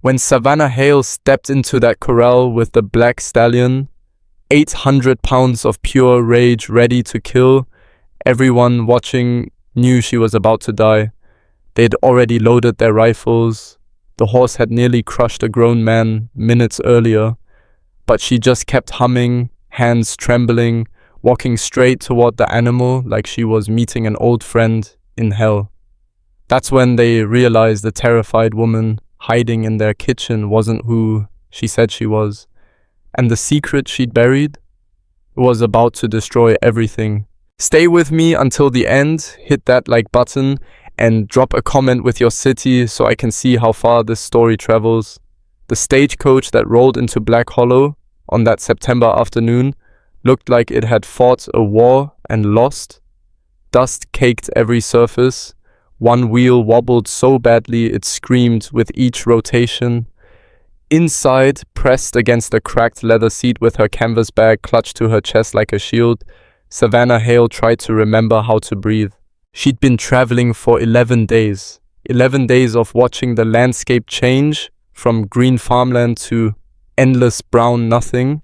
When Savannah Hale stepped into that corral with the black stallion, 800 pounds of pure rage ready to kill, everyone watching knew she was about to die. They'd already loaded their rifles. The horse had nearly crushed a grown man minutes earlier, but she just kept humming, hands trembling, walking straight toward the animal like she was meeting an old friend in hell. That's when they realized the terrified woman hiding in their kitchen wasn't who she said she was, and the secret she'd buried was about to destroy everything. Stay with me until the end, hit that like button, and drop a comment with your city so I can see how far this story travels. The stagecoach that rolled into Black Hollow on that September afternoon looked like it had fought a war and lost. Dust caked every surface. One wheel wobbled so badly it screamed with each rotation. Inside, pressed against a cracked leather seat with her canvas bag clutched to her chest like a shield, Savannah Hale tried to remember how to breathe. She'd been traveling for 11 days. 11 days of watching the landscape change from green farmland to endless brown nothing.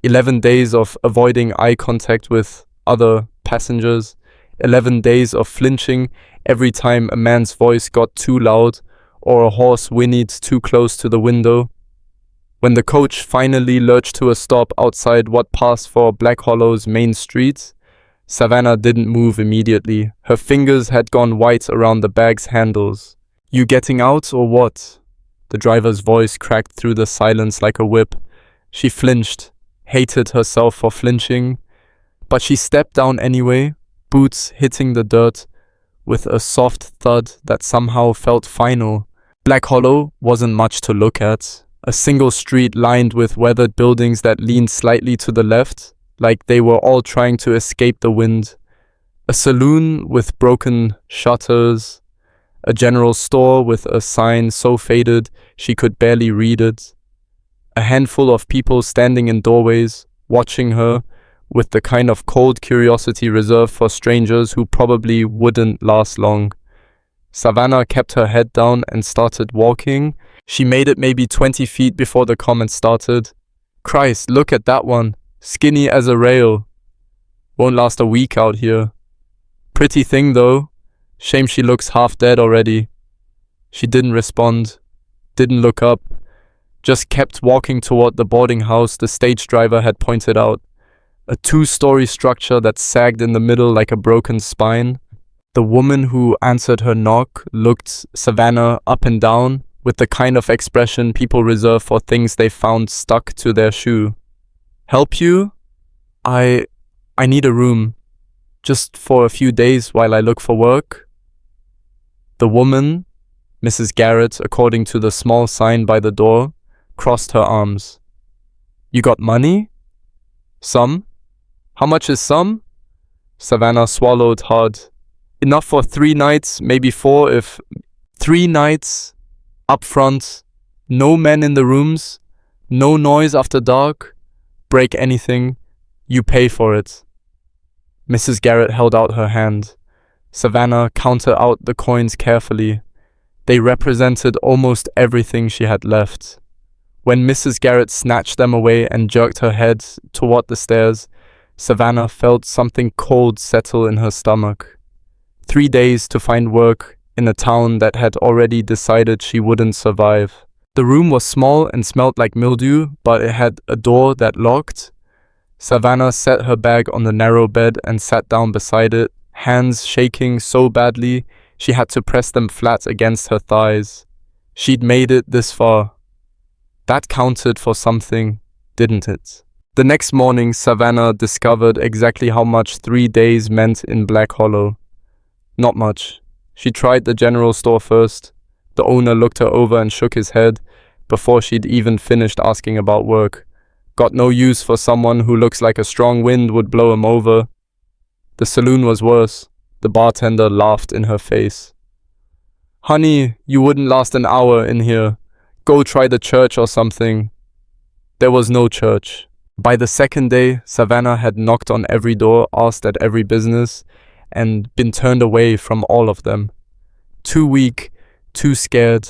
11 days of avoiding eye contact with other passengers. 11 days of flinching every time a man's voice got too loud or a horse whinnied too close to the window. When the coach finally lurched to a stop outside what passed for Black Hollow's main street, Savannah didn't move immediately. Her fingers had gone white around the bag's handles. "You getting out or what?" The driver's voice cracked through the silence like a whip. She flinched, hated herself for flinching, but she stepped down anyway, boots hitting the dirt with a soft thud that somehow felt final. Black Hollow wasn't much to look at. A single street lined with weathered buildings that leaned slightly to the left, like they were all trying to escape the wind. A saloon with broken shutters. A general store with a sign so faded she could barely read it. A handful of people standing in doorways, watching her, with the kind of cold curiosity reserved for strangers who probably wouldn't last long. Savannah kept her head down and started walking. She made it maybe 20 feet before the comment started. "Christ, look at that one. Skinny as a rail. Won't last a week out here. Pretty thing though. Shame she looks half dead already." She didn't respond, didn't look up, just kept walking toward the boarding house the stage driver had pointed out. A 2-story structure that sagged in the middle like a broken spine. The woman who answered her knock looked Savannah up and down with the kind of expression people reserve for things they found stuck to their shoe. "Help you? I need a room. Just for a few days while I look for work." The woman, Mrs. Garrett, according to the small sign by the door, crossed her arms. "You got money?" "Some." "How much is some?" Savannah swallowed hard. "Enough for 3 nights, maybe 4 if... 3 nights, up front, no men in the rooms, no noise after dark, break anything, you pay for it." Mrs. Garrett held out her hand. Savannah counted out the coins carefully. They represented almost everything she had left. When Mrs. Garrett snatched them away and jerked her head toward the stairs, Savannah felt something cold settle in her stomach. 3 days to find work in a town that had already decided she wouldn't survive. The room was small and smelled like mildew, but it had a door that locked. Savannah set her bag on the narrow bed and sat down beside it, hands shaking so badly she had to press them flat against her thighs. She'd made it this far. That counted for something, didn't it? The next morning, Savannah discovered exactly how much 3 days meant in Black Hollow. Not much. She tried the general store first. The owner looked her over and shook his head before she'd even finished asking about work. Got no use for someone who looks like a strong wind would blow him over. The saloon was worse. The bartender laughed in her face. "Honey, you wouldn't last an hour in here. Go try the church or something." There was no church. By the second day, Savannah had knocked on every door, asked at every business, and been turned away from all of them. Too weak, too scared,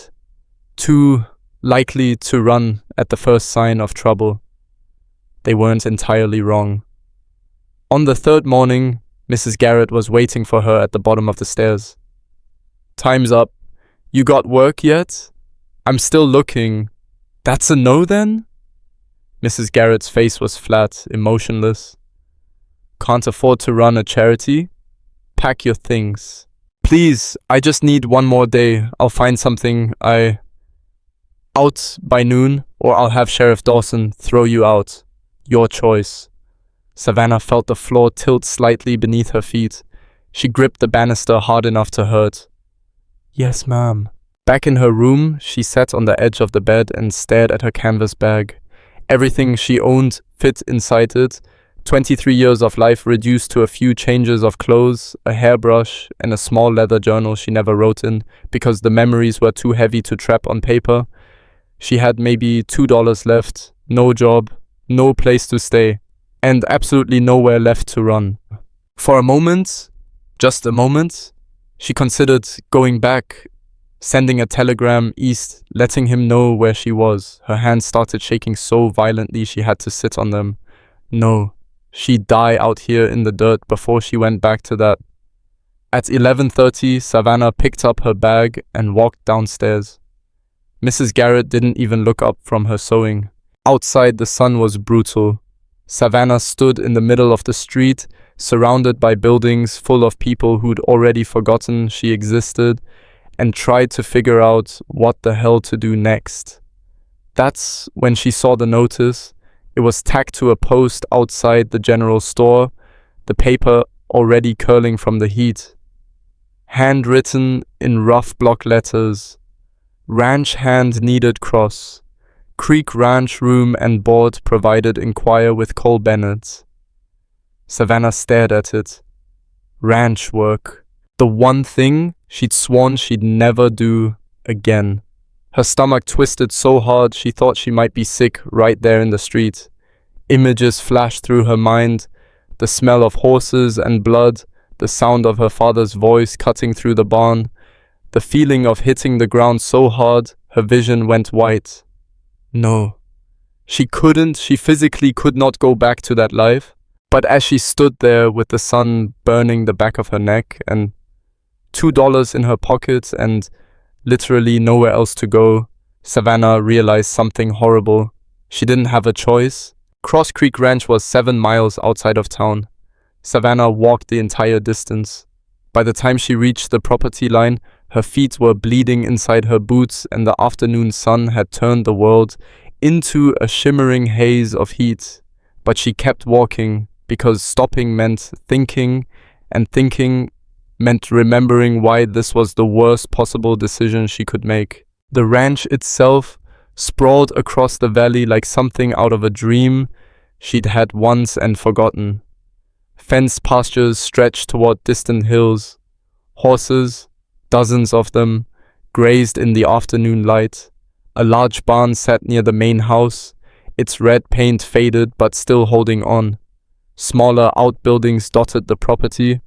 too likely to run at the first sign of trouble. They weren't entirely wrong. On the third morning, Mrs. Garrett was waiting for her at the bottom of the stairs. "Time's up. You got work yet?" "I'm still looking." "That's a no then?" Mrs. Garrett's face was flat, emotionless. "Can't afford to run a charity? Pack your things." "Please, I just need one more day. I'll find something. Out by noon, or I'll have Sheriff Dawson throw you out. Your choice." Savannah felt the floor tilt slightly beneath her feet. She gripped the banister hard enough to hurt. "Yes, ma'am." Back in her room, she sat on the edge of the bed and stared at her canvas bag. Everything she owned fit inside it. 23 years of life reduced to a few changes of clothes, a hairbrush, and a small leather journal she never wrote in because the memories were too heavy to trap on paper. She had maybe $2 left, no job, no place to stay, and absolutely nowhere left to run. For a moment, just a moment, she considered going back, sending a telegram east, letting him know where she was. Her hands started shaking so violently she had to sit on them. No, she'd die out here in the dirt before she went back to that. At 11:30, Savannah picked up her bag and walked downstairs. Mrs. Garrett didn't even look up from her sewing. Outside, the sun was brutal. Savannah stood in the middle of the street, surrounded by buildings full of people who'd already forgotten she existed, and tried to figure out what the hell to do next. That's when she saw the notice. It was tacked to a post outside the general store, the paper already curling from the heat. Handwritten in rough block letters, "Ranch hand needed cross. Creek Ranch room and board provided, inquire with Cole Bennett." Savannah stared at it. Ranch work. The one thing she'd sworn she'd never do again. Her stomach twisted so hard she thought she might be sick right there in the street. Images flashed through her mind, the smell of horses and blood, the sound of her father's voice cutting through the barn, the feeling of hitting the ground so hard her vision went white. No, she physically could not go back to that life. But as she stood there with the sun burning the back of her neck and $2 in her pocket and literally nowhere else to go, Savannah realized something horrible. She didn't have a choice. Cross Creek Ranch was 7 miles outside of town. Savannah walked the entire distance. By the time she reached the property line, her feet were bleeding inside her boots and the afternoon sun had turned the world into a shimmering haze of heat. But she kept walking because stopping meant thinking, and thinking meant remembering why this was the worst possible decision she could make. The ranch itself sprawled across the valley like something out of a dream she'd had once and forgotten. Fenced pastures stretched toward distant hills. Horses, dozens of them, grazed in the afternoon light. A large barn sat near the main house, its red paint faded but still holding on. Smaller outbuildings dotted the property.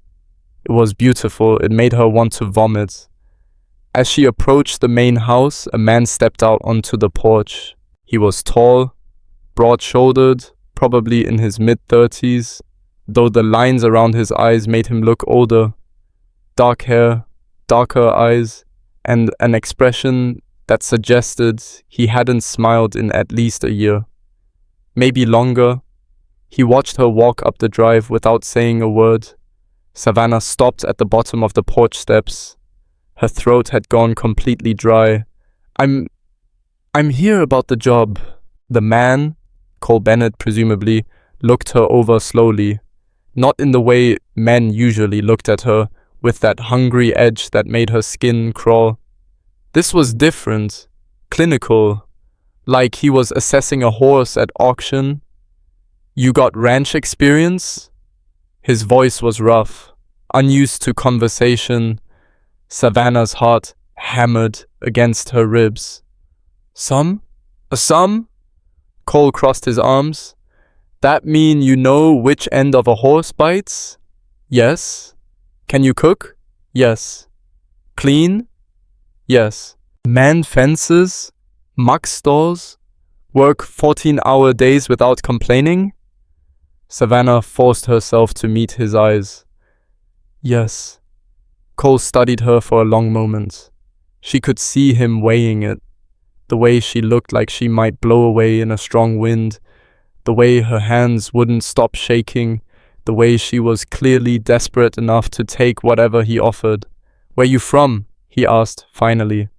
It was beautiful. It made her want to vomit. As she approached the main house, a man stepped out onto the porch. He was tall, broad-shouldered, probably in his mid-30s, though the lines around his eyes made him look older. Dark hair, darker eyes, and an expression that suggested he hadn't smiled in at least a year. Maybe longer. He watched her walk up the drive without saying a word. Savannah stopped at the bottom of the porch steps. Her throat had gone completely dry. I'm here about the job." The man, Cole Bennett presumably, looked her over slowly. Not in the way men usually looked at her, with that hungry edge that made her skin crawl. This was different, clinical, like he was assessing a horse at auction. "You got ranch experience?" His voice was rough, unused to conversation. Savannah's heart hammered against her ribs. "Some? A some?" Cole crossed his arms. "That mean you know which end of a horse bites?" "Yes." "Can you cook?" "Yes." "Clean?" "Yes." "Man fences?" Mug stalls? Work 14-hour days without complaining? Savannah forced herself to meet his eyes. Yes. Cole studied her for a long moment. She could see him weighing it. The way she looked like she might blow away in a strong wind. The way her hands wouldn't stop shaking. The way she was clearly desperate enough to take whatever he offered. "Where you from?" he asked, finally.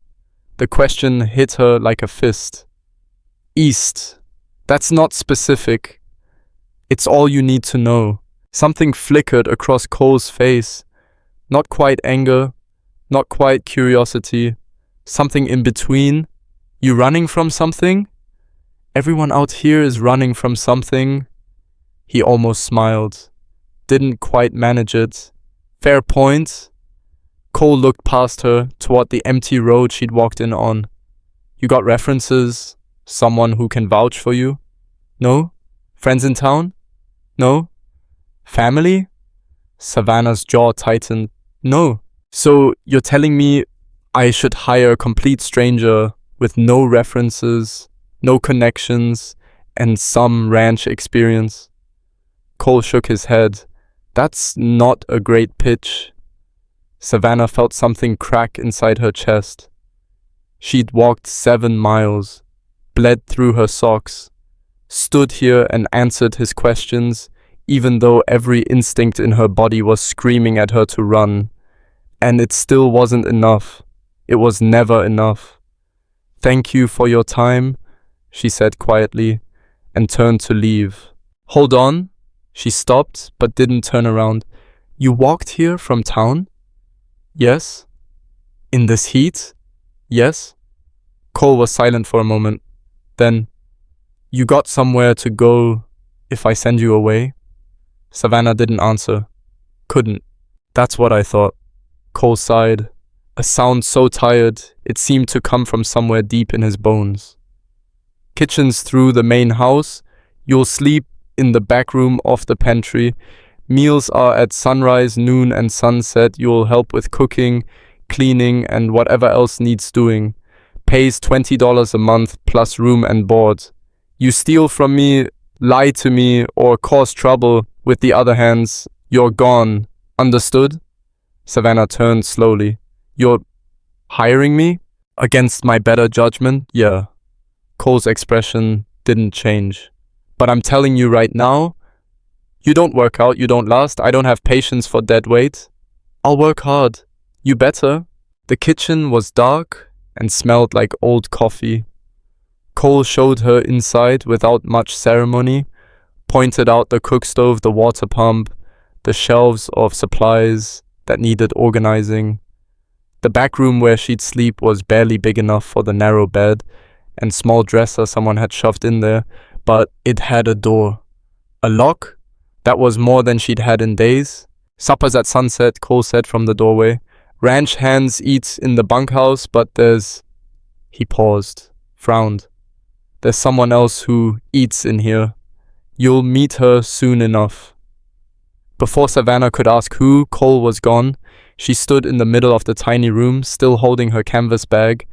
The question hit her like a fist. "East. That's not specific. It's all you need to know." Something flickered across Cole's face. Not quite anger, not quite curiosity. Something in between. "You running from something?" "Everyone out here is running from something." He almost smiled. Didn't quite manage it. "Fair point." Cole looked past her toward the empty road she'd walked in on. "You got references? Someone who can vouch for you?" "No." "Friends in town?" "No." "Family?" Savannah's jaw tightened. "No." "So you're telling me I should hire a complete stranger with no references, no connections, and some ranch experience?" Cole shook his head. "That's not a great pitch." Savannah felt something crack inside her chest. She'd walked 7 miles, bled through her socks, stood here and answered his questions, even though every instinct in her body was screaming at her to run. And it still wasn't enough. It was never enough. "Thank you for your time," she said quietly, and turned to leave. "Hold on." She stopped, but didn't turn around. "You walked here from town?" "Yes." "In this heat?" "Yes." Cole was silent for a moment. Then, "You got somewhere to go if I send you away?" Savannah didn't answer. Couldn't. "That's what I thought." Cole sighed. A sound so tired, it seemed to come from somewhere deep in his bones. "Kitchen's through the main house. You'll sleep in the back room off the pantry. Meals are at sunrise, noon, and sunset. You'll help with cooking, cleaning, and whatever else needs doing. Pays $20 a month plus room and board. You steal from me, lie to me, or cause trouble with the other hands, you're gone. Understood?" Savannah turned slowly. "You're hiring me? Against my better judgment?" "Yeah." Cole's expression didn't change. "But I'm telling you right now, you don't work out, you don't last. I don't have patience for dead weight." "I'll work hard. You better." The kitchen was dark and smelled like old coffee. Cole showed her inside without much ceremony, pointed out the cook stove, the water pump, the shelves of supplies that needed organizing. The back room where she'd sleep was barely big enough for the narrow bed and small dresser someone had shoved in there, but it had a door. A lock? That was more than she'd had in days. "Supper's at sunset," Cole said from the doorway. "Ranch hands eat in the bunkhouse, but there's..." He paused, frowned. "There's someone else who eats in here. You'll meet her soon enough." Before Savannah could ask who, Cole was gone. She stood in the middle of the tiny room, still holding her canvas bag,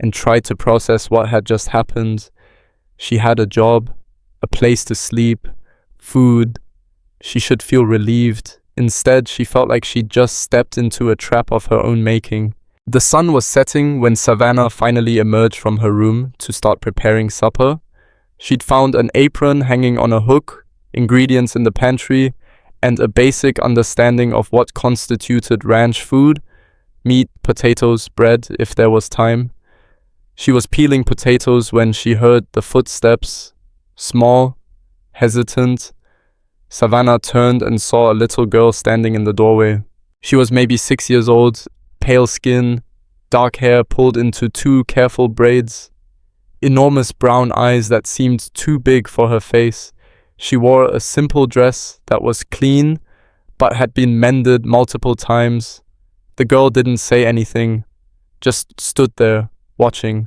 and tried to process what had just happened. She had a job, a place to sleep, food. She should feel relieved. Instead, she felt like she'd just stepped into a trap of her own making. The sun was setting when Savannah finally emerged from her room to start preparing supper. She'd found an apron hanging on a hook, ingredients in the pantry, and a basic understanding of what constituted ranch food: meat, potatoes, bread, if there was time. She was peeling potatoes when she heard the footsteps, small, hesitant. Savannah turned and saw a little girl standing in the doorway. She was maybe 6 years old, pale skin, dark hair pulled into 2 careful braids, enormous brown eyes that seemed too big for her face. She wore a simple dress that was clean, but had been mended multiple times. The girl didn't say anything, just stood there, watching.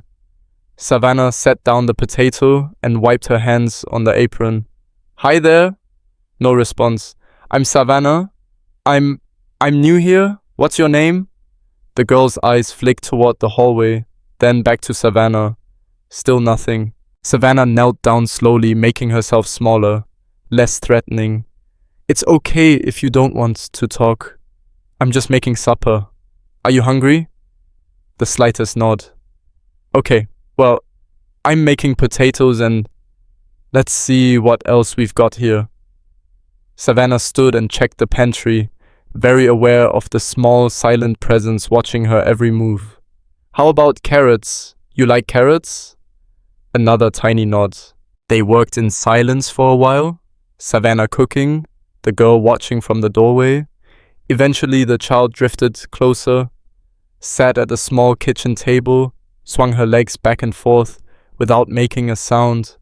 Savannah set down the potato and wiped her hands on the apron. "Hi there." No response. "I'm Savannah. I'm new here. What's your name?" The girl's eyes flicked toward the hallway, then back to Savannah. Still nothing. Savannah knelt down slowly, making herself smaller, less threatening. It's okay if you don't want to talk. I'm just making supper. Are you hungry? The slightest nod. Okay, well, I'm making potatoes and let's see what else we've got here. Savannah stood and checked the pantry, very aware of the small, silent presence watching her every move. How about carrots? You like carrots? Another tiny nod. They worked in silence for a while, Savannah cooking, the girl watching from the doorway. Eventually the child drifted closer, sat at a small kitchen table, swung her legs back and forth without making a sound.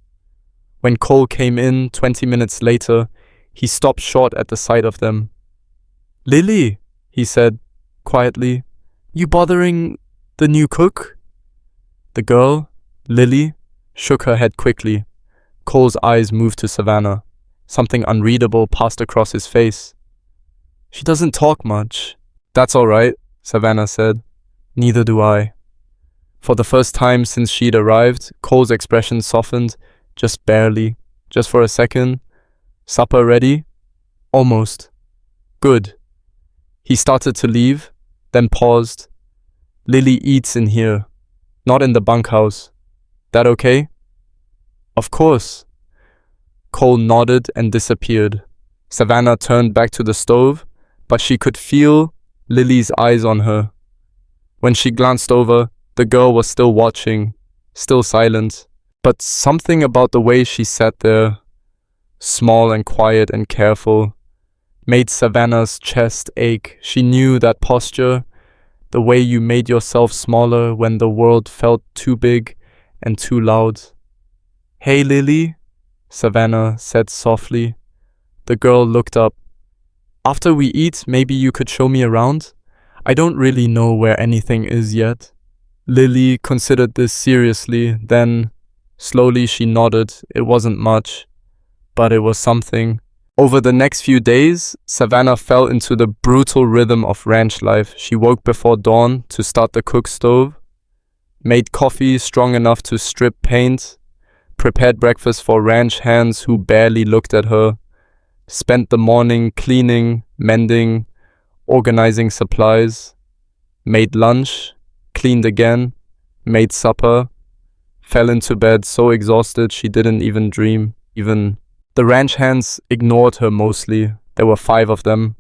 When Cole came in 20 minutes later, he stopped short at the sight of them. "Lily," he said, quietly, "you bothering the new cook?" The girl, Lily, shook her head quickly. Cole's eyes moved to Savannah. Something unreadable passed across his face. "She doesn't talk much." "That's all right," Savannah said. "Neither do I." For the first time since she'd arrived, Cole's expression softened, just barely, just for a second. "Supper ready?" "Almost." "Good." He started to leave, then paused. "Lily eats in here, not in the bunkhouse. That okay?" "Of course." Cole nodded and disappeared. Savannah turned back to the stove, but she could feel Lily's eyes on her. When she glanced over, the girl was still watching, still silent, but something about the way she sat there, small and quiet and careful, made Savannah's chest ache. She knew that posture, the way you made yourself smaller when the world felt too big and too loud. "Hey, Lily," Savannah said softly. The girl looked up. "After we eat, maybe you could show me around? I don't really know where anything is yet." Lily considered this seriously, then slowly she nodded. It wasn't much, but it was something. Over the next few days, Savannah fell into the brutal rhythm of ranch life. She woke before dawn to start the cook stove, made coffee strong enough to strip paint, prepared breakfast for ranch hands who barely looked at her, spent the morning cleaning, mending, organizing supplies, made lunch, cleaned again, made supper, fell into bed so exhausted she didn't even dream. The ranch hands ignored her mostly. There were 5 of them,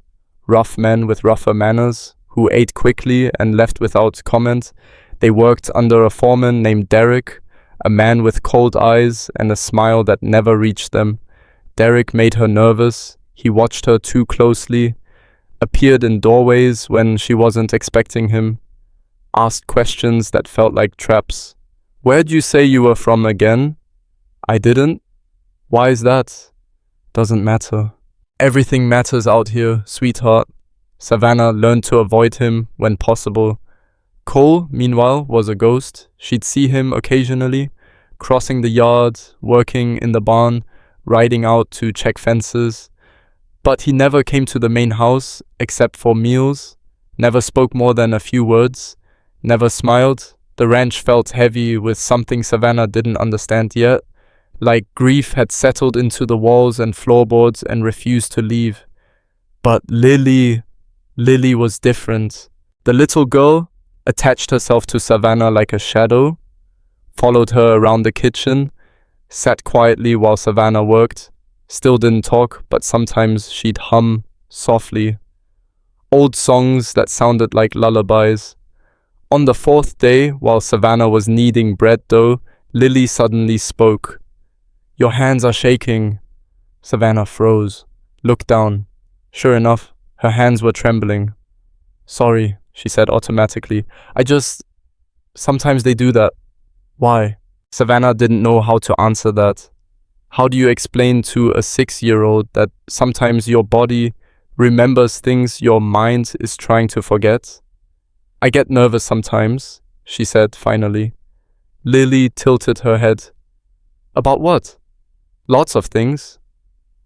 rough men with rougher manners, who ate quickly and left without comment. They worked under a foreman named Derek, a man with cold eyes and a smile that never reached them. Derek made her nervous. He watched her too closely, appeared in doorways when she wasn't expecting him, asked questions that felt like traps. "Where'd you say you were from again?" "I didn't." "Why is that?" "Doesn't matter." "Everything matters out here, sweetheart." Savannah learned to avoid him when possible. Cole, meanwhile, was a ghost. She'd see him occasionally, crossing the yard, working in the barn, riding out to check fences. But he never came to the main house, except for meals, never spoke more than a few words, never smiled. The ranch felt heavy with something Savannah didn't understand yet, like grief had settled into the walls and floorboards and refused to leave. But Lily was different. The little girl attached herself to Savannah like a shadow, followed her around the kitchen, sat quietly while Savannah worked, still didn't talk, but sometimes she'd hum softly. Old songs that sounded like lullabies. On the 4th day, while Savannah was kneading bread dough, Lily suddenly spoke. "Your hands are shaking." Savannah froze, looked down. Sure enough, her hands were trembling. "Sorry," she said automatically. Sometimes they do that." "Why?" Savannah didn't know how to answer that. How do you explain to a 6-year-old that sometimes your body remembers things your mind is trying to forget? "I get nervous sometimes," she said finally. Lily tilted her head. "About what?" "Lots of things."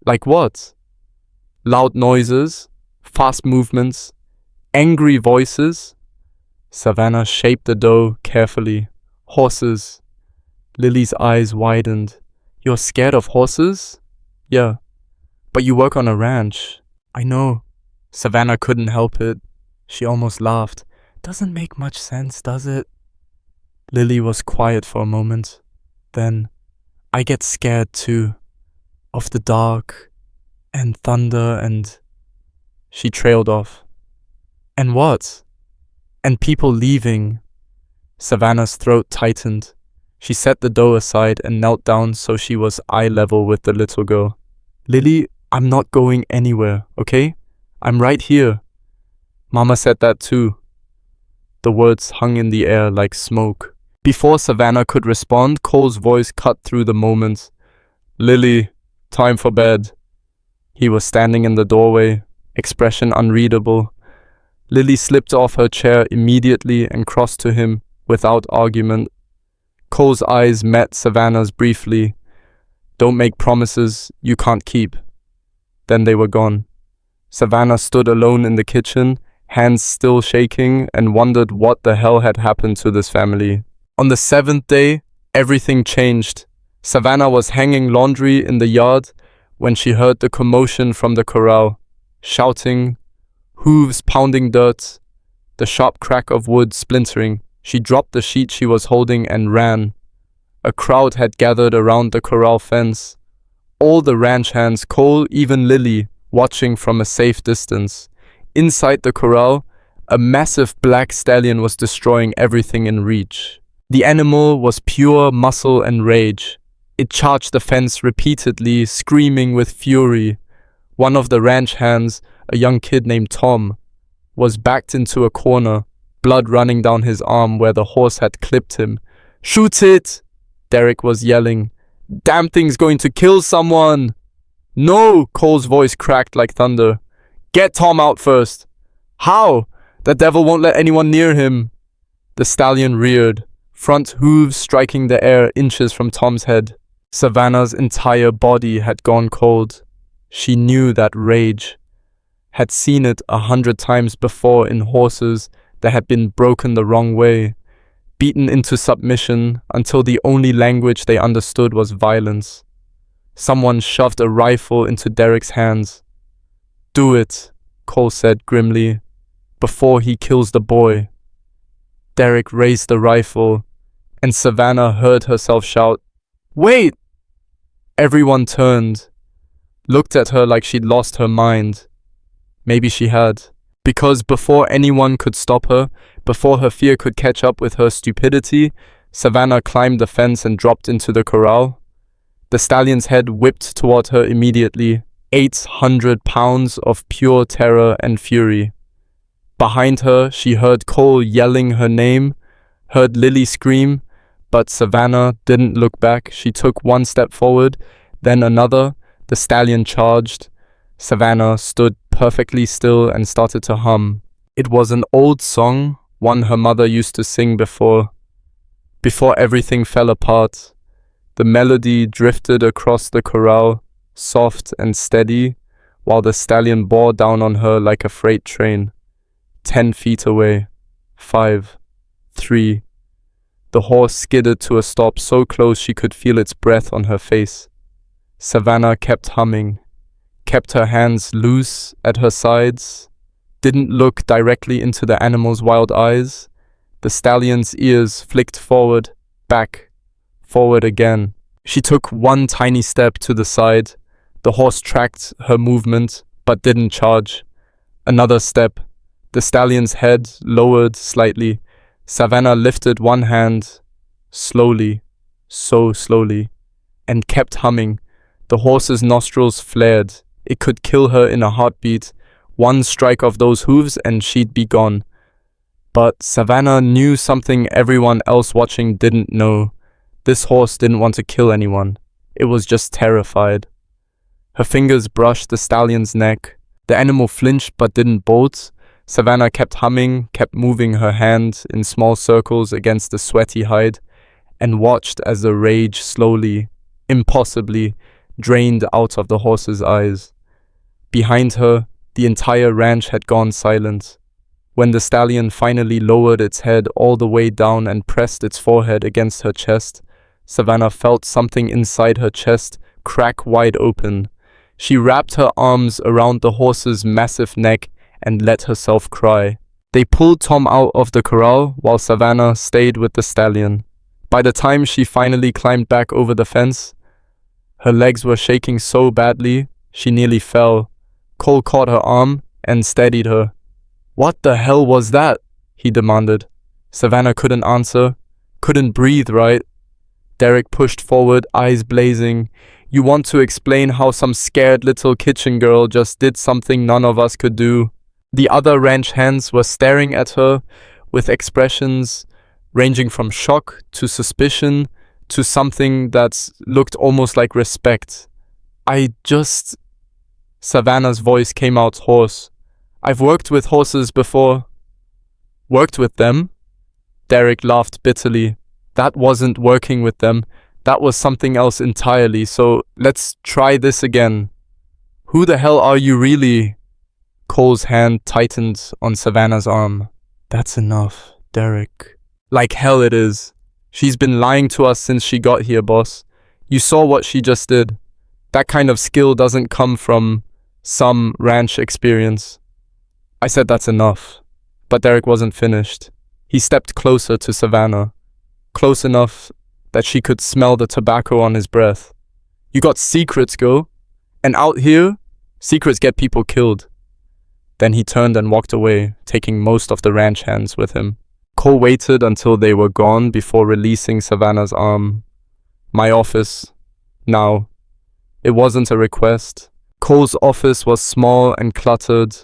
"Like what?" "Loud noises, fast movements, angry voices." Savannah shaped the dough carefully. "Horses." Lily's eyes widened. You're scared of horses? Yeah, but you work on a ranch. I know. Savannah couldn't help it. She almost laughed. Doesn't make much sense, does it? Lily was quiet for a moment. Then, I get scared too. Of the dark, and thunder, and... She trailed off. And what? And people leaving. Savannah's throat tightened. She set the dough aside and knelt down so she was eye level with the little girl. Lily, I'm not going anywhere, okay? I'm right here. Mama said that too. The words hung in the air like smoke. Before Savannah could respond, Cole's voice cut through the moment. Lily, time for bed. He was standing in the doorway, expression unreadable. Lily slipped off her chair immediately and crossed to him without argument. Cole's eyes met Savannah's briefly. Don't make promises you can't keep. Then they were gone. Savannah stood alone in the kitchen, hands still shaking, and wondered what the hell had happened to this family. On the 7th day, everything changed. Savannah was hanging laundry in the yard when she heard the commotion from the corral. Shouting, hooves pounding dirt, the sharp crack of wood splintering. She dropped the sheet she was holding and ran. A crowd had gathered around the corral fence. All the ranch hands, Cole, even Lily, watching from a safe distance. Inside the corral, a massive black stallion was destroying everything in reach. The animal was pure muscle and rage. It charged the fence repeatedly, screaming with fury. One of the ranch hands, a young kid named Tom, was backed into a corner, blood running down his arm where the horse had clipped him. Shoot it! Derek was yelling. Damn thing's going to kill someone! No! Cole's voice cracked like thunder. Get Tom out first! How? The devil won't let anyone near him! The stallion reared, front hooves striking the air inches from Tom's head. Savannah's entire body had gone cold. She knew that rage. Had seen it 100 times before in horses that had been broken the wrong way, beaten into submission until the only language they understood was violence. Someone shoved a rifle into Derek's hands. Do it, Cole said grimly, before he kills the boy. Derek raised the rifle, and Savannah heard herself shout, Wait! Everyone turned, looked at her like she'd lost her mind. Maybe she had. Because before anyone could stop her, before her fear could catch up with her stupidity, Savannah climbed the fence and dropped into the corral. The stallion's head whipped toward her immediately, 800 pounds of pure terror and fury. Behind her, she heard Cole yelling her name, heard Lily scream, but Savannah didn't look back. She took one step forward, then another. The stallion charged. Savannah stood perfectly still and started to hum. It was an old song, one her mother used to sing before everything fell apart. The melody drifted across the corral, soft and steady, while the stallion bore down on her like a freight train. 10 feet away. 5, 3. The horse skidded to a stop so close she could feel its breath on her face. Savannah kept humming, kept her hands loose at her sides, didn't look directly into the animal's wild eyes. The stallion's ears flicked forward, back, forward again. She took one tiny step to the side. The horse tracked her movement, but didn't charge. Another step. The stallion's head lowered slightly. Savannah lifted one hand, slowly, so slowly, and kept humming. The horse's nostrils flared. It could kill her in a heartbeat. One strike of those hooves and she'd be gone. But Savannah knew something everyone else watching didn't know. This horse didn't want to kill anyone. It was just terrified. Her fingers brushed the stallion's neck. The animal flinched but didn't bolt. Savannah kept humming, kept moving her hand in small circles against the sweaty hide, and watched as the rage slowly, impossibly, drained out of the horse's eyes. Behind her, the entire ranch had gone silent. When the stallion finally lowered its head all the way down and pressed its forehead against her chest, Savannah felt something inside her chest crack wide open. She wrapped her arms around the horse's massive neck and let herself cry. They pulled Tom out of the corral while Savannah stayed with the stallion. By the time she finally climbed back over the fence, her legs were shaking so badly she nearly fell. Cole caught her arm and steadied her. "What the hell was that?" he demanded. Savannah couldn't answer, couldn't breathe right. Derek pushed forward, eyes blazing. "You want to explain how some scared little kitchen girl just did something none of us could do?" The other ranch hands were staring at her with expressions ranging from shock to suspicion to something that looked almost like respect. Savannah's voice came out hoarse. "I've worked with horses before." "Worked with them?" Derek laughed bitterly. "That wasn't working with them. That was something else entirely, so let's try this again. Who the hell are you really?" Cole's hand tightened on Savannah's arm. "That's enough, Derek." "Like hell it is. She's been lying to us since she got here, boss. You saw what she just did. That kind of skill doesn't come from some ranch experience." I said that's enough. But Derek wasn't finished. He stepped closer to Savannah. Close enough that she could smell the tobacco on his breath. "You got secrets, girl. And out here, secrets get people killed." Then he turned and walked away, taking most of the ranch hands with him. Cole waited until they were gone before releasing Savannah's arm. "My office. Now." It wasn't a request. Cole's office was small and cluttered,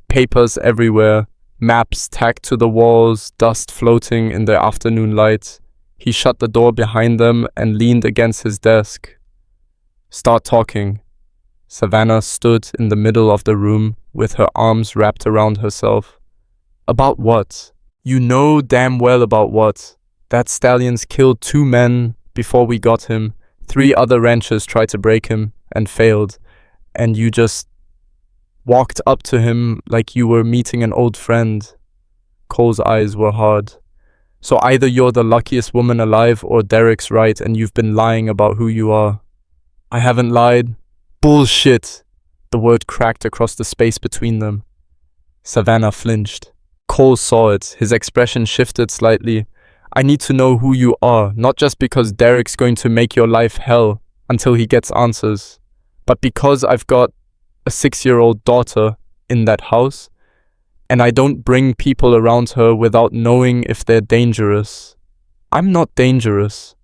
papers everywhere, maps tacked to the walls, dust floating in the afternoon light. He shut the door behind them and leaned against his desk. "Start talking." Savannah stood in the middle of the room with her arms wrapped around herself. "About what?" "You know damn well about what. That stallion's killed 2 men before we got him. 3 other ranchers tried to break him and failed. And you just walked up to him like you were meeting an old friend." Cole's eyes were hard. "So either you're the luckiest woman alive or Derek's right and you've been lying about who you are." "I haven't lied." "Bullshit." The word cracked across the space between them. Savannah flinched. Cole saw it. His expression shifted slightly. "I need to know who you are, not just because Derek's going to make your life hell until he gets answers, but because I've got a 6-year-old daughter in that house, and I don't bring people around her without knowing if they're dangerous." "I'm not dangerous."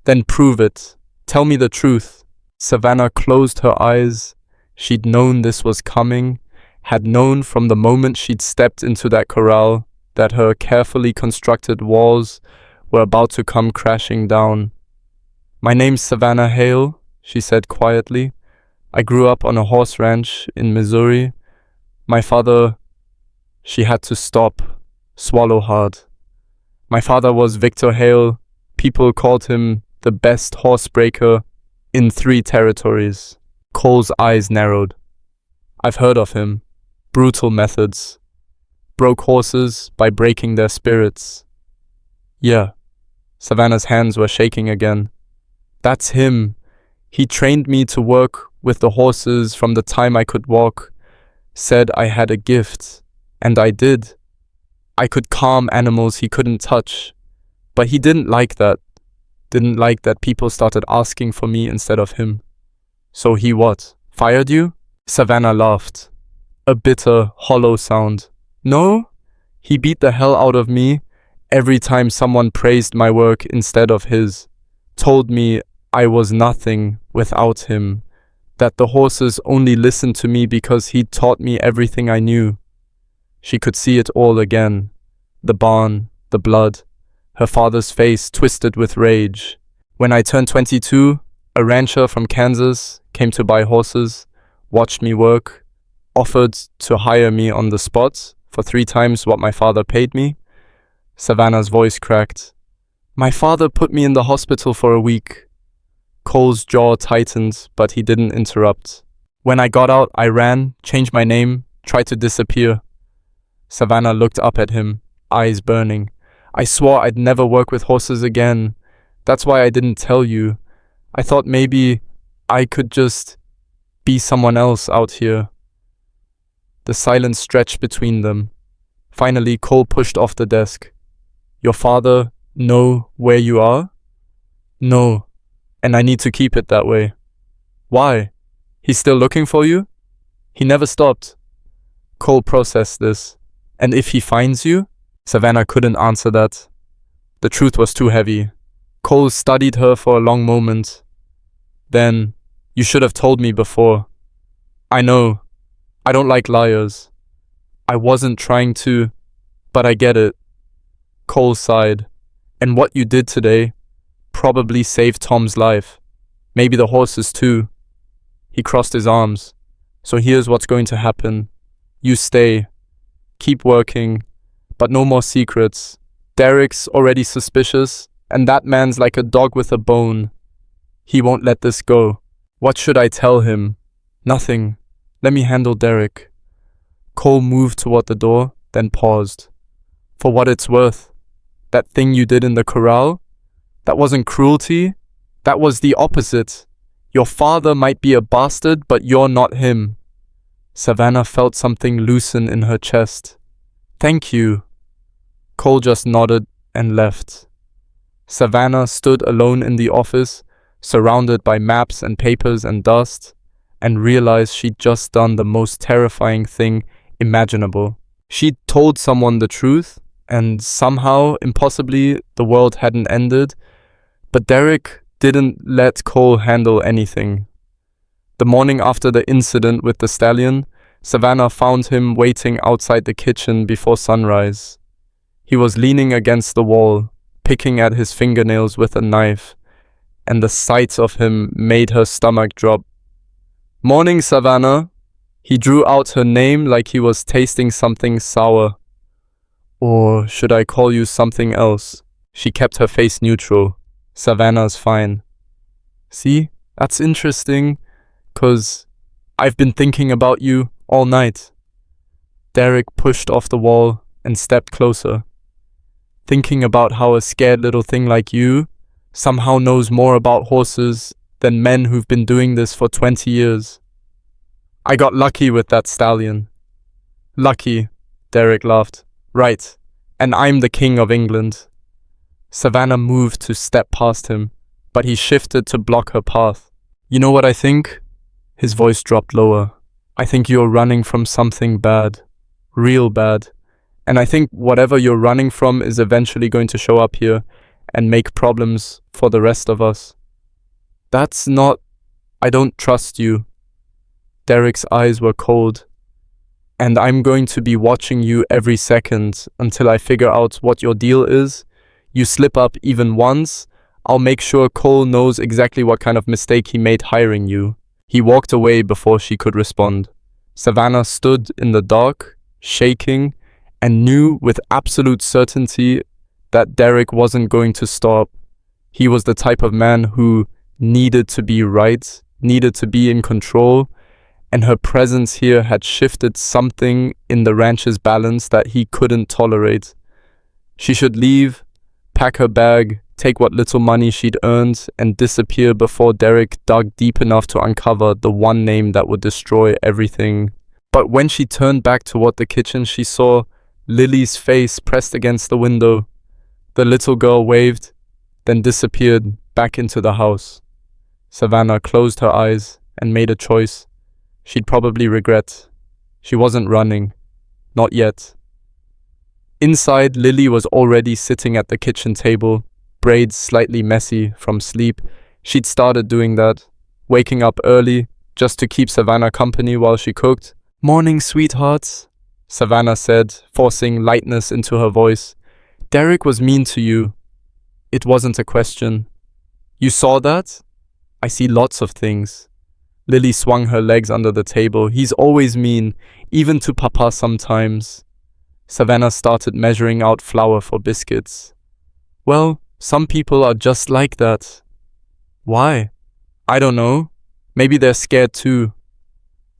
"Then prove it. Tell me the truth." Savannah closed her eyes. She'd known this was coming, had known from the moment she'd stepped into that corral that her carefully constructed walls were about to come crashing down. "My name's Savannah Hale," she said quietly. "I grew up on a horse ranch in Missouri. My father..." She had to stop, swallow hard. "My father was Victor Hale. People called him the best horsebreaker in 3 territories." Cole's eyes narrowed. "I've heard of him. Brutal methods. Broke horses by breaking their spirits." "Yeah." Savannah's hands were shaking again. "That's him. He trained me to work with the horses from the time I could walk. Said I had a gift. And I did. I could calm animals he couldn't touch. But he didn't like that. Didn't like that people started asking for me instead of him." "So he what? Fired you?" Savannah laughed. A bitter, hollow sound. "No, he beat the hell out of me every time someone praised my work instead of his. Told me I was nothing without him. That the horses only listened to me because he'd taught me everything I knew." She could see it all again. The barn, the blood, her father's face twisted with rage. "When I turned 22, a rancher from Kansas came to buy horses, watched me work, offered to hire me on the spot for 3 times what my father paid me." Savannah's voice cracked. "My father put me in the hospital for a week." Cole's jaw tightened, but he didn't interrupt. "When I got out, I ran, changed my name, tried to disappear." Savannah looked up at him, eyes burning. "I swore I'd never work with horses again. That's why I didn't tell you. I thought maybe I could just be someone else out here. The silence stretched between them. Finally, Cole pushed off the desk. Your father know where you are? No, and I need to keep it that way. Why? He's still looking for you? He never stopped. Cole processed this. And if he finds you? Savannah couldn't answer that. The truth was too heavy. Cole studied her for a long moment. Then, you should have told me before. I know. I don't like liars. I wasn't trying to, but I get it. Cole sighed. And what you did today probably saved Tom's life. Maybe the horses too. He crossed his arms. So here's what's going to happen. You stay. Keep working. But no more secrets. Derek's already suspicious, and that man's like a dog with a bone. He won't let this go. What should I tell him? Nothing. Let me handle Derek. Cole moved toward the door, then paused. For what it's worth, that thing you did in the corral, that wasn't cruelty. That was the opposite. Your father might be a bastard, but you're not him. Savannah felt something loosen in her chest. Thank you. Cole just nodded and left. Savannah stood alone in the office, surrounded by maps and papers and dust, and realized she'd just done the most terrifying thing imaginable. She'd told someone the truth, and somehow, impossibly, the world hadn't ended, but Derek didn't let Cole handle anything. The morning after the incident with the stallion, Savannah found him waiting outside the kitchen before sunrise. He was leaning against the wall, picking at his fingernails with a knife, and the sight of him made her stomach drop. Morning, Savannah. He drew out her name like he was tasting something sour. Or should I call you something else? She kept her face neutral. Savannah's fine. See, that's interesting, 'cause I've been thinking about you all night. Derek pushed off the wall and stepped closer. Thinking about how a scared little thing like you somehow knows more about horses than men who've been doing this for 20 years. I got lucky with that stallion. Lucky, Derek laughed. Right, and I'm the king of England. Savannah moved to step past him, but he shifted to block her path. You know what I think? His voice dropped lower. I think you're running from something bad. Real bad. And I think whatever you're running from is eventually going to show up here and make problems for the rest of us. That's not... I don't trust you. Derek's eyes were cold. And I'm going to be watching you every second until I figure out what your deal is. You slip up even once, I'll make sure Cole knows exactly what kind of mistake he made hiring you. He walked away before she could respond. Savannah stood in the dark, shaking, and knew with absolute certainty that Derek wasn't going to stop. He was the type of man who needed to be right, needed to be in control, and her presence here had shifted something in the ranch's balance that he couldn't tolerate. She should leave, pack her bag, take what little money she'd earned, and disappear before Derek dug deep enough to uncover the one name that would destroy everything. But when she turned back toward the kitchen, she saw Lily's face pressed against the window. The little girl waved, then disappeared back into the house. Savannah closed her eyes and made a choice she'd probably regret. She wasn't running. Not yet. Inside, Lily was already sitting at the kitchen table, braids slightly messy from sleep. She'd started doing that, waking up early just to keep Savannah company while she cooked. "Morning, sweethearts," Savannah said, forcing lightness into her voice. "Derek was mean to you." It wasn't a question. "You saw that?" "I see lots of things." Lily swung her legs under the table. "He's always mean, even to Papa sometimes." Savannah started measuring out flour for biscuits. "Well, some people are just like that." "Why?" "I don't know. Maybe they're scared too."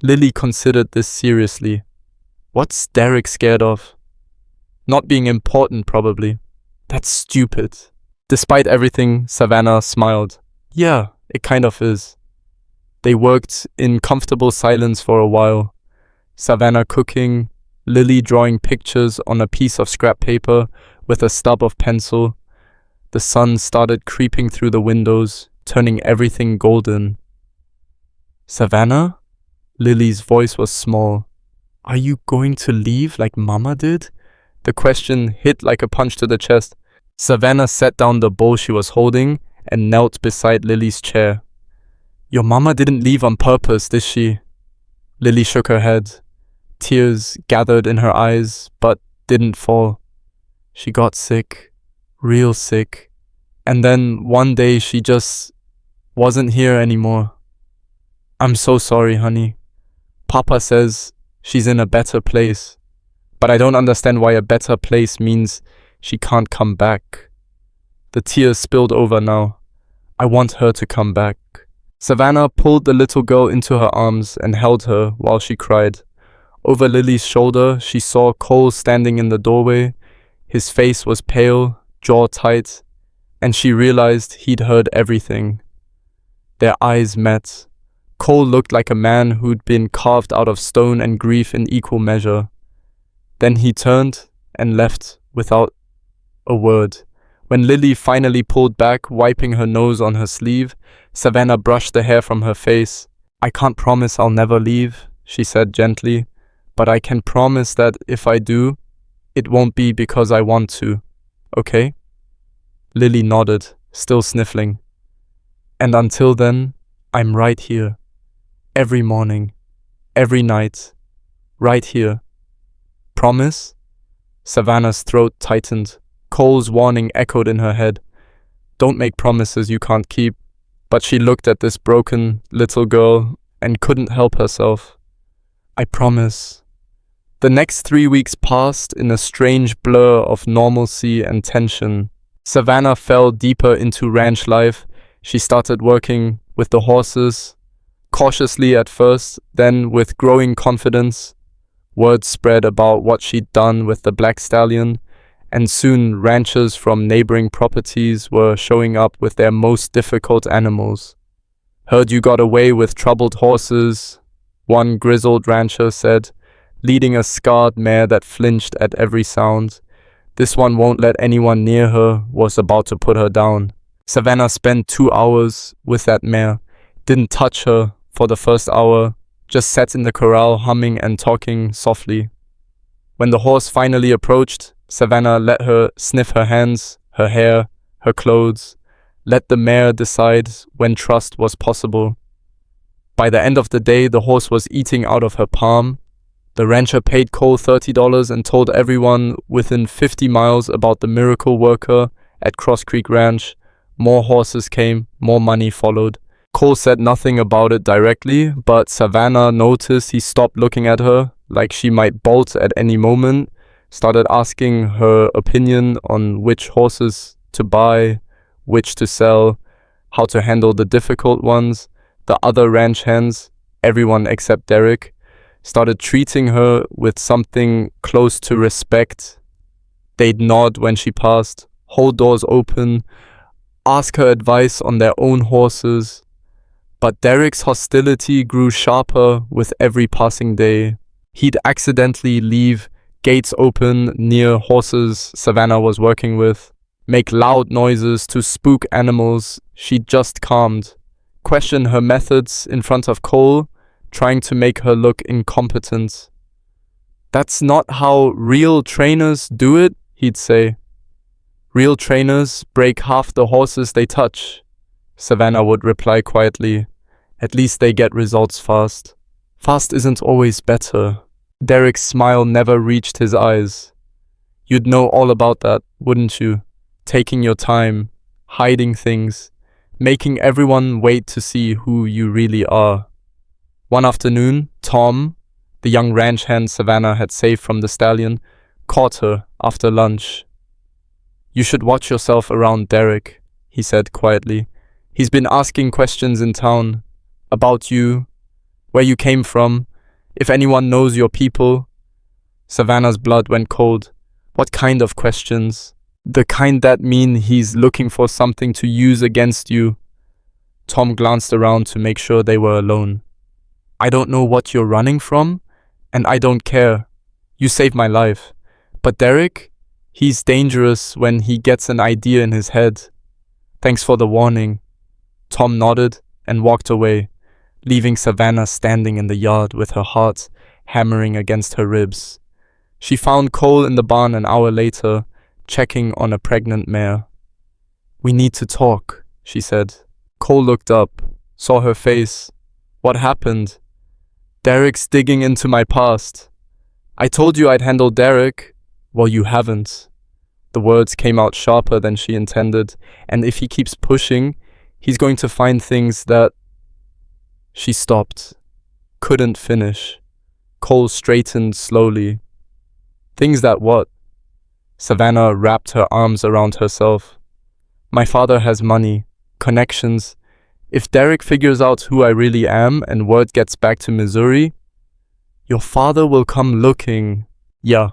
Lily considered this seriously. What's Derek scared of? Not being important, probably. That's stupid. Despite everything, Savannah smiled. Yeah, it kind of is. They worked in comfortable silence for a while. Savannah cooking, Lily drawing pictures on a piece of scrap paper with a stub of pencil. The sun started creeping through the windows, turning everything golden. Savannah? Lily's voice was small. Are you going to leave like Mama did? The question hit like a punch to the chest. Savannah set down the bowl she was holding and knelt beside Lily's chair. Your mama didn't leave on purpose, did she? Lily shook her head. Tears gathered in her eyes, but didn't fall. She got sick, real sick. And then one day she just wasn't here anymore. I'm so sorry, honey. Papa says she's in a better place. But I don't understand why a better place means she can't come back. The tears spilled over now. I want her to come back. Savannah pulled the little girl into her arms and held her while she cried. Over Lily's shoulder, she saw Cole standing in the doorway. His face was pale, jaw tight, and she realized he'd heard everything. Their eyes met. Cole looked like a man who'd been carved out of stone and grief in equal measure. Then he turned and left without a word. When Lily finally pulled back, wiping her nose on her sleeve, Savannah brushed the hair from her face. I can't promise I'll never leave, she said gently, but I can promise that if I do, it won't be because I want to, okay? Lily nodded, still sniffling. And until then, I'm right here. Every morning, every night, right here. Promise? Savannah's throat tightened. Cole's warning echoed in her head. Don't make promises you can't keep. But she looked at this broken little girl and couldn't help herself. I promise. The next 3 weeks passed in a strange blur of normalcy and tension. Savannah fell deeper into ranch life. She started working with the horses, cautiously at first, then with growing confidence. Word spread about what she'd done with the black stallion, and soon ranchers from neighboring properties were showing up with their most difficult animals. Heard you got away with troubled horses, one grizzled rancher said, leading a scarred mare that flinched at every sound. This one won't let anyone near her, was about to put her down. Savannah spent 2 hours with that mare, didn't touch her for the first hour, just sat in the corral humming and talking softly. When the horse finally approached, Savannah let her sniff her hands, her hair, her clothes, let the mare decide when trust was possible. By the end of the day, the horse was eating out of her palm. The rancher paid Cole $30 and told everyone within 50 miles about the miracle worker at Cross Creek Ranch. More horses came, more money followed. Cole said nothing about it directly, but Savannah noticed he stopped looking at her, like she might bolt at any moment, started asking her opinion on which horses to buy, which to sell, how to handle the difficult ones. The other ranch hands, everyone except Derek, started treating her with something close to respect. They'd nod when she passed, hold doors open, ask her advice on their own horses. But Derek's hostility grew sharper with every passing day. He'd accidentally leave gates open near horses Savannah was working with, make loud noises to spook animals she'd just calmed, question her methods in front of Cole, trying to make her look incompetent. That's not how real trainers do it, he'd say. Real trainers break half the horses they touch, Savannah would reply quietly. At least they get results fast. Fast isn't always better. Derek's smile never reached his eyes. You'd know all about that, wouldn't you? Taking your time, hiding things, making everyone wait to see who you really are. One afternoon, Tom, the young ranch hand Savannah had saved from the stallion, caught her after lunch. You should watch yourself around Derek, he said quietly. He's been asking questions in town. About you, where you came from, if anyone knows your people. Savannah's blood went cold. What kind of questions? The kind that mean he's looking for something to use against you. Tom glanced around to make sure they were alone. I don't know what you're running from, and I don't care. You saved my life. But Derek, he's dangerous when he gets an idea in his head. Thanks for the warning. Tom nodded and walked away, leaving Savannah standing in the yard with her heart hammering against her ribs. She found Cole in the barn an hour later, checking on a pregnant mare. We need to talk, she said. Cole looked up, saw her face. What happened? Derek's digging into my past. I told you I'd handle Derek. Well, you haven't. The words came out sharper than she intended, and if he keeps pushing, he's going to find things that... She stopped. Couldn't finish. Cole straightened slowly. Things that what? Savannah wrapped her arms around herself. My father has money, connections. If Derek figures out who I really am and word gets back to Missouri, your father will come looking. Yeah.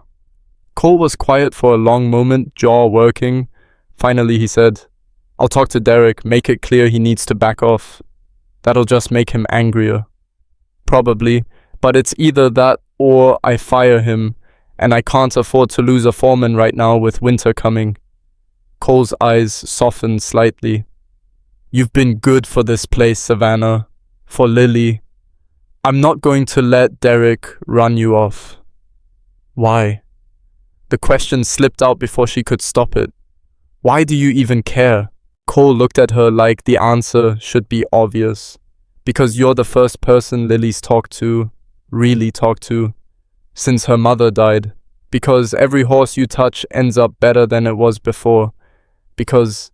Cole was quiet for a long moment, jaw working. Finally he said, I'll talk to Derek, make it clear he needs to back off. That'll just make him angrier. Probably, but it's either that or I fire him, and I can't afford to lose a foreman right now with winter coming. Cole's eyes softened slightly. You've been good for this place, Savannah. For Lily. I'm not going to let Derek run you off. Why? The question slipped out before she could stop it. Why do you even care? Cole looked at her like the answer should be obvious. Because you're the first person Lily's really talked to, since her mother died. Because every horse you touch ends up better than it was before. Because...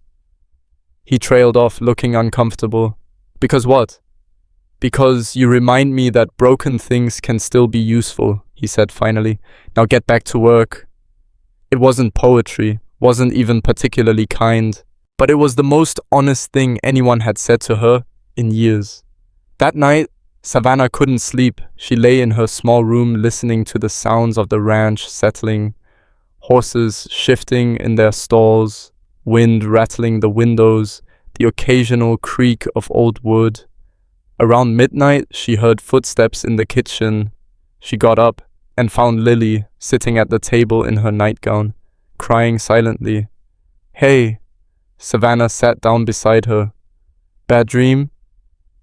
He trailed off, looking uncomfortable. Because what? Because you remind me that broken things can still be useful, he said finally. Now get back to work. It wasn't poetry, wasn't even particularly kind, but it was the most honest thing anyone had said to her in years. That night, Savannah couldn't sleep. She lay in her small room listening to the sounds of the ranch settling, horses shifting in their stalls, wind rattling the windows, the occasional creak of old wood. Around midnight, she heard footsteps in the kitchen. She got up and found Lily sitting at the table in her nightgown, crying silently. Hey, Savannah sat down beside her. Bad dream?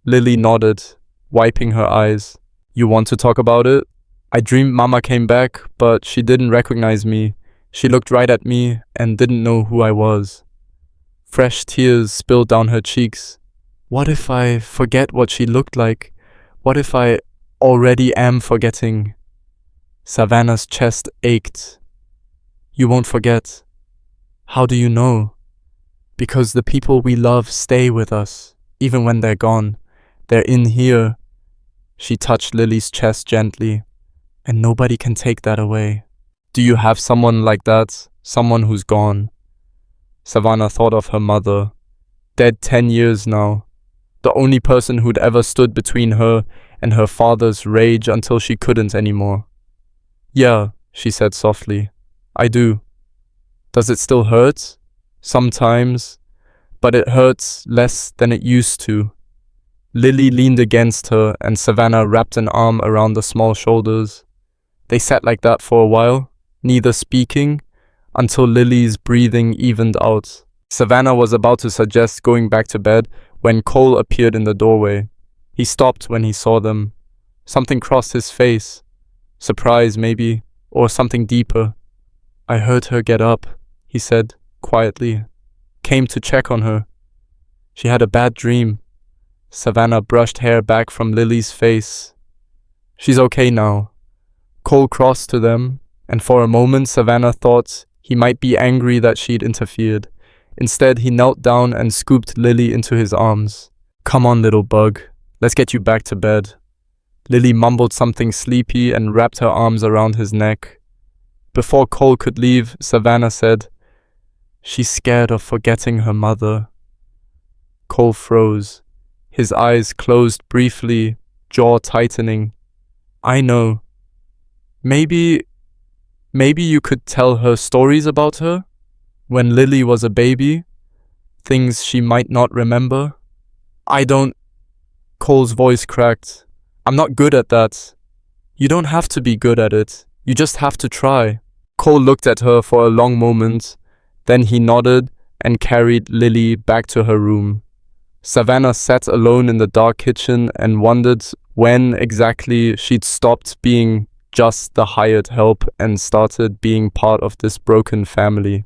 Lily nodded, wiping her eyes. You want to talk about it? I dreamed Mama came back, but she didn't recognize me. She looked right at me and didn't know who I was. Fresh tears spilled down her cheeks. What if I forget what she looked like? What if I already am forgetting? Savannah's chest ached. You won't forget. How do you know? Because the people we love stay with us, even when they're gone. They're in here. She touched Lily's chest gently, and nobody can take that away. Do you have someone like that? Someone who's gone? Savannah thought of her mother, dead 10 years now. The only person who'd ever stood between her and her father's rage until she couldn't anymore. Yeah, she said softly. I do. Does it still hurt? Sometimes. But it hurts less than it used to. Lily leaned against her and Savannah wrapped an arm around the small shoulders. They sat like that for a while, neither speaking, until Lily's breathing evened out. Savannah was about to suggest going back to bed when Cole appeared in the doorway. He stopped when he saw them. Something crossed his face. Surprise, maybe, or something deeper. I heard her get up, he said, quietly. Came to check on her. She had a bad dream. Savannah brushed hair back from Lily's face. She's okay now. Cole crossed to them, and for a moment Savannah thought he might be angry that she'd interfered. Instead, he knelt down and scooped Lily into his arms. Come on, little bug. Let's get you back to bed. Lily mumbled something sleepy and wrapped her arms around his neck. Before Cole could leave, Savannah said, She's scared of forgetting her mother. Cole froze. His eyes closed briefly, jaw tightening. I know. Maybe you could tell her stories about her? When Lily was a baby? Things she might not remember? I don't... Cole's voice cracked. I'm not good at that. You don't have to be good at it. You just have to try. Cole looked at her for a long moment. Then he nodded and carried Lily back to her room. Savannah sat alone in the dark kitchen and wondered when exactly she'd stopped being just the hired help and started being part of this broken family.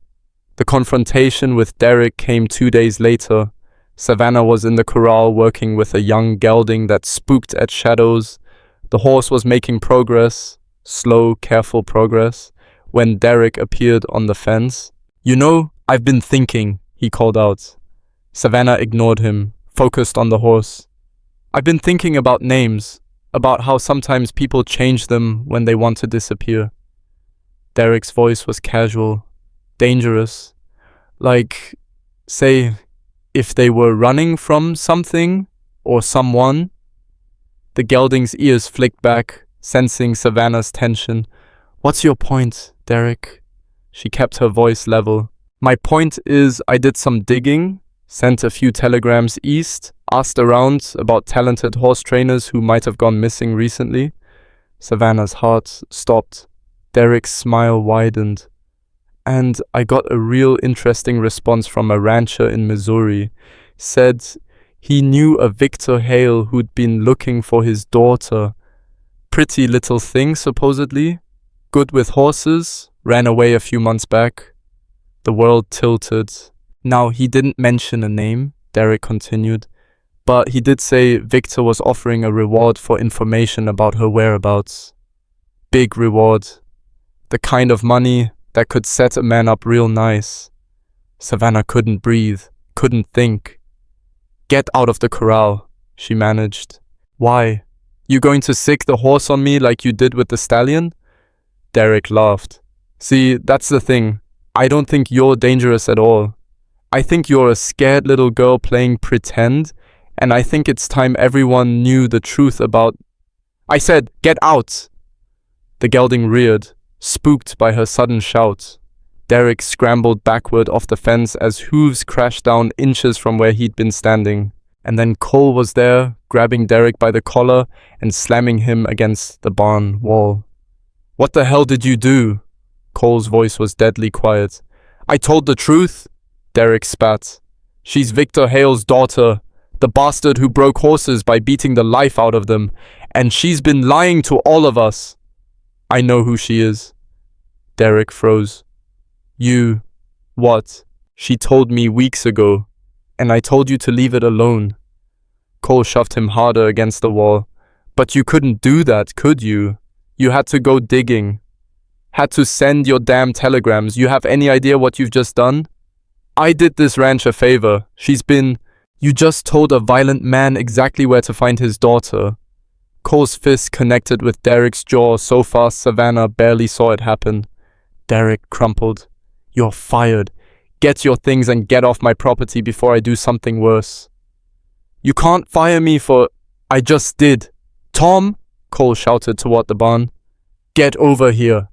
The confrontation with Derek came 2 days later. Savannah was in the corral working with a young gelding that spooked at shadows. The horse was making progress, slow, careful progress, when Derek appeared on the fence. You know, I've been thinking, he called out. Savannah ignored him, focused on the horse. I've been thinking about names, about how sometimes people change them when they want to disappear. Derek's voice was casual, dangerous. Like, say, if they were running from something or someone. The gelding's ears flicked back, sensing Savannah's tension. What's your point, Derek? She kept her voice level. My point is I did some digging, sent a few telegrams east, asked around about talented horse trainers who might have gone missing recently. Savannah's heart stopped. Derek's smile widened. And I got a real interesting response from a rancher in Missouri. Said he knew a Victor Hale who'd been looking for his daughter. Pretty little thing, supposedly. Good with horses, ran away a few months back. The world tilted. Now, he didn't mention a name, Derek continued, but he did say Victor was offering a reward for information about her whereabouts. Big reward. The kind of money that could set a man up real nice. Savannah couldn't breathe, couldn't think. Get out of the corral, she managed. Why? You going to sick the horse on me like you did with the stallion? Derek laughed. See, that's the thing. I don't think you're dangerous at all. I think you're a scared little girl playing pretend, and I think it's time everyone knew the truth about... I said, get out! The gelding reared, spooked by her sudden shout. Derek scrambled backward off the fence as hooves crashed down inches from where he'd been standing. And then Cole was there, grabbing Derek by the collar and slamming him against the barn wall. What the hell did you do? Cole's voice was deadly quiet. I told the truth, Derek spat. She's Victor Hale's daughter, the bastard who broke horses by beating the life out of them, and she's been lying to all of us. I know who she is. Derek froze. You... what? She told me weeks ago, and I told you to leave it alone. Cole shoved him harder against the wall. But you couldn't do that, could you? You had to go digging. Had to send your damn telegrams. You have any idea what you've just done? I did this ranch a favor. She's been... You just told a violent man exactly where to find his daughter. Cole's fist connected with Derek's jaw so fast Savannah barely saw it happen. Derek crumpled. You're fired. Get your things and get off my property before I do something worse. You can't fire me for... I just did. Tom! Cole shouted toward the barn. Get over here.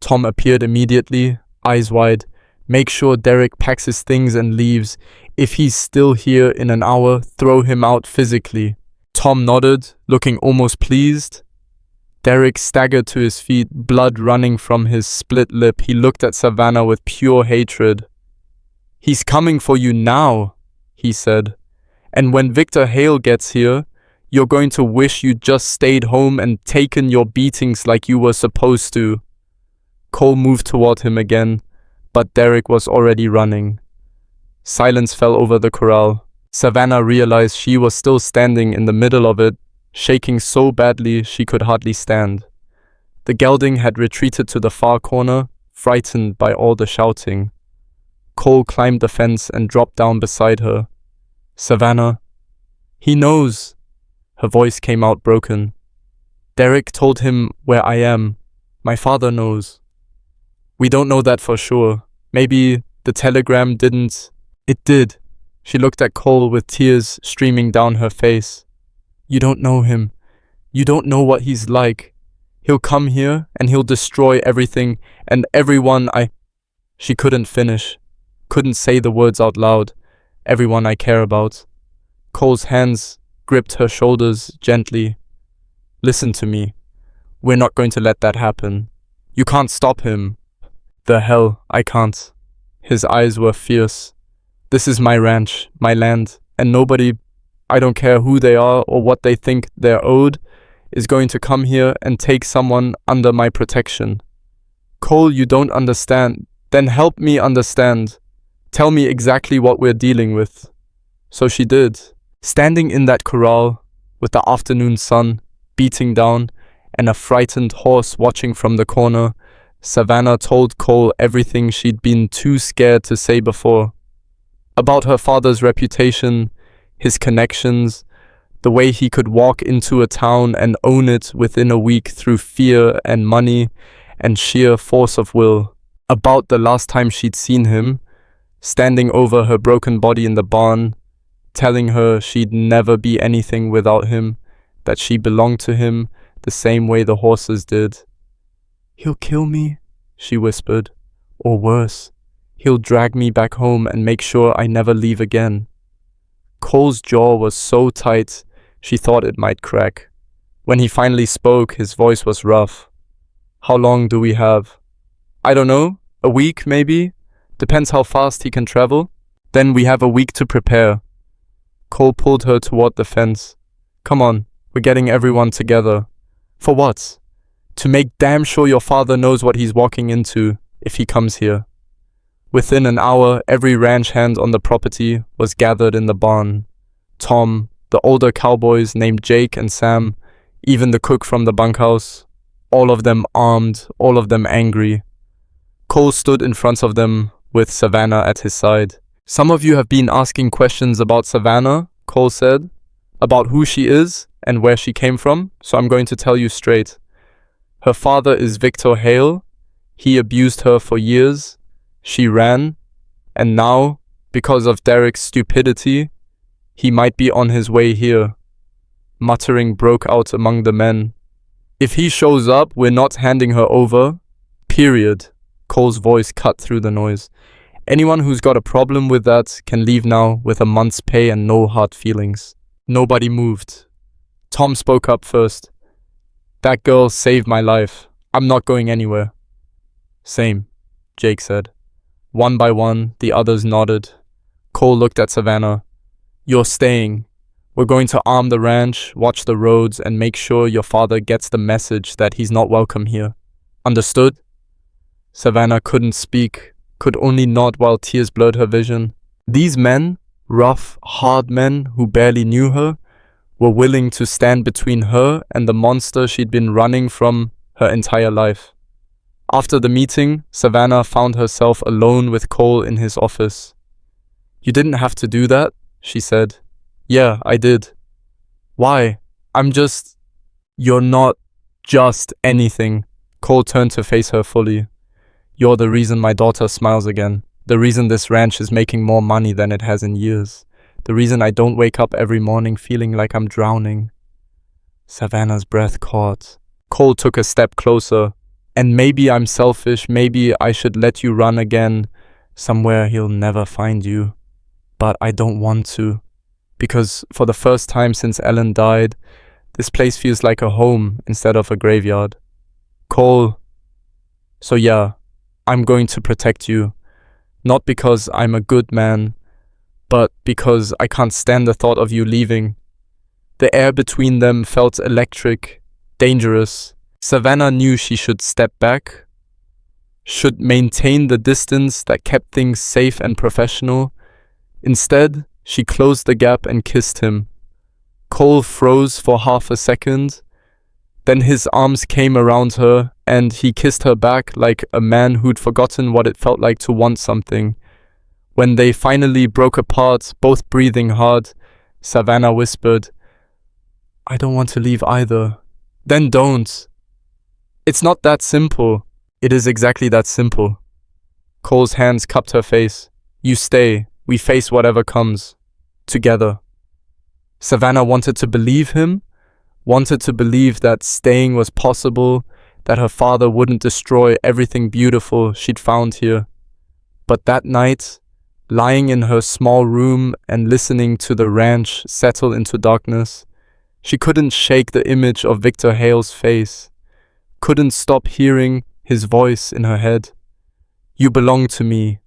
Tom appeared immediately, eyes wide. Make sure Derek packs his things and leaves. If he's still here in an hour, throw him out physically. Tom nodded, looking almost pleased. Derek staggered to his feet, blood running from his split lip. He looked at Savannah with pure hatred. He's coming for you now, he said. And when Victor Hale gets here, you're going to wish you'd just stayed home and taken your beatings like you were supposed to. Cole moved toward him again, but Derek was already running. Silence fell over the corral. Savannah realized she was still standing in the middle of it, shaking so badly she could hardly stand. The gelding had retreated to the far corner, frightened by all the shouting. Cole climbed the fence and dropped down beside her. Savannah. He knows. Her voice came out broken. Derek told him where I am. My father knows. We don't know that for sure. Maybe the telegram didn't... It did. She looked at Cole with tears streaming down her face. You don't know him. You don't know what he's like. He'll come here and he'll destroy everything and everyone She couldn't finish. couldn't say the words out loud. Everyone I care about. Cole's hands gripped her shoulders gently. Listen to me. We're not going to let that happen. You can't stop him. The hell, I can't. His eyes were fierce. This is my ranch, my land, and nobody, I don't care who they are or what they think they're owed, is going to come here and take someone under my protection. Cole, you don't understand. Then help me understand. Tell me exactly what we're dealing with. So she did. Standing in that corral, with the afternoon sun beating down and a frightened horse watching from the corner, Savannah told Cole everything she'd been too scared to say before. About her father's reputation, his connections, the way he could walk into a town and own it within a week through fear and money and sheer force of will. About the last time she'd seen him, standing over her broken body in the barn, telling her she'd never be anything without him, that she belonged to him the same way the horses did. He'll kill me, she whispered, or worse, he'll drag me back home and make sure I never leave again. Cole's jaw was so tight, she thought it might crack. When he finally spoke, his voice was rough. How long do we have? I don't know, a week maybe? Depends how fast he can travel. Then we have a week to prepare. Cole pulled her toward the fence. Come on, we're getting everyone together. For what? To make damn sure your father knows what he's walking into if he comes here. Within an hour, every ranch hand on the property was gathered in the barn. Tom, the older cowboys named Jake and Sam, even the cook from the bunkhouse, all of them armed, all of them angry. Cole stood in front of them with Savannah at his side. Some of you have been asking questions about Savannah, Cole said, about who she is and where she came from, so I'm going to tell you straight. Her father is Victor Hale. He abused her for years. She ran, and now, because of Derek's stupidity, he might be on his way here. Muttering broke out among the men. If he shows up, we're not handing her over. Period. Cole's voice cut through the noise. Anyone who's got a problem with that can leave now with a month's pay and no hard feelings. Nobody moved. Tom spoke up first. That girl saved my life. I'm not going anywhere. Same, Jake said. One by one, the others nodded. Cole looked at Savannah. You're staying. We're going to arm the ranch, watch the roads, and make sure your father gets the message that he's not welcome here. Understood? Savannah couldn't speak, could only nod while tears blurred her vision. These men, rough, hard men who barely knew her, were willing to stand between her and the monster she'd been running from her entire life. After the meeting, Savannah found herself alone with Cole in his office. You didn't have to do that, she said. Yeah, I did. Why? You're not just anything. Cole turned to face her fully. You're the reason my daughter smiles again. The reason this ranch is making more money than it has in years. The reason I don't wake up every morning feeling like I'm drowning. Savannah's breath caught. Cole took a step closer. And maybe I'm selfish, maybe I should let you run again, somewhere he'll never find you. But I don't want to. Because for the first time since Ellen died, this place feels like a home instead of a graveyard. Cole. So yeah, I'm going to protect you. Not because I'm a good man, but because I can't stand the thought of you leaving. The air between them felt electric, dangerous. Savannah knew she should step back, should maintain the distance that kept things safe and professional. Instead, she closed the gap and kissed him. Cole froze for half a second. Then his arms came around her and he kissed her back like a man who'd forgotten what it felt like to want something. When they finally broke apart, both breathing hard, Savannah whispered, I don't want to leave either. Then don't. It's not that simple. It is exactly that simple. Cole's hands cupped her face. You stay. We face whatever comes. Together. Savannah wanted to believe him, wanted to believe that staying was possible, that her father wouldn't destroy everything beautiful she'd found here. But that night, lying in her small room and listening to the ranch settle into darkness. She couldn't shake the image of Victor Hale's face, couldn't stop hearing his voice in her head. You belong to me.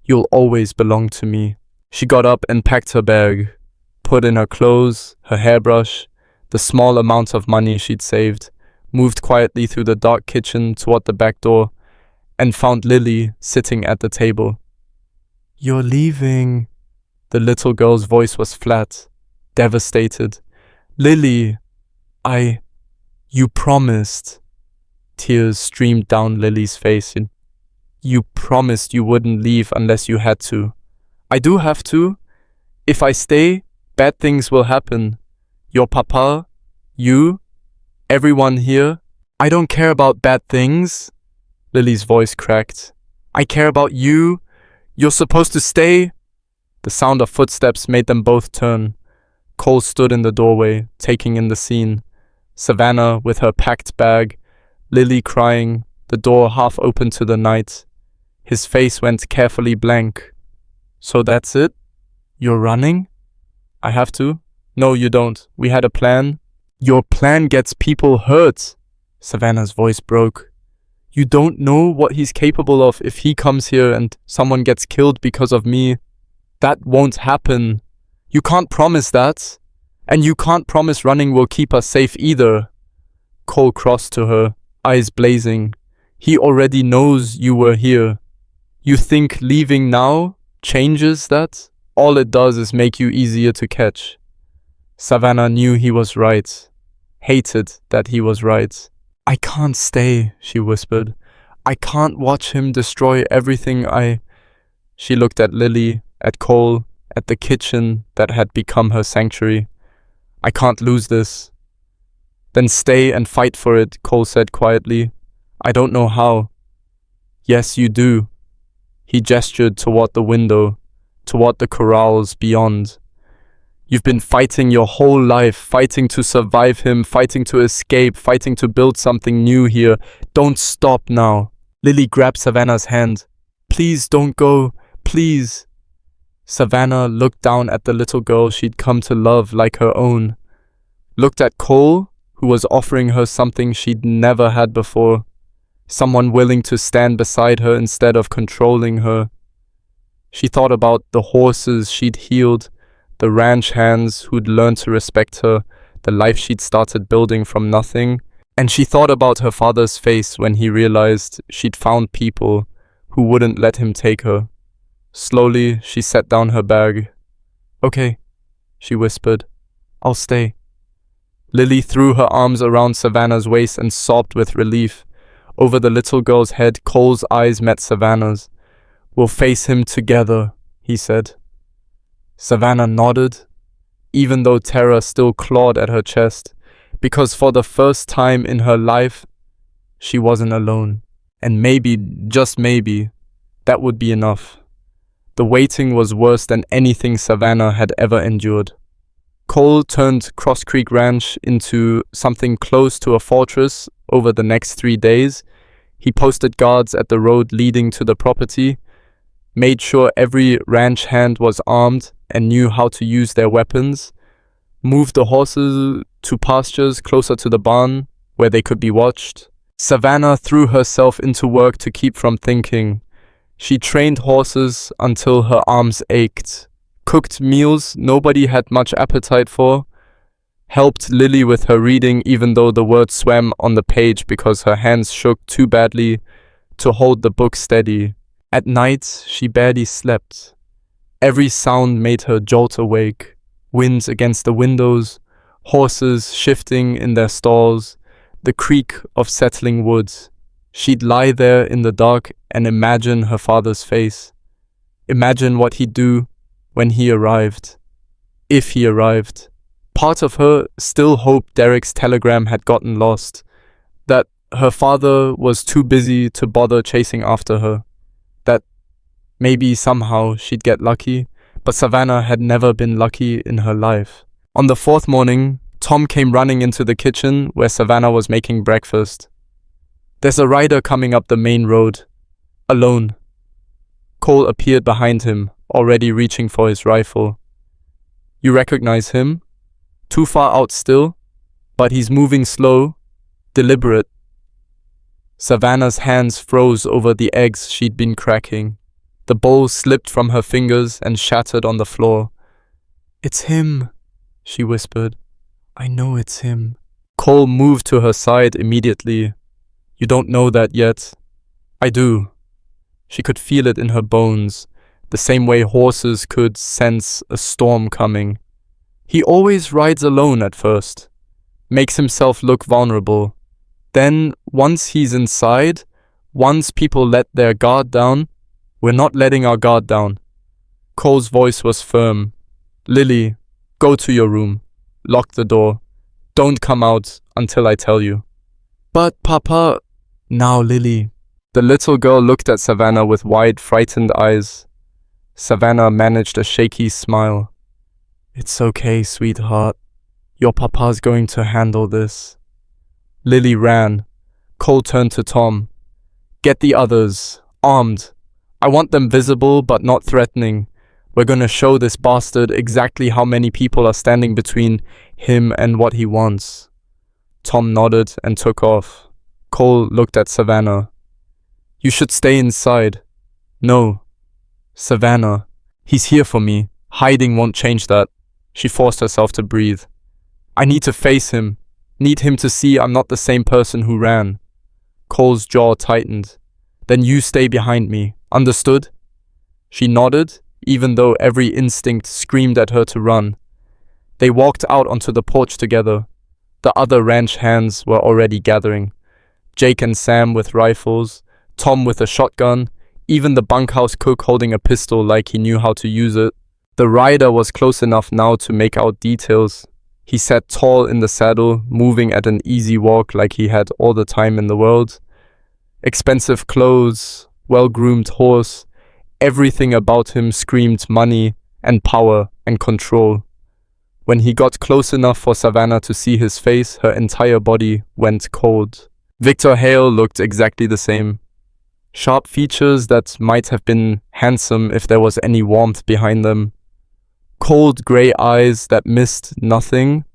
You'll always belong to me. She got up and packed her bag, put in her clothes, her hairbrush, the small amount of money she'd saved, moved quietly through the dark kitchen toward the back door, and found Lily sitting at the table. You're leaving. The little girl's voice was flat, devastated. Lily, you promised. Tears streamed down Lily's face. You promised you wouldn't leave unless you had to. I do have to. If I stay, bad things will happen. Your papa, you, everyone here. I don't care about bad things. Lily's voice cracked. I care about you. You're supposed to stay. The sound of footsteps made them both turn. Cole stood in the doorway, taking in the scene. Savannah with her packed bag, Lily crying, the door half open to the night. His face went carefully blank. So that's it? You're running? I have to? No, you don't. We had a plan. Your plan gets people hurt. Savannah's voice broke. You don't know what he's capable of if he comes here and someone gets killed because of me. That won't happen. You can't promise that. And you can't promise running will keep us safe either. Cole crossed to her, eyes blazing. He already knows you were here. You think leaving now changes that? All it does is make you easier to catch. Savannah knew he was right. Hated that he was right. I can't stay, she whispered. I can't watch him destroy everything She looked at Lily, at Cole, at the kitchen that had become her sanctuary. I can't lose this. Then stay and fight for it, Cole said quietly. I don't know how. Yes, you do. He gestured toward the window, toward the corrals beyond. You've been fighting your whole life, fighting to survive him, fighting to escape, fighting to build something new here. Don't stop now. Lily grabbed Savannah's hand. Please don't go, please. Savannah looked down at the little girl she'd come to love like her own. Looked at Cole, who was offering her something she'd never had before. Someone willing to stand beside her instead of controlling her. She thought about the horses she'd healed, the ranch hands who'd learned to respect her, the life she'd started building from nothing, and she thought about her father's face when he realized she'd found people who wouldn't let him take her. Slowly, she set down her bag. Okay, she whispered. I'll stay. Lily threw her arms around Savannah's waist and sobbed with relief. Over the little girl's head, Cole's eyes met Savannah's. We'll face him together, he said. Savannah nodded, even though terror still clawed at her chest, because for the first time in her life, she wasn't alone. And maybe, just maybe, that would be enough. The waiting was worse than anything Savannah had ever endured. Cole turned Cross Creek Ranch into something close to a fortress over the next 3 days. He posted guards at the road leading to the property, made sure every ranch hand was armed and knew how to use their weapons, moved the horses to pastures closer to the barn where they could be watched. Savannah threw herself into work to keep from thinking. She trained horses until her arms ached, cooked meals nobody had much appetite for, helped Lily with her reading even though the words swam on the page because her hands shook too badly to hold the book steady. At night, she barely slept. Every sound made her jolt awake. Winds against the windows, horses shifting in their stalls, the creak of settling woods. She'd lie there in the dark and imagine her father's face. Imagine what he'd do when he arrived. If he arrived. Part of her still hoped Derek's telegram had gotten lost, that her father was too busy to bother chasing after her, that maybe somehow she'd get lucky, but Savannah had never been lucky in her life. On the fourth morning, Tom came running into the kitchen where Savannah was making breakfast. There's a rider coming up the main road. Alone. Cole appeared behind him, already reaching for his rifle. You recognize him? Too far out still, but he's moving slow, deliberate. Savannah's hands froze over the eggs she'd been cracking. The bowl slipped from her fingers and shattered on the floor. "It's him," she whispered. "I know it's him." Cole moved to her side immediately. "You don't know that yet." "I do." She could feel it in her bones, the same way horses could sense a storm coming. He always rides alone at first, makes himself look vulnerable. Then, once he's inside, once people let their guard down, we're not letting our guard down. Cole's voice was firm. "Lily, go to your room. Lock the door. Don't come out until I tell you." "But, Papa..." "Now, Lily." The little girl looked at Savannah with wide, frightened eyes. Savannah managed a shaky smile. "It's okay, sweetheart. Your papa's going to handle this." Lily ran. Cole turned to Tom. "Get the others, armed. I want them visible but not threatening. We're gonna show this bastard exactly how many people are standing between him and what he wants." Tom nodded and took off. Cole looked at Savannah. "You should stay inside." "No." "Savannah, he's here for me. Hiding won't change that." She forced herself to breathe. "I need to face him. Need him to see I'm not the same person who ran." Cole's jaw tightened. "Then you stay behind me. Understood?" She nodded, even though every instinct screamed at her to run. They walked out onto the porch together. The other ranch hands were already gathering. Jake and Sam with rifles, Tom with a shotgun, even the bunkhouse cook holding a pistol like he knew how to use it. The rider was close enough now to make out details. He sat tall in the saddle, moving at an easy walk like he had all the time in the world. Expensive clothes, well-groomed horse, everything about him screamed money and power and control. When he got close enough for Savannah to see his face, her entire body went cold. Victor Hale looked exactly the same. Sharp features that might have been handsome if there was any warmth behind them. Cold grey eyes that missed nothing.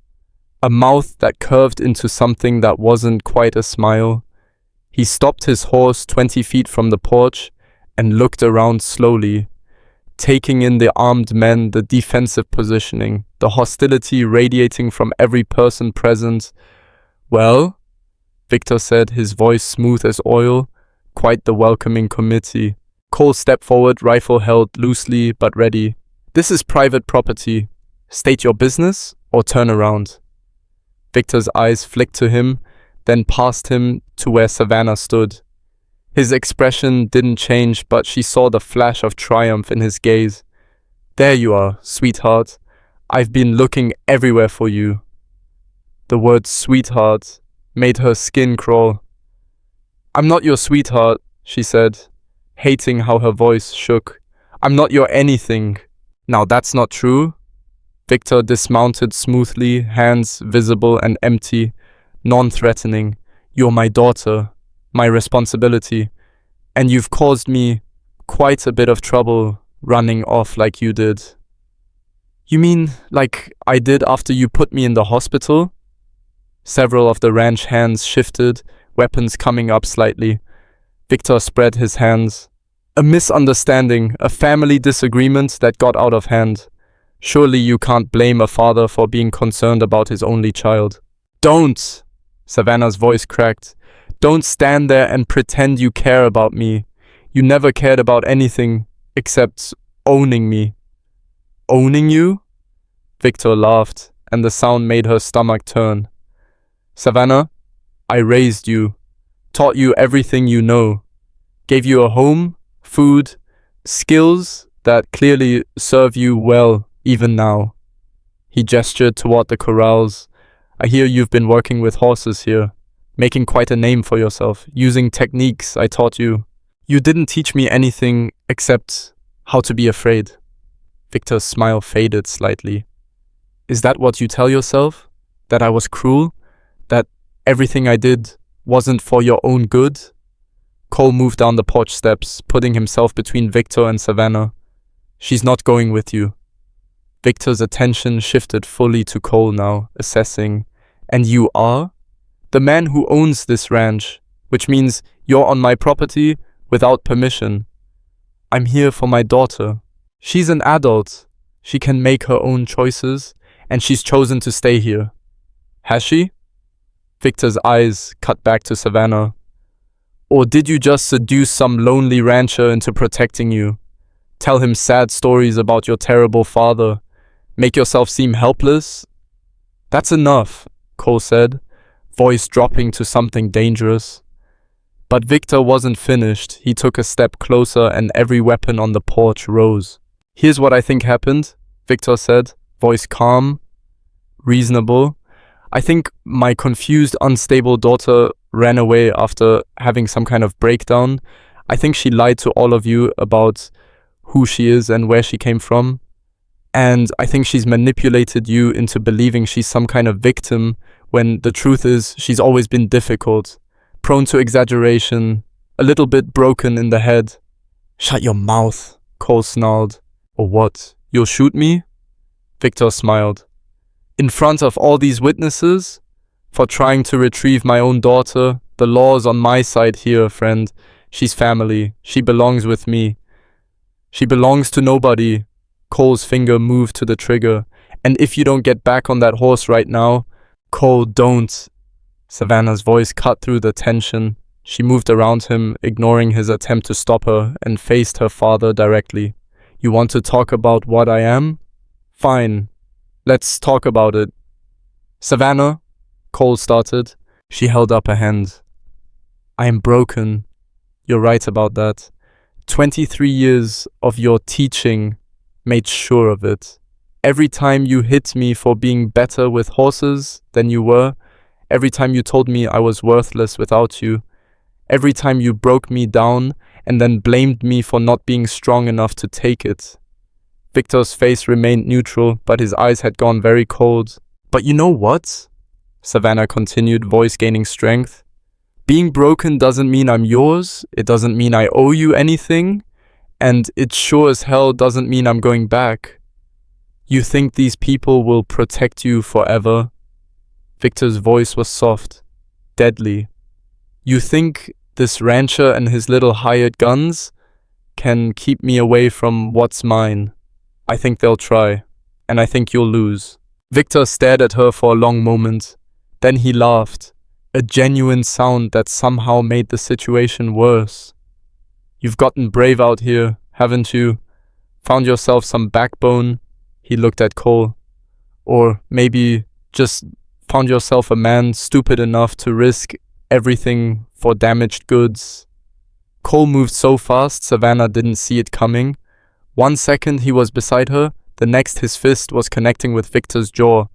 A mouth that curved into something that wasn't quite a smile. He stopped his horse 20 feet from the porch and looked around slowly, taking in the armed men, the defensive positioning, the hostility radiating from every person present. "Well?" Victor said, his voice smooth as oil, quite the welcoming committee. Cole stepped forward, rifle held loosely but ready. "This is private property. State your business or turn around." Victor's eyes flicked to him, then past him to where Savannah stood. His expression didn't change, but she saw the flash of triumph in his gaze. "There you are, sweetheart. I've been looking everywhere for you." The word sweetheart made her skin crawl. "I'm not your sweetheart," she said, hating how her voice shook. "I'm not your anything." "Now that's not true." Victor dismounted smoothly, hands visible and empty, non-threatening. "You're my daughter, my responsibility, and you've caused me quite a bit of trouble running off like you did." "You mean like I did after you put me in the hospital?" Several of the ranch hands shifted, weapons coming up slightly. Victor spread his hands. "A misunderstanding, a family disagreement that got out of hand. Surely you can't blame a father for being concerned about his only child." "Don't!" Savannah's voice cracked. "Don't stand there and pretend you care about me. You never cared about anything except owning me." "Owning you?" Victor laughed, and the sound made her stomach turn. "Savannah, I raised you, taught you everything you know, gave you a home, food, skills that clearly serve you well even now." He gestured toward the corrals. "I hear you've been working with horses here, making quite a name for yourself, using techniques I taught you. You didn't teach me anything except how to be afraid." Victor's smile faded slightly. "Is that what you tell yourself? That I was cruel? That everything I did wasn't for your own good?" Cole moved down the porch steps, putting himself between Victor and Savannah. She's not going with you. Victor's attention shifted fully to Cole now, assessing. And you are? The man who owns this ranch, which means you're on my property without permission. I'm here for my daughter. She's an adult. She can make her own choices, and she's chosen to stay here. Has she? Victor's eyes cut back to Savannah. Or did you just seduce some lonely rancher into protecting you? Tell him sad stories about your terrible father. Make yourself seem helpless? That's enough, Cole said, voice dropping to something dangerous. But Victor wasn't finished. He took a step closer and every weapon on the porch rose. Here's what I think happened, Victor said, voice calm, reasonable. I think my confused, unstable daughter ran away after having some kind of breakdown. I think she lied to all of you about who she is and where she came from. And I think she's manipulated you into believing she's some kind of victim when the truth is she's always been difficult, prone to exaggeration, a little bit broken in the head. Shut your mouth, Cole snarled. Or what? You'll shoot me? Victor smiled. In front of all these witnesses? For trying to retrieve my own daughter? The law's on my side here, friend. She's family. She belongs with me. She belongs to nobody. Cole's finger moved to the trigger. And if you don't get back on that horse right now, Cole, don't. Savannah's voice cut through the tension. She moved around him, ignoring his attempt to stop her, and faced her father directly. You want to talk about what I am? Fine. Let's talk about it. Savannah, Cole started. She held up a hand. I am broken. You're right about that. 23 years of your teaching made sure of it. Every time you hit me for being better with horses than you were, every time you told me I was worthless without you, every time you broke me down and then blamed me for not being strong enough to take it. Victor's face remained neutral, but his eyes had gone very cold. But you know what? Savannah continued, voice gaining strength. Being broken doesn't mean I'm yours, it doesn't mean I owe you anything, and it sure as hell doesn't mean I'm going back. You think these people will protect you forever? Victor's voice was soft, deadly. You think this rancher and his little hired guns can keep me away from what's mine? I think they'll try, and I think you'll lose. Victor stared at her for a long moment. Then he laughed, a genuine sound that somehow made the situation worse. You've gotten brave out here, haven't you? Found yourself some backbone? He looked at Cole. Or maybe just found yourself a man stupid enough to risk everything for damaged goods. Cole moved so fast Savannah didn't see it coming. 1 second he was beside her, the next his fist was connecting with Victor's jaw.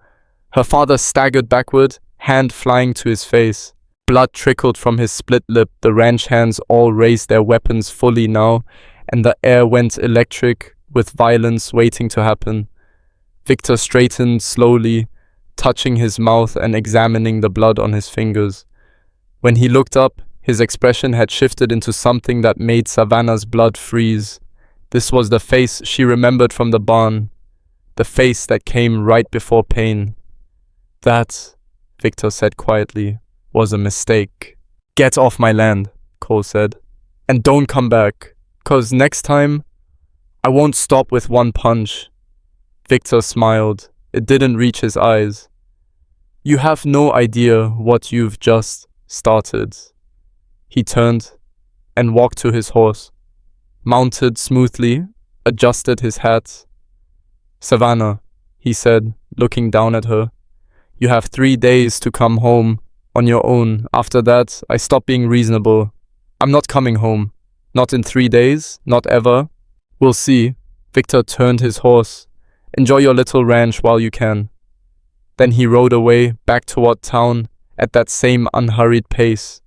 Her father staggered backward, hand flying to his face. Blood trickled from his split lip. The ranch hands all raised their weapons fully now, and the air went electric with violence waiting to happen. Victor straightened slowly, touching his mouth and examining the blood on his fingers. When he looked up, his expression had shifted into something that made Savannah's blood freeze. This was the face she remembered from the barn, the face that came right before pain. That, Victor said quietly, was a mistake. Get off my land, Cole said, and don't come back, 'cause next time, I won't stop with one punch. Victor smiled. It didn't reach his eyes. You have no idea what you've just started. He turned and walked to his horse, mounted smoothly, adjusted his hat. Savannah, he said, looking down at her, you have 3 days to come home on your own. After that, I stop being reasonable. I'm not coming home. Not in 3 days, not ever. We'll see. Victor turned his horse. Enjoy your little ranch while you can. Then he rode away, back toward town, at that same unhurried pace.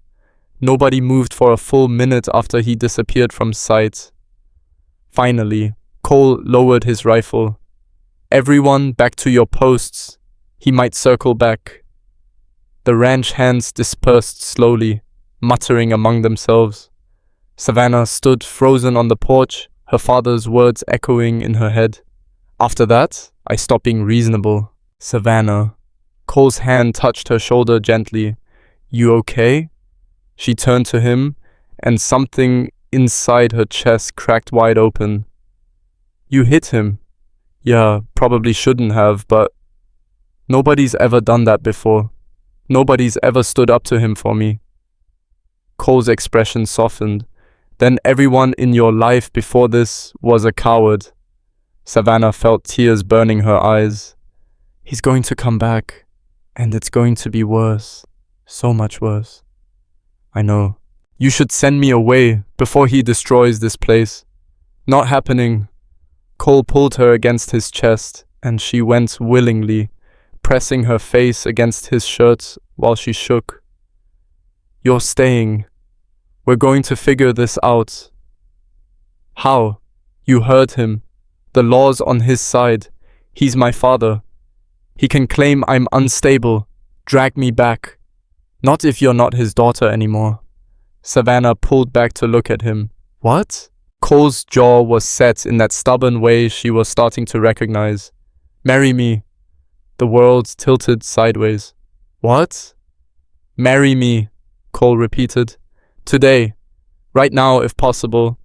Nobody moved for a full minute after he disappeared from sight. Finally, Cole lowered his rifle. Everyone back to your posts. He might circle back. The ranch hands dispersed slowly, muttering among themselves. Savannah stood frozen on the porch, her father's words echoing in her head. After that, I stopped being reasonable. Savannah. Cole's hand touched her shoulder gently. You okay? She turned to him, and something inside her chest cracked wide open. You hit him. Yeah, probably shouldn't have, but nobody's ever done that before. Nobody's ever stood up to him for me. Cole's expression softened. Then everyone in your life before this was a coward. Savannah felt tears burning her eyes. He's going to come back, and it's going to be worse. So much worse. I know. You should send me away before he destroys this place. Not happening. Cole pulled her against his chest, and she went willingly, pressing her face against his shirt while she shook. You're staying. We're going to figure this out. How? You heard him. The law's on his side. He's my father. He can claim I'm unstable. Drag me back. Not if you're not his daughter anymore. Savannah pulled back to look at him. What? Cole's jaw was set in that stubborn way she was starting to recognize. Marry me. The world tilted sideways. What? Marry me, Cole repeated. Today. Right now, if possible.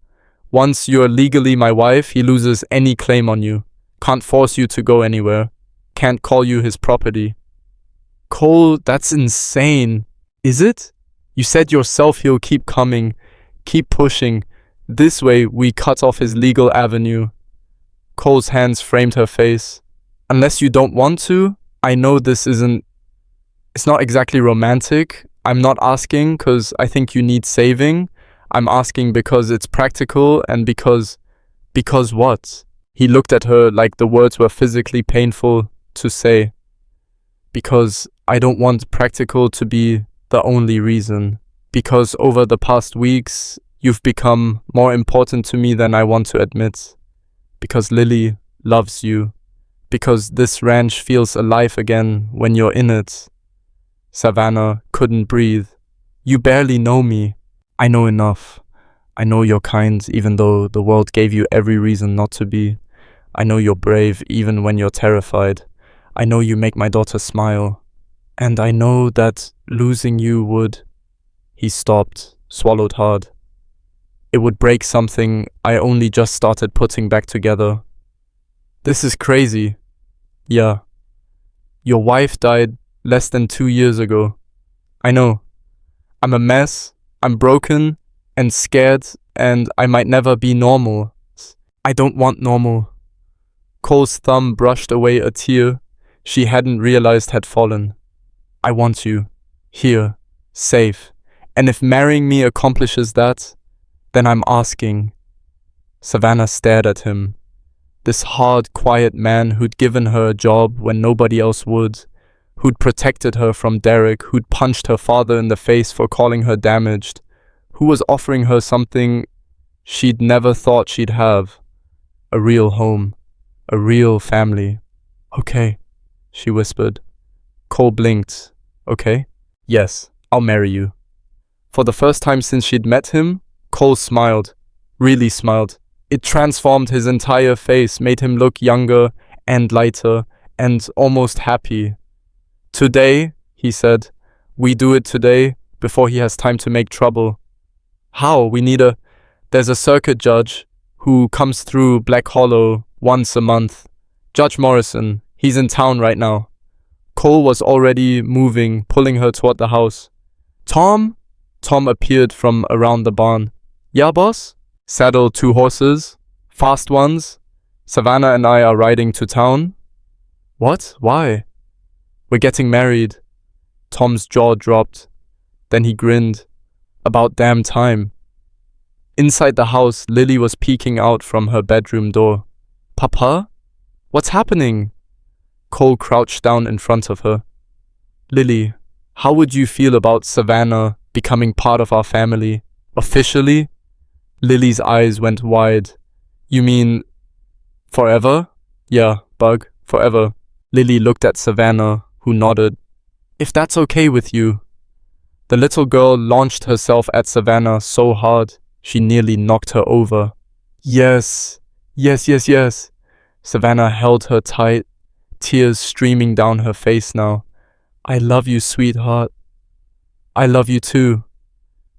Once you're legally my wife, he loses any claim on you. Can't force you to go anywhere. Can't call you his property. Cole, that's insane. Is it? You said yourself he'll keep coming, keep pushing. This way we cut off his legal avenue. Cole's hands framed her face. Unless you don't want to, I know this isn't... It's not exactly romantic. I'm not asking because I think you need saving. I'm asking because it's practical and because... Because what? He looked at her like the words were physically painful to say. Because I don't want practical to be the only reason. Because over the past weeks, you've become more important to me than I want to admit. Because Lily loves you. Because this ranch feels alive again when you're in it. Savannah couldn't breathe. You barely know me. I know enough. I know you're kind even though the world gave you every reason not to be. I know you're brave even when you're terrified. I know you make my daughter smile. And I know that losing you would... He stopped, swallowed hard. It would break something I only just started putting back together. This is crazy. Yeah. Your wife died less than 2 years ago. I know. I'm a mess, I'm broken and scared, and I might never be normal. I don't want normal. Cole's thumb brushed away a tear she hadn't realized had fallen. I want you. Here. Safe. And if marrying me accomplishes that, then I'm asking. Savannah stared at him. This hard, quiet man who'd given her a job when nobody else would, who'd protected her from Derek, who'd punched her father in the face for calling her damaged, who was offering her something she'd never thought she'd have. A real home. A real family. Okay, she whispered. Cole blinked. Okay? Yes, I'll marry you. For the first time since she'd met him, Cole smiled. Really smiled. It transformed his entire face, made him look younger and lighter and almost happy. Today, he said, we do it today before he has time to make trouble. How? There's a circuit judge who comes through Black Hollow once a month. Judge Morrison, he's in town right now. Cole was already moving, pulling her toward the house. Tom? Tom appeared from around the barn. Yeah, boss? Saddle 2 horses. Fast ones. Savannah and I are riding to town. What? Why? We're getting married. Tom's jaw dropped. Then he grinned. About damn time. Inside the house, Lily was peeking out from her bedroom door. Papa? What's happening? Cole crouched down in front of her. Lily, how would you feel about Savannah becoming part of our family? Officially? Lily's eyes went wide. You mean forever? Yeah, Bug, forever. Lily looked at Savannah, who nodded. If that's okay with you. The little girl launched herself at Savannah so hard, she nearly knocked her over. Yes, yes. Savannah held her tight, tears streaming down her face now. I love you, sweetheart. I love you too.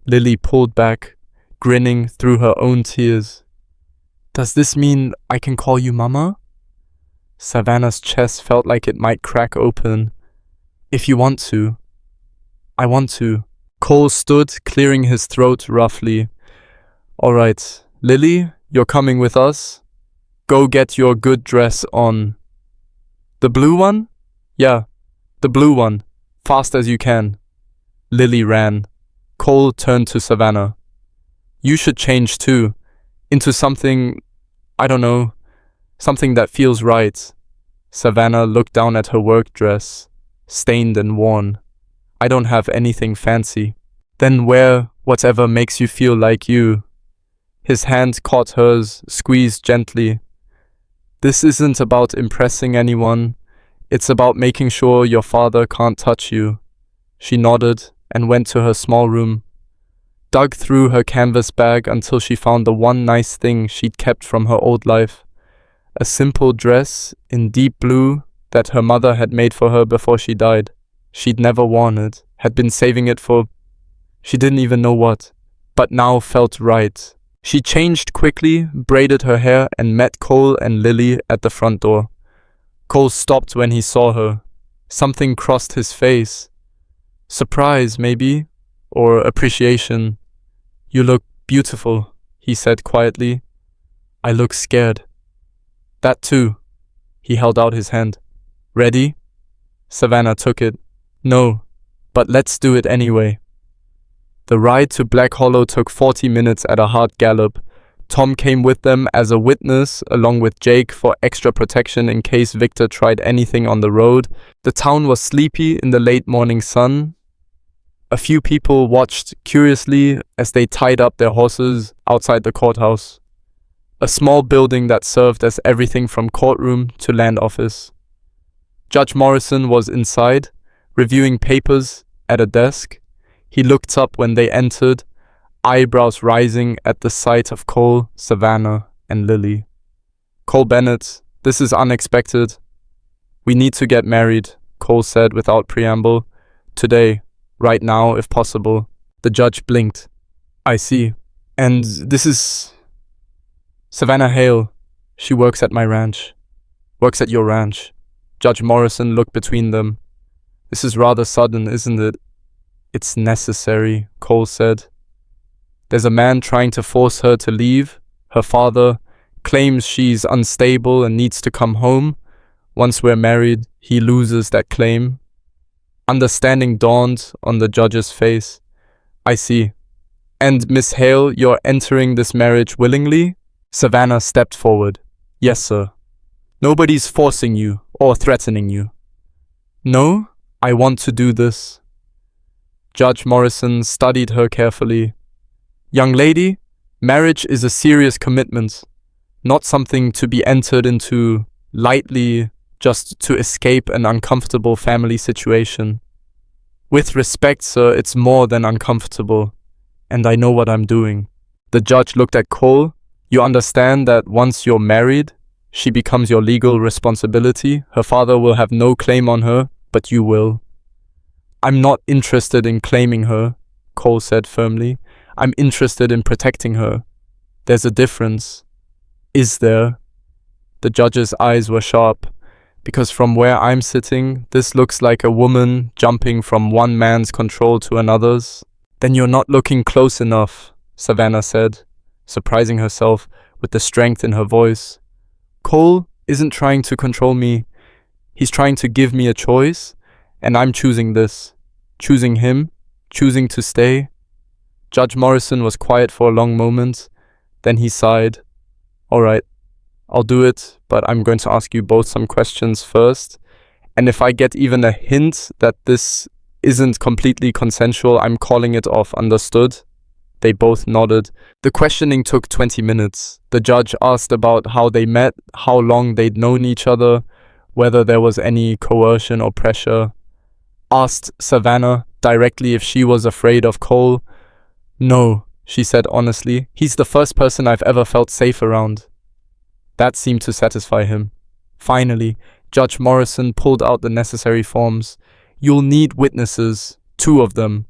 Lily pulled back, grinning through her own tears. Does this mean I can call you Mama? Savannah's chest felt like it might crack open. If you want to. I want to. Cole stood, clearing his throat roughly. All right, Lily, you're coming with us? Go get your good dress on. The blue one? Yeah, the blue one. Fast as you can. Lily ran. Cole turned to Savannah. You should change too. Into something, I don't know, something that feels right. Savannah looked down at her work dress, stained and worn. I don't have anything fancy. Then wear whatever makes you feel like you. His hand caught hers, squeezed gently. This isn't about impressing anyone. It's about making sure your father can't touch you. She nodded and went to her small room. Dug through her canvas bag until she found the one nice thing she'd kept from her old life. A simple dress in deep blue that her mother had made for her before she died. She'd never worn it, had been saving it for she didn't even know what, but now felt right. She changed quickly, braided her hair, and met Cole and Lily at the front door. Cole stopped when he saw her. Something crossed his face. Surprise, maybe, or appreciation. You look beautiful, he said quietly. I look scared. That too. He held out his hand. Ready? Savannah took it. No, but let's do it anyway. The ride to Black Hollow took 40 minutes at a hard gallop. Tom came with them as a witness, along with Jake for extra protection in case Victor tried anything on the road. The town was sleepy in the late morning sun. A few people watched curiously as they tied up their horses outside the courthouse, a small building that served as everything from courtroom to land office. Judge Morrison was inside, reviewing papers at a desk. He looked up when they entered, eyebrows rising at the sight of Cole, Savannah, and Lily. Cole Bennett, this is unexpected. We need to get married, Cole said without preamble. Today, right now, if possible. The judge blinked. I see. And this is Savannah Hale. She works at my ranch. Works at your ranch. Judge Morrison looked between them. This is rather sudden, isn't it? It's necessary, Cole said. There's a man trying to force her to leave. Her father claims she's unstable and needs to come home. Once we're married, he loses that claim. Understanding dawned on the judge's face. I see. And Miss Hale, you're entering this marriage willingly? Savannah stepped forward. Yes, sir. Nobody's forcing you or threatening you. No, I want to do this. Judge Morrison studied her carefully. Young lady, marriage is a serious commitment, not something to be entered into lightly just to escape an uncomfortable family situation. With respect, sir, it's more than uncomfortable, and I know what I'm doing. The judge looked at Cole. You understand that once you're married, she becomes your legal responsibility. Her father will have no claim on her, but you will. I'm not interested in claiming her, Cole said firmly. I'm interested in protecting her. There's a difference. Is there? The judge's eyes were sharp, because from where I'm sitting, this looks like a woman jumping from one man's control to another's. Then you're not looking close enough, Savannah said, surprising herself with the strength in her voice. Cole isn't trying to control me. He's trying to give me a choice, and I'm choosing this. Choosing him, choosing to stay. Judge Morrison was quiet for a long moment. Then he sighed. All right, I'll do it, but I'm going to ask you both some questions first. And if I get even a hint that this isn't completely consensual, I'm calling it off, understood? They both nodded. The questioning took 20 minutes. The judge asked about how they met, how long they'd known each other, whether there was any coercion or pressure. Asked Savannah directly if she was afraid of Cole. No, she said honestly. He's the first person I've ever felt safe around. That seemed to satisfy him. Finally, Judge Morrison pulled out the necessary forms. You'll need witnesses, 2 of them.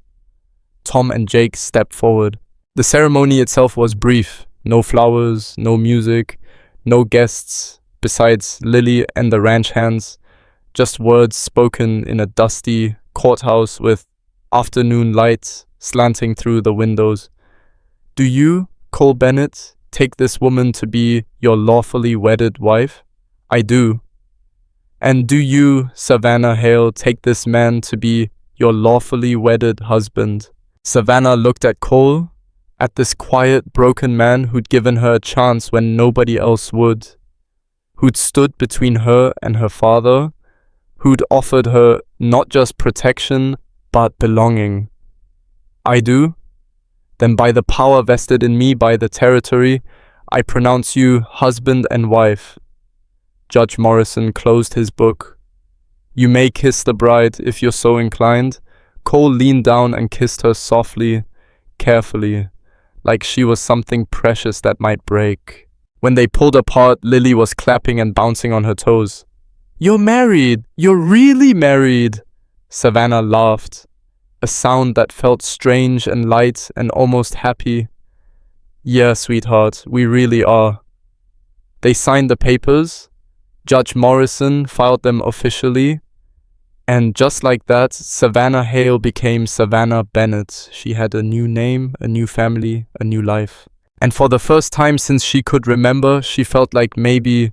Tom and Jake stepped forward. The ceremony itself was brief. No flowers, no music, no guests, besides Lily and the ranch hands. Just words spoken in a dusty courthouse with afternoon light slanting through the windows. Do you, Cole Bennett, take this woman to be your lawfully wedded wife? I do. And do you, Savannah Hale, take this man to be your lawfully wedded husband? Savannah looked at Cole, at this quiet, broken man who'd given her a chance when nobody else would, who'd stood between her and her father, who'd offered her not just protection, but belonging. I do? Then by the power vested in me by the territory, I pronounce you husband and wife. Judge Morrison closed his book. You may kiss the bride if you're so inclined. Cole leaned down and kissed her softly, carefully, like she was something precious that might break. When they pulled apart, Lily was clapping and bouncing on her toes. You're married! You're really married! Savannah laughed, a sound that felt strange and light and almost happy. Yeah, sweetheart, we really are. They signed the papers. Judge Morrison filed them officially. And just like that, Savannah Hale became Savannah Bennett. She had a new name, a new family, a new life. And for the first time since she could remember, she felt like maybe,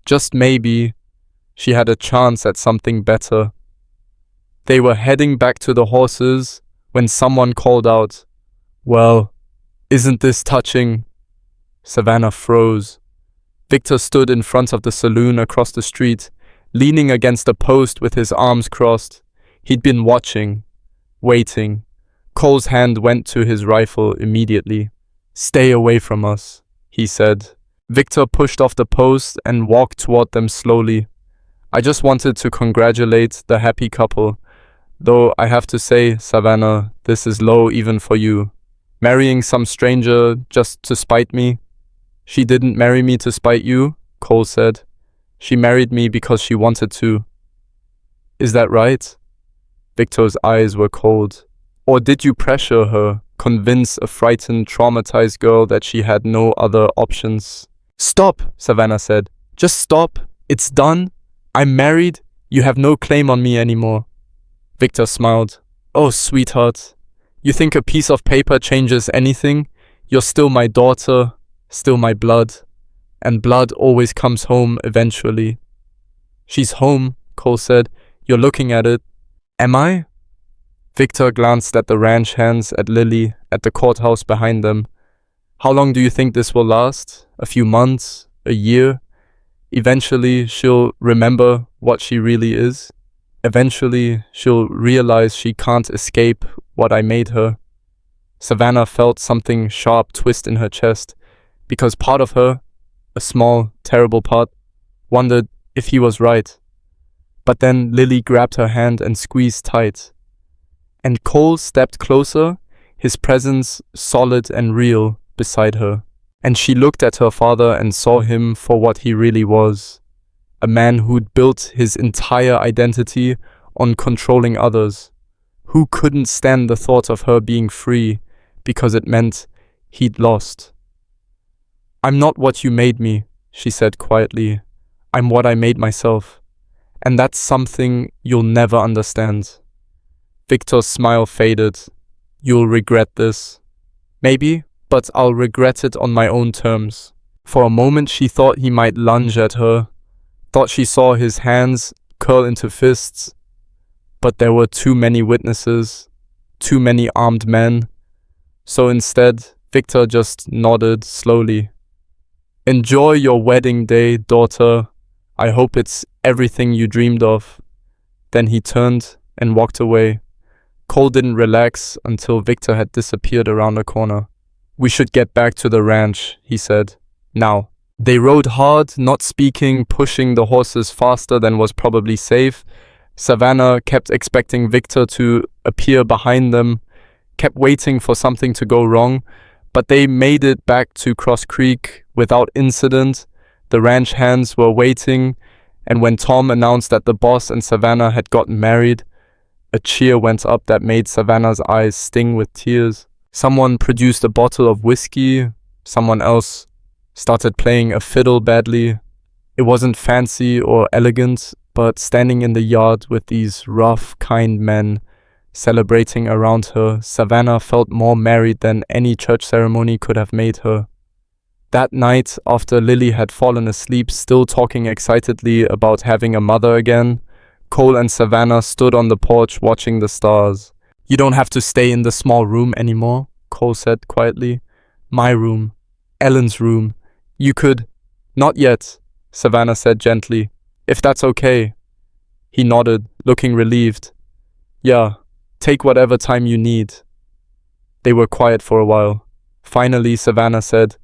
just maybe, she had a chance at something better. They were heading back to the horses when someone called out, Well, isn't this touching? Savannah froze. Victor stood in front of the saloon across the street, leaning against a post with his arms crossed. He'd been watching, waiting. Cole's hand went to his rifle immediately. Stay away from us, he said. Victor pushed off the post and walked toward them slowly. I just wanted to congratulate the happy couple. Though I have to say, Savannah, this is low even for you. Marrying some stranger just to spite me? She didn't marry me to spite you, Cole said. She married me because she wanted to. Is that right? Victor's eyes were cold. Or did you pressure her, convince a frightened, traumatized girl that she had no other options? Stop, Savannah said. Just stop. It's done. I'm married. You have no claim on me anymore. Victor smiled. Oh, sweetheart. You think a piece of paper changes anything? You're still my daughter, still my blood. And blood always comes home eventually. She's home, Cole said. You're looking at it. Am I? Victor glanced at the ranch hands, at Lily, at the courthouse behind them. How long do you think this will last? A few months? A year? Eventually, she'll remember what she really is. Eventually, she'll realize she can't escape what I made her. Savannah felt something sharp twist in her chest, because part of her, a small, terrible part, wondered if he was right. But then Lily grabbed her hand and squeezed tight. And Cole stepped closer, his presence solid and real beside her. And she looked at her father and saw him for what he really was. A man who'd built his entire identity on controlling others, who couldn't stand the thought of her being free because it meant he'd lost. I'm not what you made me, she said quietly. I'm what I made myself. And that's something you'll never understand. Victor's smile faded. You'll regret this. Maybe, but I'll regret it on my own terms. For a moment she thought he might lunge at her, thought she saw his hands curl into fists. But there were too many witnesses, too many armed men. So instead, Victor just nodded slowly. Enjoy your wedding day, daughter. I hope it's everything you dreamed of. Then he turned and walked away. Cole didn't relax until Victor had disappeared around a corner. We should get back to the ranch, he said. Now. They rode hard, not speaking, pushing the horses faster than was probably safe. Savannah kept expecting Victor to appear behind them, kept waiting for something to go wrong, But they made it back to Cross Creek without incident. The ranch hands were waiting, and when Tom announced that the boss and Savannah had gotten married, a cheer went up that made Savannah's eyes sting with tears. Someone produced a bottle of whiskey. Someone else started playing a fiddle badly. It wasn't fancy or elegant, but standing in the yard with these rough, kind men celebrating around her, Savannah felt more married than any church ceremony could have made her. That night, after Lily had fallen asleep, still talking excitedly about having a mother again, Cole and Savannah stood on the porch watching the stars. "You don't have to stay in the small room anymore," Cole said quietly. "My room. Ellen's room. You could—" "Not yet," Savannah said gently. "If that's okay." He nodded, looking relieved. "Yeah, take whatever time you need." They were quiet for a while. Finally, Savannah said,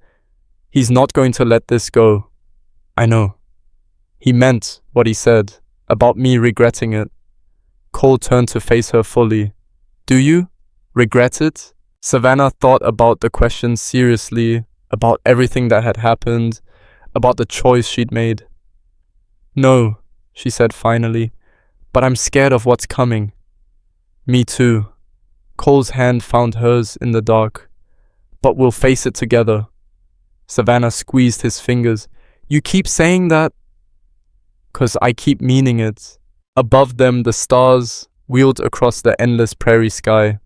"He's not going to let this go." "I know." "He meant what he said, about me regretting it." Cole turned to face her fully. "Do you? Regret it?" Savannah thought about the question seriously, about everything that had happened, about the choice she'd made. "No," she said finally, "but I'm scared of what's coming." "Me too." Cole's hand found hers in the dark. "But we'll face it together." Savannah squeezed his fingers. "You keep saying that." "'Cause I keep meaning it." Above them, the stars wheeled across the endless prairie sky.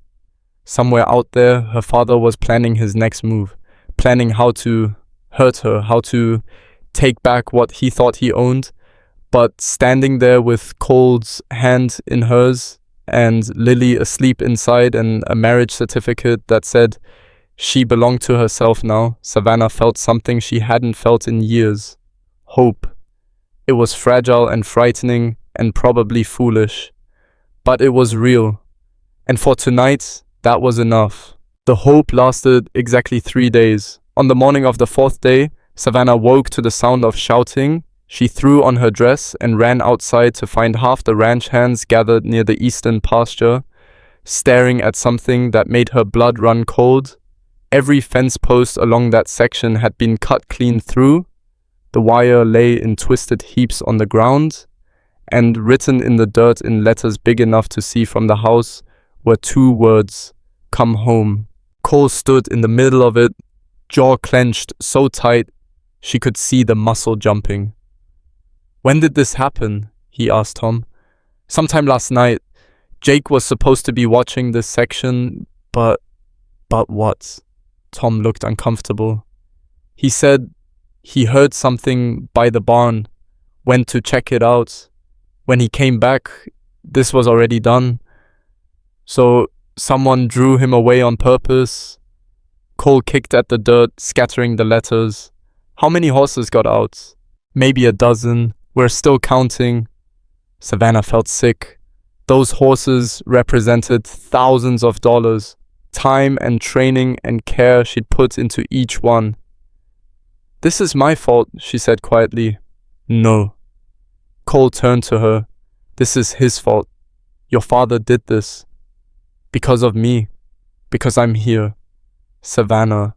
Somewhere out there, her father was planning his next move, planning how to hurt her, how to take back what he thought he owned. But standing there with Cole's hand in hers and Lily asleep inside and a marriage certificate that said she belonged to herself now, Savannah felt something she hadn't felt in years. Hope. It was fragile and frightening and probably foolish. But it was real. And for tonight, that was enough. The hope lasted exactly 3 days. On the morning of the 4th day, Savannah woke to the sound of shouting. She threw on her dress and ran outside to find half the ranch hands gathered near the eastern pasture, staring at something that made her blood run cold. Every fence post along that section had been cut clean through. The wire lay in twisted heaps on the ground, and written in the dirt in letters big enough to see from the house were 2 words: "Come home." Cole stood in the middle of it, jaw clenched so tight she could see the muscle jumping. "When did this happen?" he asked Tom. "Sometime last night. Jake was supposed to be watching this section, but what?" Tom looked uncomfortable. "He said he heard something by the barn, went to check it out. When he came back, this was already done. So someone drew him away on purpose." Cole kicked at the dirt, scattering the letters. "How many horses got out?" "Maybe a dozen. We're still counting." Savannah felt sick. Those horses represented thousands of dollars, time and training and care she'd put into each one. "This is my fault," she said quietly. "No." Cole turned to her. "This is his fault. Your father did this. Because of me. Because I'm here. Savannah.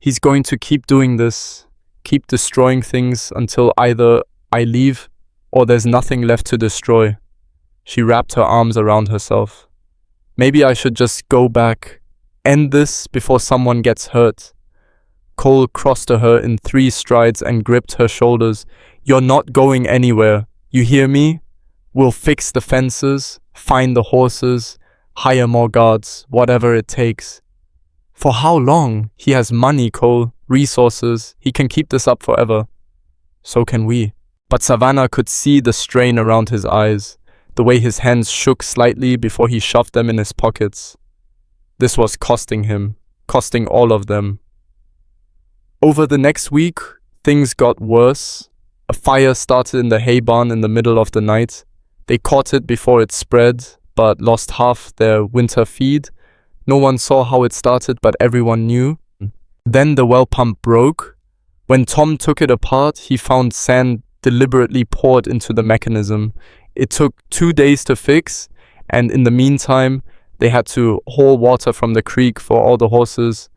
He's going to keep doing this, keep destroying things until either I leave or there's nothing left to destroy." She wrapped her arms around herself. "Maybe I should just go back, end this before someone gets hurt." Cole crossed to her in 3 strides and gripped her shoulders. "You're not going anywhere. You hear me? We'll fix the fences, find the horses, hire more guards, whatever it takes." "For how long? He has money, Cole, resources. He can keep this up forever." "So can we." But Savannah could see the strain around his eyes, the way his hands shook slightly before he shoved them in his pockets. This was costing him, costing all of them. Over the next week, things got worse. A fire started in the hay barn in the middle of the night. They caught it before it spread, but lost half their winter feed. No one saw how it started, but everyone knew. Then the well pump broke. When Tom took it apart, he found sand deliberately poured into the mechanism. It took 2 days to fix, and in the meantime, they had to haul water from the creek for all the horses.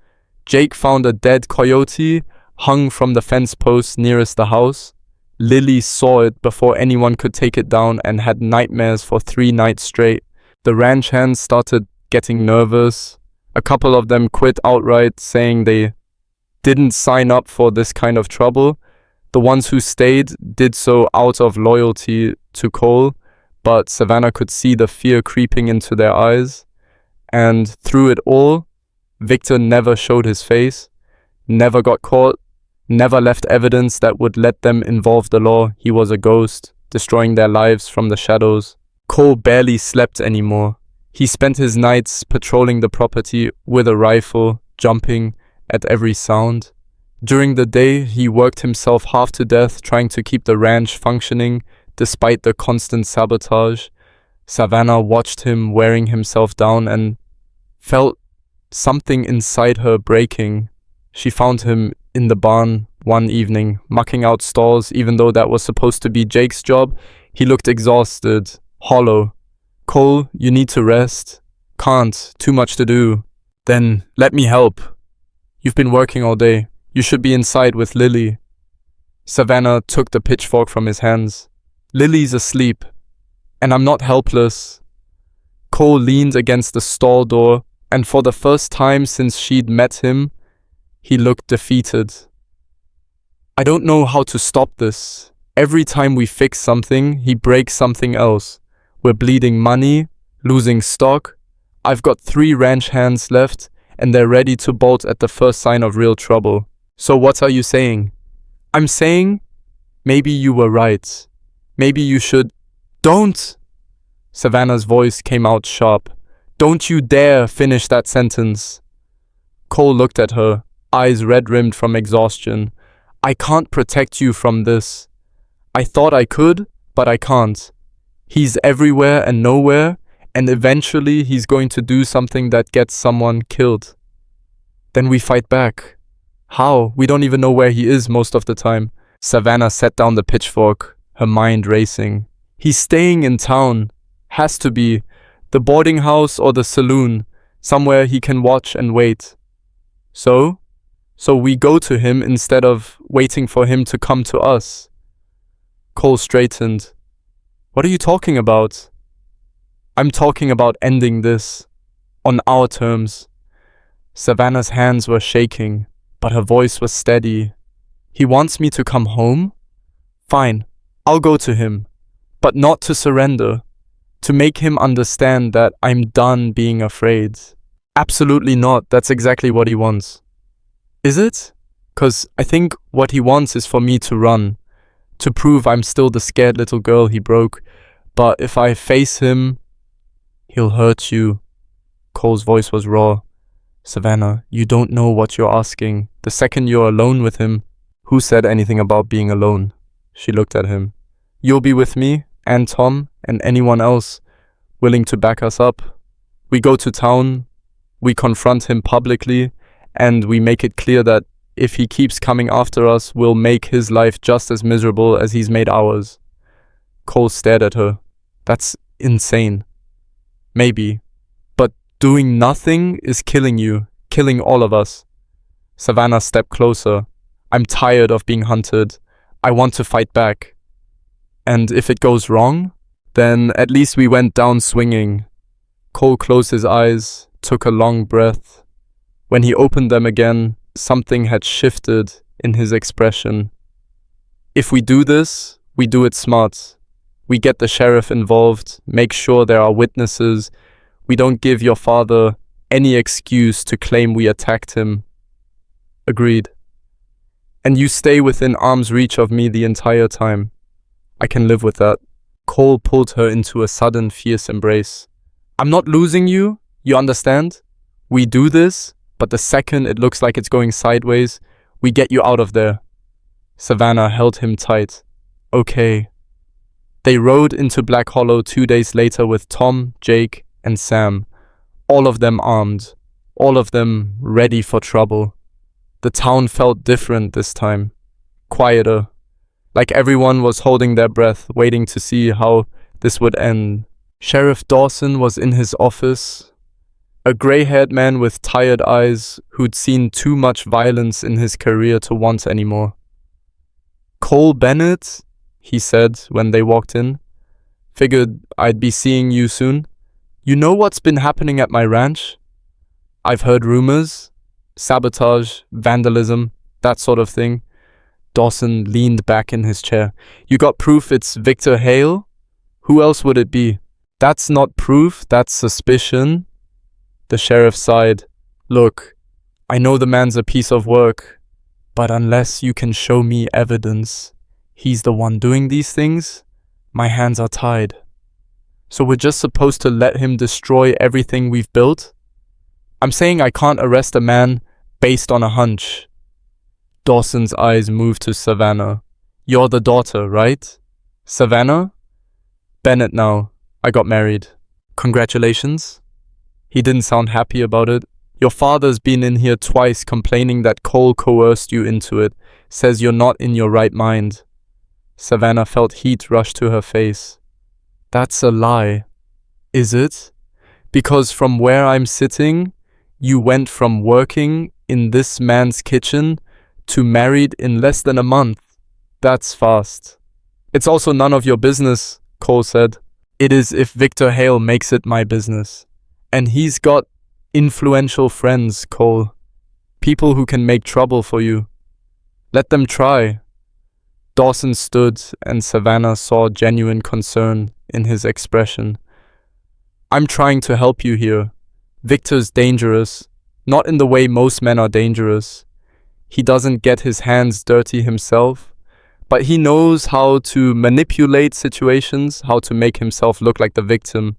Jake found a dead coyote hung from the fence post nearest the house. Lily saw it before anyone could take it down and had nightmares for 3 nights straight. The ranch hands started getting nervous. A couple of them quit outright, saying they didn't sign up for this kind of trouble. The ones who stayed did so out of loyalty to Cole, but Savannah could see the fear creeping into their eyes. And through it all, Victor never showed his face, never got caught, never left evidence that would let them involve the law. He was a ghost, destroying their lives from the shadows. Cole barely slept anymore. He spent his nights patrolling the property with a rifle, jumping at every sound. During the day, he worked himself half to death trying to keep the ranch functioning despite the constant sabotage. Savannah watched him wearing himself down and felt something inside her breaking. She found him in the barn one evening, mucking out stalls, even though that was supposed to be Jake's job. He looked exhausted, hollow. Cole, you need to rest. Can't, too much to do. Then let me help. You've been working all day. You should be inside with Lily. Savannah took the pitchfork from his hands. Lily's asleep, and I'm not helpless. Cole leaned against the stall door, and for the first time since she'd met him, he looked defeated. I don't know how to stop this. Every time we fix something, he breaks something else. We're bleeding money, losing stock. I've got 3 ranch hands left, and they're ready to bolt at the first sign of real trouble. So what are you saying? I'm saying, maybe you were right. Maybe you should... Don't! Savannah's voice came out sharp. Don't you dare finish that sentence. Cole looked at her, eyes red-rimmed from exhaustion. I can't protect you from this. I thought I could, but I can't. He's everywhere and nowhere, and eventually he's going to do something that gets someone killed. Then we fight back. How? We don't even know where he is most of the time. Savannah set down the pitchfork, her mind racing. He's staying in town. Has to be. The boarding house or the saloon. Somewhere he can watch and wait. So we go to him instead of waiting for him to come to us. Cole straightened. What are you talking about? I'm talking about ending this. On our terms. Savannah's hands were shaking, but her voice was steady. He wants me to come home? Fine, I'll go to him. But not to surrender. To make him understand that I'm done being afraid. Absolutely not, that's exactly what he wants. Is it? 'Cause I think what he wants is for me to run. To prove I'm still the scared little girl he broke. But if I face him, he'll hurt you. Cole's voice was raw. Savannah, you don't know what you're asking. The second you're alone with him... Who said anything about being alone? She looked at him. You'll be with me, and Tom, and anyone else willing to back us up. We go to town, we confront him publicly, and we make it clear that if he keeps coming after us, we'll make his life just as miserable as he's made ours. Cole stared at her. That's insane. Maybe. But doing nothing is killing you, killing all of us. Savannah stepped closer. I'm tired of being hunted. I want to fight back. And if it goes wrong, then at least we went down swinging. Cole closed his eyes, took a long breath. When he opened them again, something had shifted in his expression. If we do this, we do it smart. We get the sheriff involved, make sure there are witnesses. We don't give your father any excuse to claim we attacked him. Agreed. And you stay within arm's reach of me the entire time. I can live with that. Cole pulled her into a sudden fierce embrace. I'm not losing you, you understand? We do this, but the second it looks like it's going sideways, we get you out of there. Savannah held him tight. Okay. They rode into Black Hollow 2 days later with Tom, Jake, and Sam. All of them armed. All of them ready for trouble. The town felt different this time. Quieter. Like everyone was holding their breath, waiting to see how this would end. Sheriff Dawson was in his office. A grey-haired man with tired eyes who'd seen too much violence in his career to want any more. "Cole Bennett," he said when they walked in. "Figured I'd be seeing you soon. You know what's been happening at my ranch? I've heard rumors. Sabotage, vandalism, that sort of thing." Dawson leaned back in his chair. "You got proof it's Victor Hale? Who else would it be?" "That's not proof, that's suspicion." The sheriff sighed. "Look, I know the man's a piece of work, but unless you can show me evidence he's the one doing these things, my hands are tied. So we're just supposed to let him destroy everything we've built? I'm saying I can't arrest a man based on a hunch." Dawson's eyes moved to Savannah. "You're the daughter, right? Savannah?" "Bennett now. I got married." "Congratulations." He didn't sound happy about it. "Your father's been in here twice complaining that Cole coerced you into it, says you're not in your right mind." Savannah felt heat rush to her face. "That's a lie." "Is it? Because from where I'm sitting, you went from working in this man's kitchen to married in less than a month. That's fast." "It's also none of your business," Cole said. "It is if Victor Hale makes it my business. And he's got influential friends, Cole. People who can make trouble for you. Let them try." Dawson stood, and Savannah saw genuine concern in his expression. "I'm trying to help you here. Victor's dangerous, not in the way most men are dangerous. He doesn't get his hands dirty himself, but he knows how to manipulate situations, how to make himself look like the victim."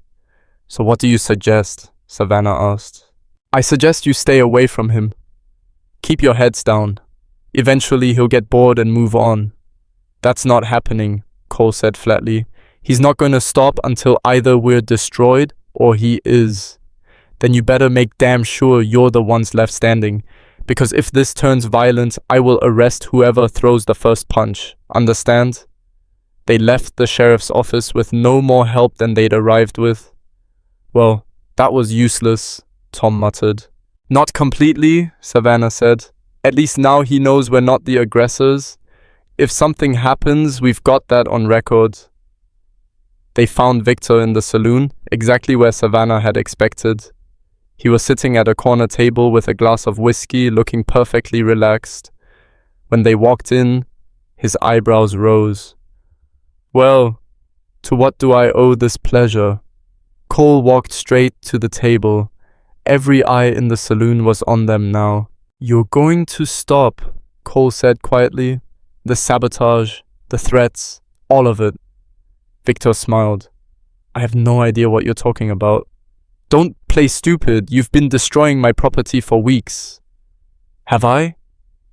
"So what do you suggest?" Savannah asked. "I suggest you stay away from him. Keep your heads down. Eventually he'll get bored and move on." "That's not happening," Cole said flatly. "He's not going to stop until either we're destroyed or he is. Then you better make damn sure you're the ones left standing, because if this turns violent, I will arrest whoever throws the first punch. Understand?" They left the sheriff's office with no more help than they'd arrived with. "Well, that was useless," Tom muttered. "Not completely," Savannah said. "At least now he knows we're not the aggressors. If something happens, we've got that on record." They found Victor in the saloon, exactly where Savannah had expected. He was sitting at a corner table with a glass of whiskey, looking perfectly relaxed. When they walked in, his eyebrows rose. "Well, to what do I owe this pleasure?" Cole walked straight to the table. Every eye in the saloon was on them now. "You're going to stop," Cole said quietly. "The sabotage, the threats, all of it." Victor smiled. "I have no idea what you're talking about." "Don't play stupid. You've been destroying my property for weeks." "Have I?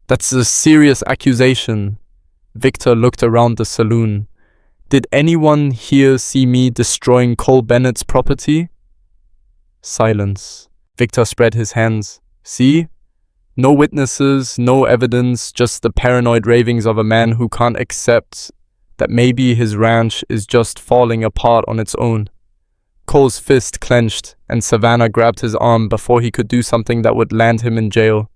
That's a serious accusation." Victor looked around the saloon. "Did anyone here see me destroying Cole Bennett's property?" Silence. Victor spread his hands. "See? No witnesses, no evidence, just the paranoid ravings of a man who can't accept that maybe his ranch is just falling apart on its own." Cole's fist clenched, and Savannah grabbed his arm before he could do something that would land him in jail.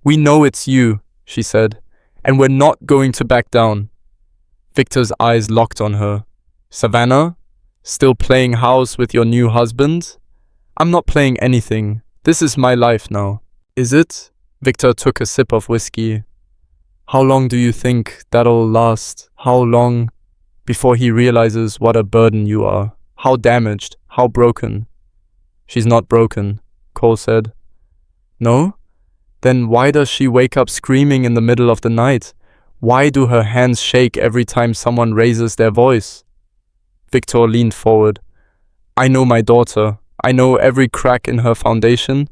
"We know it's you," she said, "and we're not going to back down." Victor's eyes locked on her. "Savannah? Still playing house with your new husband?" "I'm not playing anything. This is my life now." "Is it?" Victor took a sip of whiskey. "How long do you think that'll last? How long before he realizes what a burden you are? How damaged? How broken?" "She's not broken," Cole said. "No? Then why does she wake up screaming in the middle of the night? Why do her hands shake every time someone raises their voice?" Victor leaned forward. "I know my daughter. I know every crack in her foundation,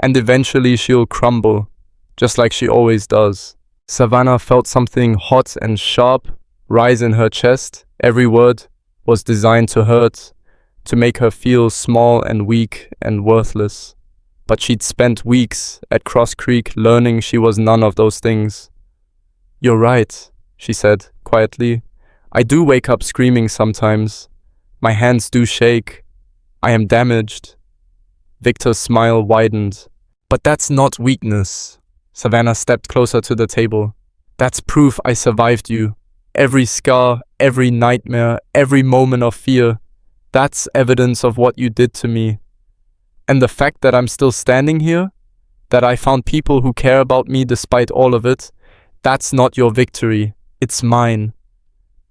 and eventually she'll crumble, just like she always does." Savannah felt something hot and sharp rise in her chest. Every word was designed to hurt, to make her feel small and weak and worthless. But she'd spent weeks at Cross Creek learning she was none of those things. "You're right," she said quietly. "I do wake up screaming sometimes. My hands do shake. I am damaged." Victor's smile widened. But that's not weakness. Savannah stepped closer to the table. That's proof I survived you. Every scar, every nightmare, every moment of fear. That's evidence of what you did to me. And the fact that I'm still standing here, that I found people who care about me despite all of it, that's not your victory. It's mine.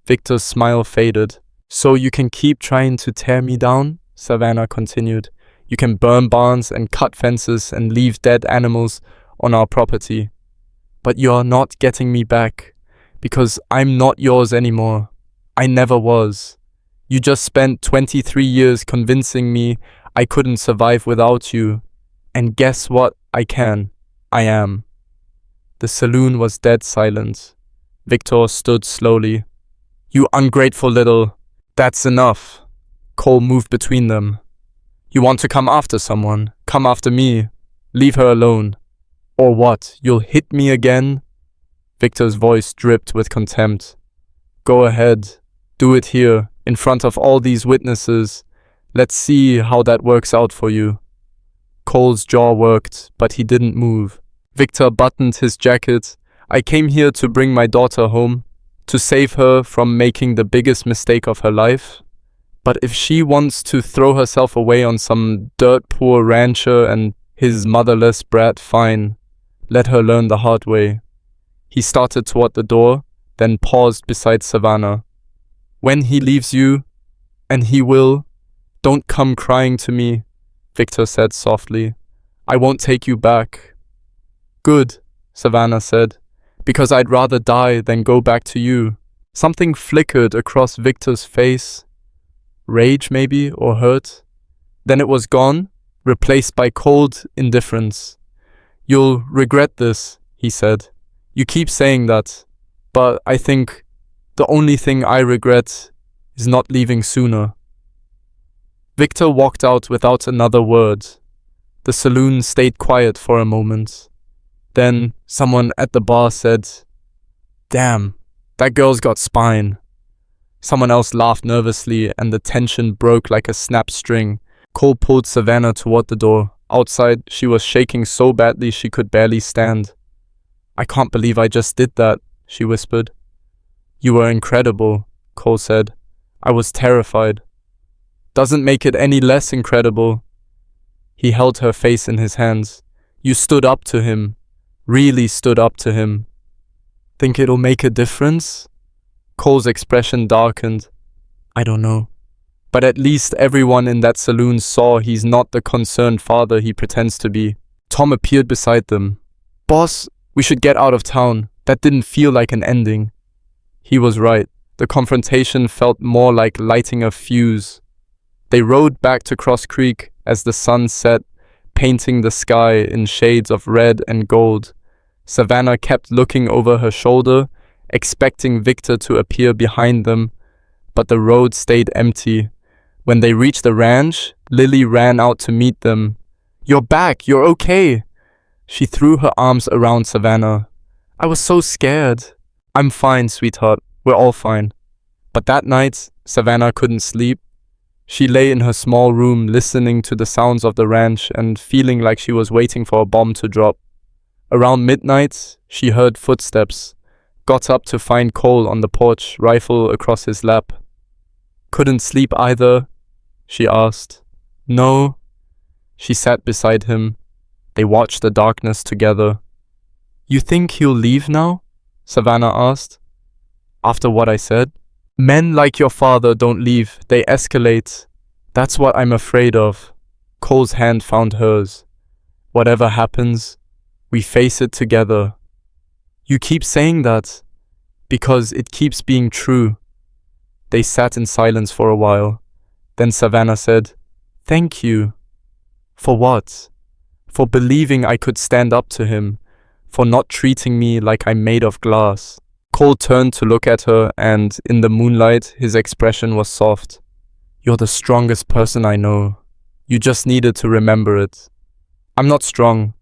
Victor's smile faded. So you can keep trying to tear me down? Savannah continued. You can burn barns and cut fences and leave dead animals on our property. But you're not getting me back, because I'm not yours anymore. I never was. You just spent 23 years convincing me I couldn't survive without you. And guess what? I can. I am. The saloon was dead silent. Victor stood slowly. You ungrateful little... That's enough. Cole moved between them. You want to come after someone? Come after me. Leave her alone. Or what? You'll hit me again? Victor's voice dripped with contempt. Go ahead. Do it here, in front of all these witnesses. Let's see how that works out for you. Cole's jaw worked, but he didn't move. Victor buttoned his jacket. I came here to bring my daughter home, to save her from making the biggest mistake of her life. But if she wants to throw herself away on some dirt-poor rancher and his motherless brat, fine. Let her learn the hard way. He started toward the door, then paused beside Savannah. When he leaves you, and he will, don't come crying to me, Victor said softly. I won't take you back. Good, Savannah said, because I'd rather die than go back to you. Something flickered across Victor's face. Rage, maybe, or hurt. Then it was gone, replaced by cold indifference. You'll regret this, he said. You keep saying that, but I think the only thing I regret is not leaving sooner. Victor walked out without another word. The saloon stayed quiet for a moment. Then someone at the bar said, Damn, that girl's got spine. Someone else laughed nervously and the tension broke like a snapped string. Cole pulled Savannah toward the door. Outside, she was shaking so badly she could barely stand. I can't believe I just did that, she whispered. You were incredible, Cole said. I was terrified. Doesn't make it any less incredible. He held her face in his hands. You stood up to him. Really stood up to him. Think it'll make a difference? Cole's expression darkened. I don't know. But at least everyone in that saloon saw he's not the concerned father he pretends to be. Tom appeared beside them. Boss, we should get out of town. That didn't feel like an ending. He was right. The confrontation felt more like lighting a fuse. They rode back to Cross Creek as the sun set, painting the sky in shades of red and gold. Savannah kept looking over her shoulder, expecting Victor to appear behind them, but the road stayed empty. When they reached the ranch, Lily ran out to meet them. You're back, you're okay. She threw her arms around Savannah. I was so scared. I'm fine, sweetheart. We're all fine. But that night, Savannah couldn't sleep. She lay in her small room listening to the sounds of the ranch and feeling like she was waiting for a bomb to drop. Around midnight, she heard footsteps, got up to find Cole on the porch, rifle across his lap. Couldn't sleep either, she asked. No. She sat beside him. They watched the darkness together. You think he'll leave now? Savannah asked. After what I said? Men like your father don't leave, they escalate. That's what I'm afraid of. Cole's hand found hers. Whatever happens, we face it together. You keep saying that because it keeps being true. They sat in silence for a while. Then Savannah said, Thank you. For what? For believing I could stand up to him, for not treating me like I'm made of glass. Cole turned to look at her, and in the moonlight, his expression was soft. You're the strongest person I know. You just needed to remember it. I'm not strong.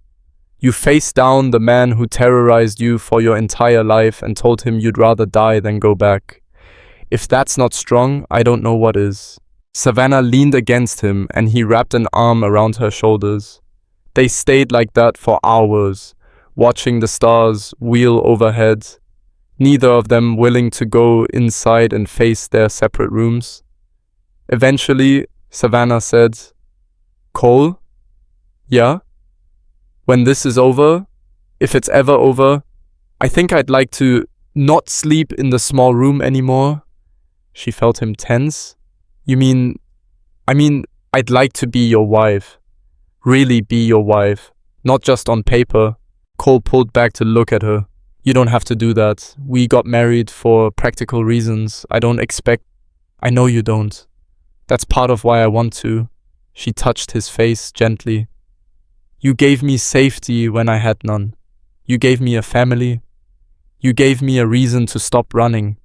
You faced down the man who terrorized you for your entire life and told him you'd rather die than go back. If that's not strong, I don't know what is. Savannah leaned against him and he wrapped an arm around her shoulders. They stayed like that for hours, watching the stars wheel overhead, neither of them willing to go inside and face their separate rooms. Eventually, Savannah said, "Cole? Yeah? When this is over, if it's ever over, I think I'd like to not sleep in the small room anymore." She felt him tense. I mean, I'd like to be your wife. Really be your wife. Not just on paper. Cole pulled back to look at her. You don't have to do that. We got married for practical reasons. I know you don't. That's part of why I want to. She touched his face gently. You gave me safety when I had none. You gave me a family. You gave me a reason to stop running.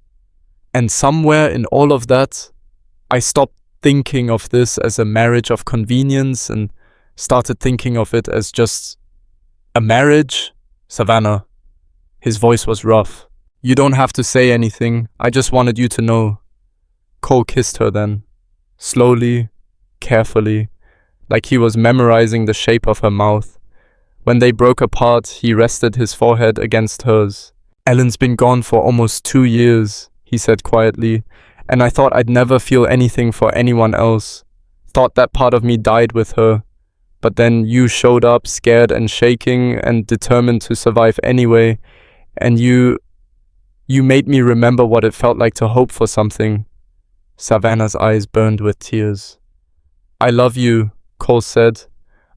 And somewhere in all of that, I stopped thinking of this as a marriage of convenience and started thinking of it as just a marriage. Savannah. His voice was rough. You don't have to say anything. I just wanted you to know. Cole kissed her then. Slowly, carefully, like he was memorizing the shape of her mouth. When they broke apart, he rested his forehead against hers. Ellen's been gone for almost 2 years, he said quietly, and I thought I'd never feel anything for anyone else. Thought that part of me died with her. But then you showed up scared and shaking and determined to survive anyway, and you made me remember what it felt like to hope for something. Savannah's eyes burned with tears. I love you, Cole said.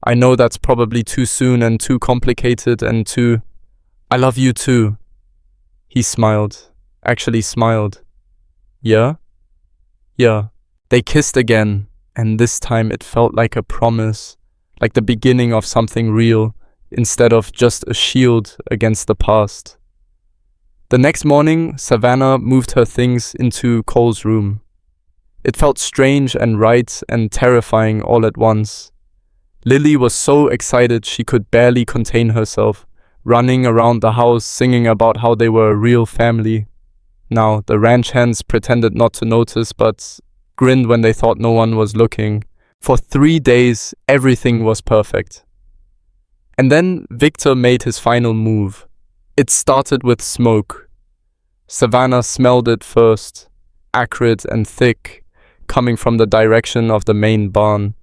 I know that's probably too soon and too complicated and too... I love you too. He smiled. Actually smiled. Yeah? Yeah. They kissed again, and this time it felt like a promise, like the beginning of something real, instead of just a shield against the past. The next morning, Savannah moved her things into Cole's room. It felt strange and right and terrifying all at once. Lily was so excited she could barely contain herself, running around the house singing about how they were a real family. Now, the ranch hands pretended not to notice but grinned when they thought no one was looking. For 3 days, everything was perfect. And then Victor made his final move. It started with smoke. Savannah smelled it first, acrid and thick, coming from the direction of the main barn.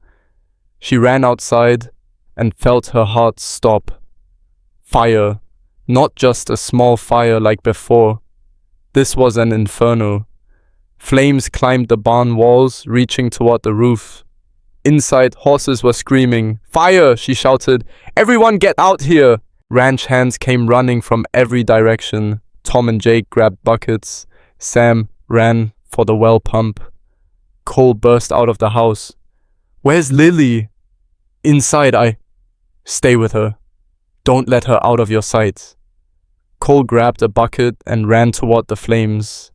She ran outside and felt her heart stop. Fire, not just a small fire like before. This was an inferno. Flames climbed the barn walls, reaching toward the roof. Inside, horses were screaming. Fire, she shouted. Everyone get out here! Ranch hands came running from every direction. Tom and Jake grabbed buckets. Sam ran for the well pump. Cole burst out of the house. Where's Lily? Inside, Stay with her. Don't let her out of your sight. Cole grabbed a bucket and ran toward the flames.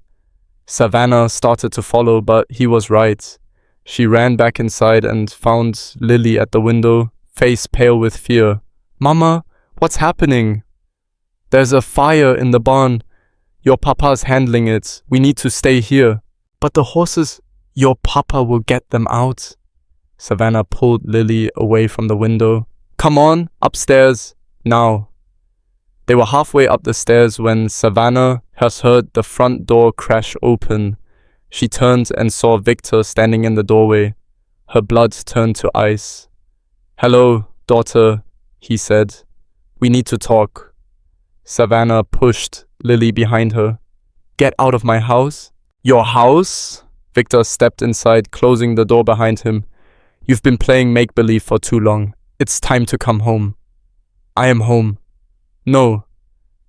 Savannah started to follow, but he was right. She ran back inside and found Lily at the window, face pale with fear. Mama, what's happening? There's a fire in the barn. Your papa's handling it. We need to stay here. But the horses, your papa will get them out. Savannah pulled Lily away from the window. Come on, upstairs, now. They were halfway up the stairs when Savannah has heard the front door crash open. She turned and saw Victor standing in the doorway. Her blood turned to ice. Hello, daughter, he said. We need to talk. Savannah pushed Lily behind her. Get out of my house. Your house? Victor stepped inside, closing the door behind him. You've been playing make-believe for too long. It's time to come home. I am home. No,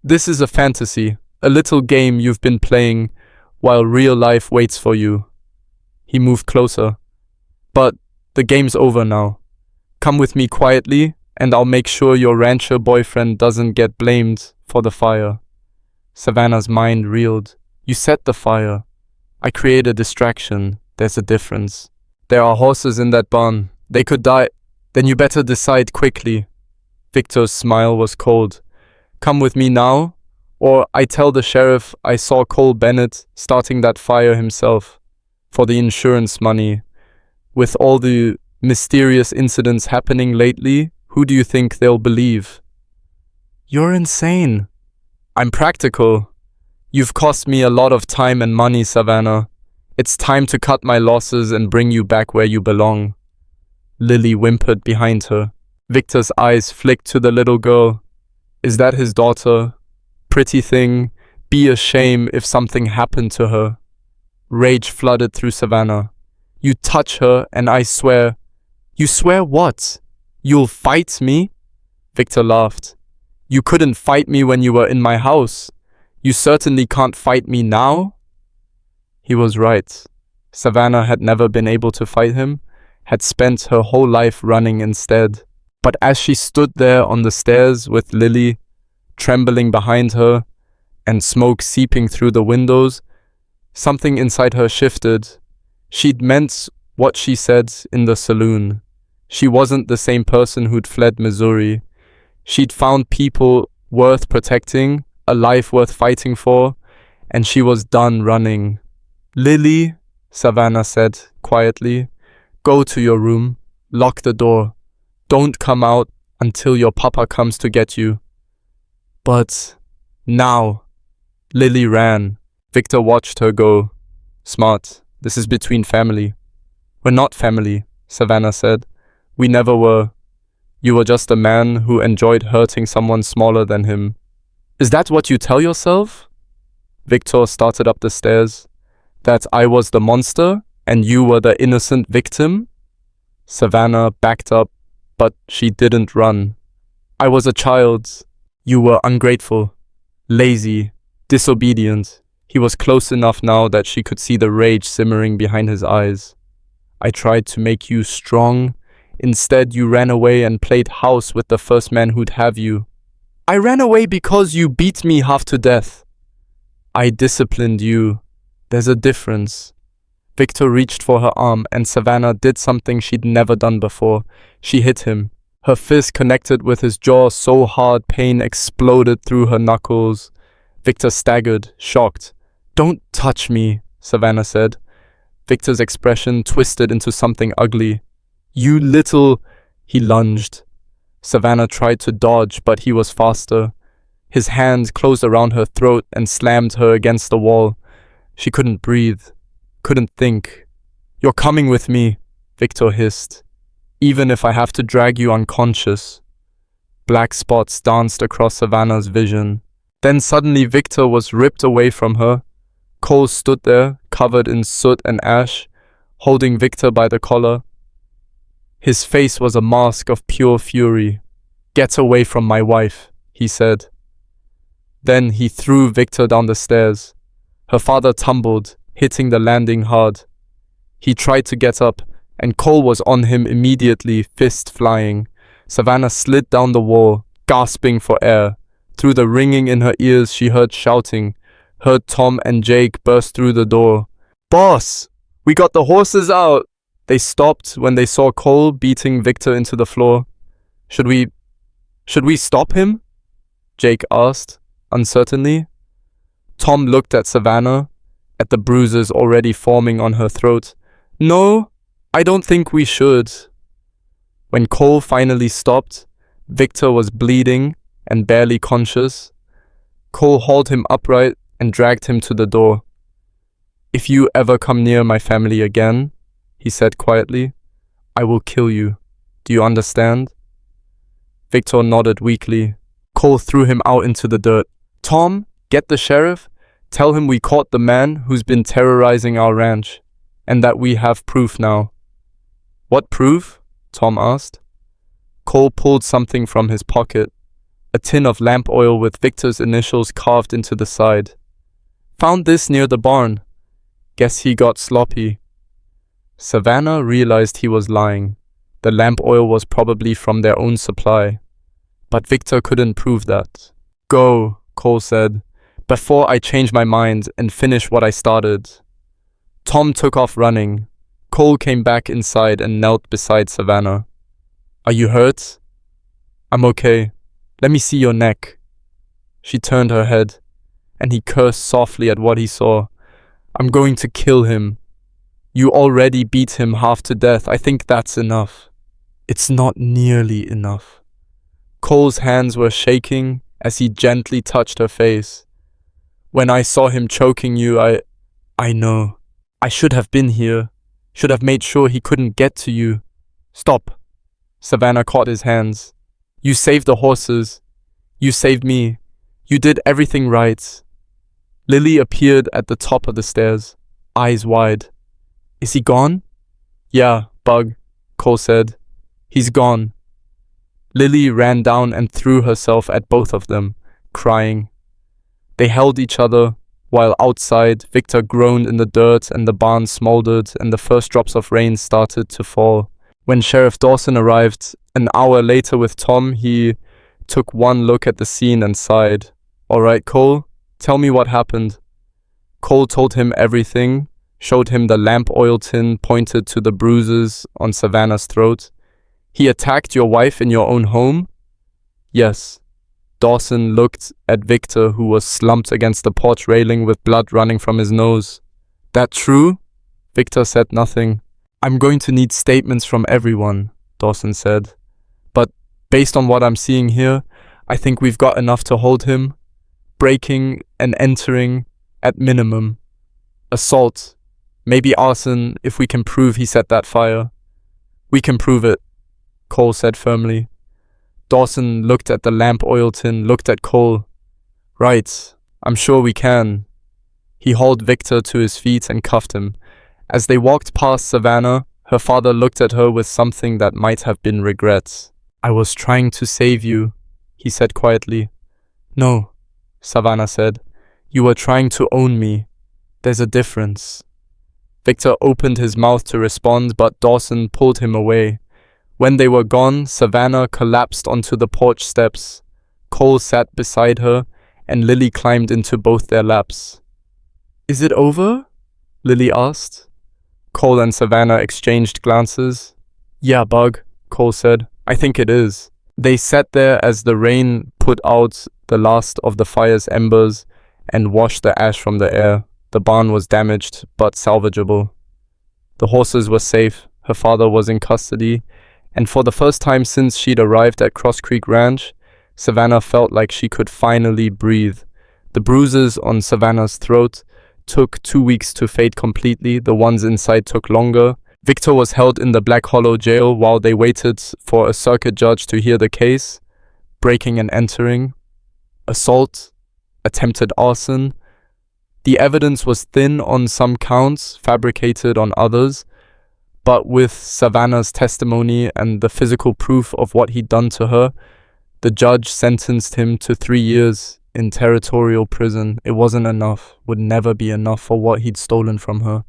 this is a fantasy, a little game you've been playing while real life waits for you. He moved closer. But the game's over now. Come with me quietly, and I'll make sure your rancher boyfriend doesn't get blamed for the fire. Savannah's mind reeled. You set the fire. I create a distraction. There's a difference. There are horses in that barn. They could die. Then you better decide quickly. Victor's smile was cold. Come with me now, or I tell the sheriff I saw Cole Bennett starting that fire himself. For the insurance money. With all the mysterious incidents happening lately, who do you think they'll believe? You're insane. I'm practical. You've cost me a lot of time and money, Savannah. It's time to cut my losses and bring you back where you belong. Lily whimpered behind her. Victor's eyes flicked to the little girl. Is that his daughter? Pretty thing, be a shame if something happened to her. Rage flooded through Savannah. You touch her and I swear. You swear what? You'll fight me? Victor laughed. You couldn't fight me when you were in my house. You certainly can't fight me now? He was right. Savannah had never been able to fight him, had spent her whole life running instead. But as she stood there on the stairs with Lily, trembling behind her, and smoke seeping through the windows, something inside her shifted. She'd meant what she said in the saloon. She wasn't the same person who'd fled Missouri. She'd found people worth protecting, a life worth fighting for, and she was done running. Lily, Savannah said quietly, go to your room, lock the door. Don't come out until your papa comes to get you. But now, Lily ran. Victor watched her go. Smart. This is between family. We're not family, Savannah said. We never were. You were just a man who enjoyed hurting someone smaller than him. Is that what you tell yourself? Victor started up the stairs. That I was the monster and you were the innocent victim? Savannah backed up, but she didn't run. I was a child. You were ungrateful, lazy, disobedient. He was close enough now that she could see the rage simmering behind his eyes. I tried to make you strong. Instead, you ran away and played house with the first man who'd have you. I ran away because you beat me half to death. I disciplined you. There's a difference. Victor reached for her arm and Savannah did something she'd never done before. She hit him. Her fist connected with his jaw so hard pain exploded through her knuckles. Victor staggered, shocked. Don't touch me, Savannah said. Victor's expression twisted into something ugly. You little... He lunged. Savannah tried to dodge, but he was faster. His hand closed around her throat and slammed her against the wall. She couldn't breathe, couldn't think. You're coming with me, Victor hissed. Even if I have to drag you unconscious. Black spots danced across Savannah's vision. Then suddenly Victor was ripped away from her. Cole stood there, covered in soot and ash, holding Victor by the collar. His face was a mask of pure fury. Get away from my wife, he said. Then he threw Victor down the stairs. Her father tumbled, hitting the landing hard. He tried to get up, and Cole was on him immediately, fist flying. Savannah slid down the wall, gasping for air. Through the ringing in her ears, she heard shouting, heard Tom and Jake burst through the door. Boss, we got the horses out! They stopped when they saw Cole beating Victor into the floor. Should we stop him? Jake asked, uncertainly. Tom looked at Savannah, at the bruises already forming on her throat. No, I don't think we should. When Cole finally stopped, Victor was bleeding and barely conscious. Cole hauled him upright and dragged him to the door. If you ever come near my family again, he said quietly, I will kill you. Do you understand? Victor nodded weakly. Cole threw him out into the dirt. Tom, get the sheriff. Tell him we caught the man who's been terrorizing our ranch, and that we have proof now. What proof? Tom asked. Cole pulled something from his pocket, a tin of lamp oil with Victor's initials carved into the side. Found this near the barn. Guess he got sloppy. Savannah realized he was lying. The lamp oil was probably from their own supply. But Victor couldn't prove that. Go, Cole said, before I change my mind and finish what I started. Tom took off running. Cole came back inside and knelt beside Savannah. Are you hurt? I'm okay. Let me see your neck. She turned her head, and he cursed softly at what he saw. I'm going to kill him. You already beat him half to death. I think that's enough. It's not nearly enough. Cole's hands were shaking as he gently touched her face. When I saw him choking you, I know. I should have been here. Should have made sure he couldn't get to you. Stop. Savannah caught his hands. You saved the horses. You saved me. You did everything right. Lily appeared at the top of the stairs, eyes wide. Is he gone? Yeah, Bug, Cole said. He's gone. Lily ran down and threw herself at both of them, crying. They held each other, while outside Victor groaned in the dirt and the barn smoldered and the first drops of rain started to fall. When Sheriff Dawson arrived, an hour later with Tom, he took one look at the scene and sighed. All right, Cole, tell me what happened. Cole told him everything, showed him the lamp oil tin, pointed to the bruises on Savannah's throat. He attacked your wife in your own home? Yes. Dawson looked at Victor, who was slumped against the porch railing with blood running from his nose. That true? Victor said nothing. I'm going to need statements from everyone, Dawson said. But based on what I'm seeing here, I think we've got enough to hold him. Breaking and entering at minimum. Assault. Maybe arson if we can prove he set that fire. We can prove it, Cole said firmly. Dawson looked at the lamp oil tin, looked at Cole. Right, I'm sure we can. He hauled Victor to his feet and cuffed him. As they walked past Savannah, her father looked at her with something that might have been regret. I was trying to save you, he said quietly. No, Savannah said. You were trying to own me. There's a difference. Victor opened his mouth to respond, but Dawson pulled him away. When they were gone, Savannah collapsed onto the porch steps. Cole sat beside her, and Lily climbed into both their laps. Is it over? Lily asked. Cole and Savannah exchanged glances. Yeah, Bug, Cole said. I think it is. They sat there as the rain put out the last of the fire's embers and washed the ash from the air. The barn was damaged, but salvageable. The horses were safe. Her father was in custody. And for the first time since she'd arrived at Cross Creek Ranch, Savannah felt like she could finally breathe. The bruises on Savannah's throat took 2 weeks to fade completely. The ones inside took longer. Victor was held in the Black Hollow jail while they waited for a circuit judge to hear the case. Breaking and entering, assault, attempted arson. The evidence was thin on some counts, fabricated on others. But with Savannah's testimony and the physical proof of what he'd done to her, the judge sentenced him to 3 years in territorial prison. It wasn't enough, would never be enough for what he'd stolen from her.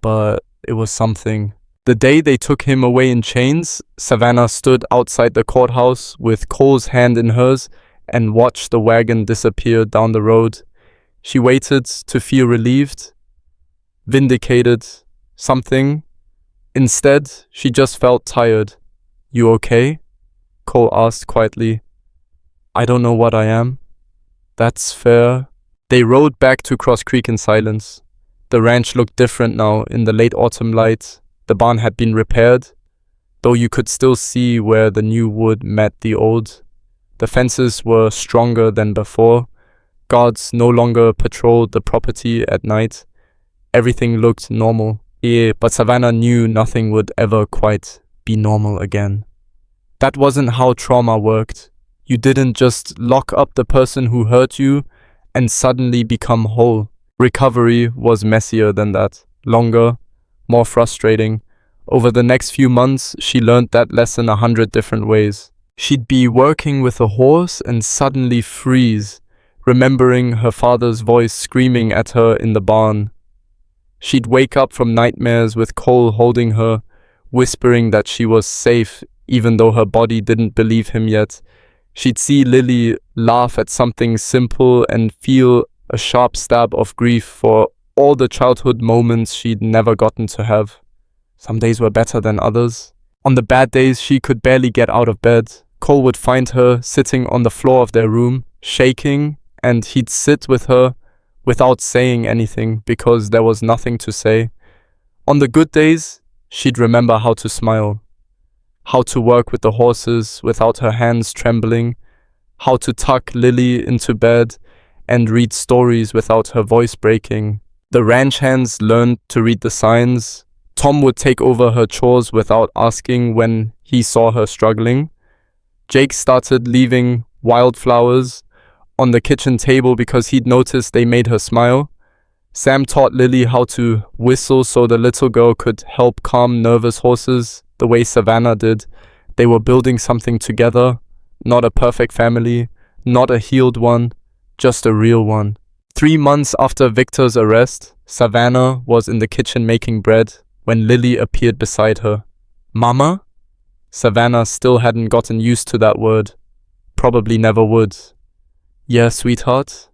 But it was something. The day they took him away in chains, Savannah stood outside the courthouse with Cole's hand in hers and watched the wagon disappear down the road. She waited to feel relieved, vindicated, something. Instead, she just felt tired. You okay? Cole asked quietly. I don't know what I am. That's fair. They rode back to Cross Creek in silence. The ranch looked different now in the late autumn light. The barn had been repaired, though you could still see where the new wood met the old. The fences were stronger than before. Guards no longer patrolled the property at night. Everything looked normal. Yeah, but Savannah knew nothing would ever quite be normal again. That wasn't how trauma worked. You didn't just lock up the person who hurt you and suddenly become whole. Recovery was messier than that. Longer, more frustrating. Over the next few months, she learned that lesson 100 different ways. She'd be working with a horse and suddenly freeze, remembering her father's voice screaming at her in the barn. She'd wake up from nightmares with Cole holding her, whispering that she was safe even though her body didn't believe him yet. She'd see Lily laugh at something simple and feel a sharp stab of grief for all the childhood moments she'd never gotten to have. Some days were better than others. On the bad days, she could barely get out of bed. Cole would find her sitting on the floor of their room, shaking, and he'd sit with her without saying anything because there was nothing to say. On the good days, she'd remember how to smile, how to work with the horses without her hands trembling, how to tuck Lily into bed and read stories without her voice breaking. The ranch hands learned to read the signs. Tom would take over her chores without asking when he saw her struggling. Jake started leaving wildflowers on the kitchen table because he'd noticed they made her smile. Sam taught Lily how to whistle so the little girl could help calm nervous horses the way Savannah did. They were building something together, not a perfect family, not a healed one, just a real one. 3 months after Victor's arrest, Savannah was in the kitchen making bread when Lily appeared beside her. Mama? Savannah still hadn't gotten used to that word. Probably never would. Yeah, sweetheart?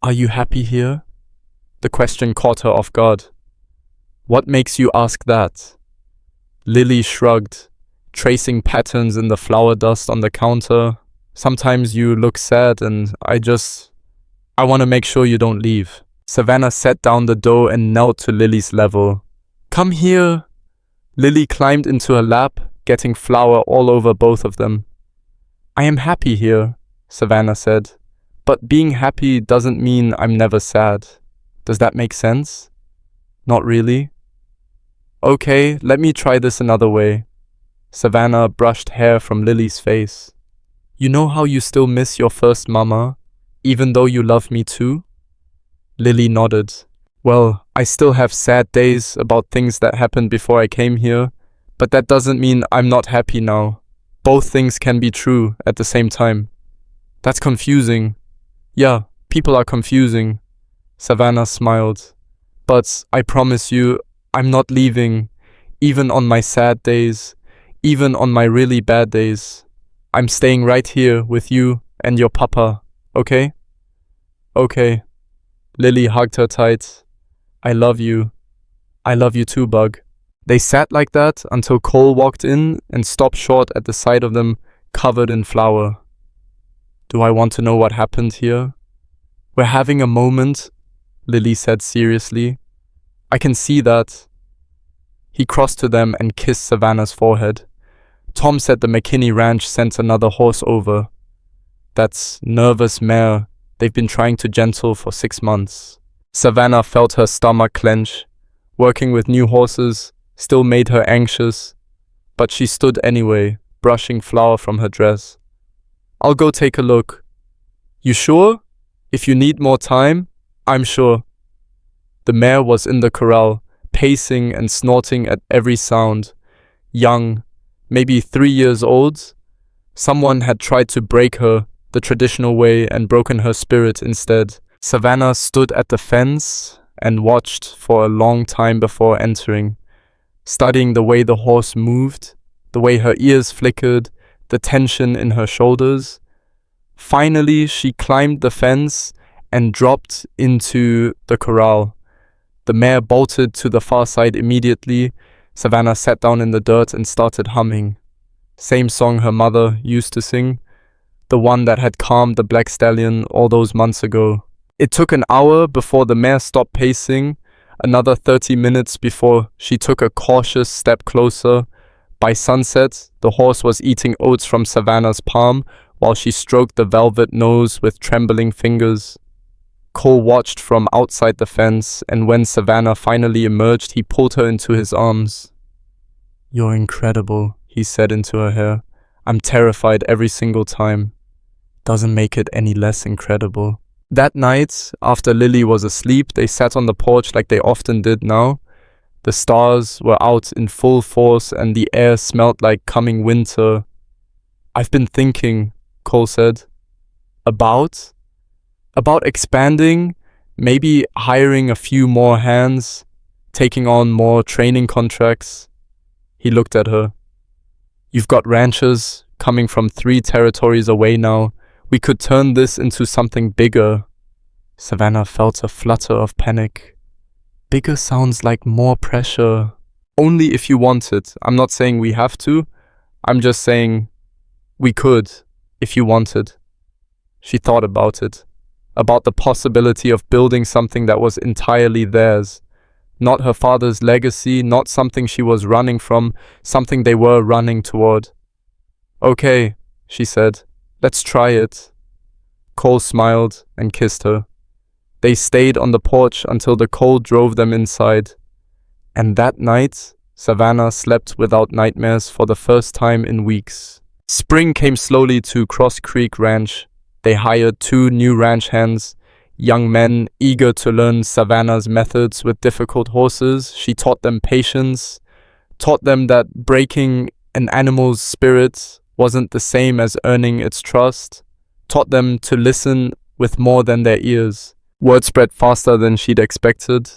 Are you happy here? The question caught her off guard. What makes you ask that? Lily shrugged, tracing patterns in the flour dust on the counter. Sometimes you look sad and I want to make sure you don't leave. Savannah set down the dough and knelt to Lily's level. Come here. Lily climbed into her lap, getting flour all over both of them. I am happy here, Savannah said. But being happy doesn't mean I'm never sad. Does that make sense? Not really. Okay, let me try this another way. Savannah brushed hair from Lily's face. You know how you still miss your first mama, even though you love me too? Lily nodded. Well, I still have sad days about things that happened before I came here, but that doesn't mean I'm not happy now. Both things can be true at the same time. That's confusing. Yeah, people are confusing. Savannah smiled. But I promise you, I'm not leaving, even on my sad days, even on my really bad days. I'm staying right here with you and your papa, okay? Okay. Lily hugged her tight. I love you. I love you too, Bug. They sat like that until Cole walked in and stopped short at the sight of them covered in flour. Do I want to know what happened here? We're having a moment, Lily said seriously. I can see that. He crossed to them and kissed Savannah's forehead. Tom said the McKinney Ranch sent another horse over. That's nervous mare they've been trying to gentle for 6 months. Savannah felt her stomach clench. Working with new horses still made her anxious, but she stood anyway, brushing flour from her dress. I'll go take a look. You sure? If you need more time, I'm sure. The mare was in the corral, pacing and snorting at every sound. Young, maybe 3 years old. Someone had tried to break her the traditional way and broken her spirit instead. Savannah stood at the fence and watched for a long time before entering, studying the way the horse moved, the way her ears flickered, the tension in her shoulders. Finally, she climbed the fence and dropped into the corral. The mare bolted to the far side immediately. Savannah sat down in the dirt and started humming. Same song her mother used to sing, the one that had calmed the black stallion all those months ago. It took an hour before the mare stopped pacing, another 30 minutes before she took a cautious step closer. By sunset, the horse was eating oats from Savannah's palm while she stroked the velvet nose with trembling fingers. Cole watched from outside the fence, and when Savannah finally emerged, he pulled her into his arms. You're incredible, he said into her hair. I'm terrified every single time. Doesn't make it any less incredible. That night, after Lily was asleep, they sat on the porch like they often did now. The stars were out in full force and the air smelled like coming winter. I've been thinking, Cole said. About expanding, maybe hiring a few more hands, taking on more training contracts. He looked at her. You've got ranchers coming from 3 territories away now. We could turn this into something bigger. Savannah felt a flutter of panic. Bigger sounds like more pressure. Only if you want it. I'm not saying we have to. I'm just saying we could, if you wanted. She thought about it. About the possibility of building something that was entirely theirs. Not her father's legacy, not something she was running from, something they were running toward. "Okay," she said, "let's try it." Cole smiled and kissed her. They stayed on the porch until the cold drove them inside. And that night, Savannah slept without nightmares for the first time in weeks. Spring came slowly to Cross Creek Ranch. They hired 2 new ranch hands, young men eager to learn Savannah's methods with difficult horses. She taught them patience, taught them that breaking an animal's spirit wasn't the same as earning its trust, taught them to listen with more than their ears. Word spread faster than she'd expected.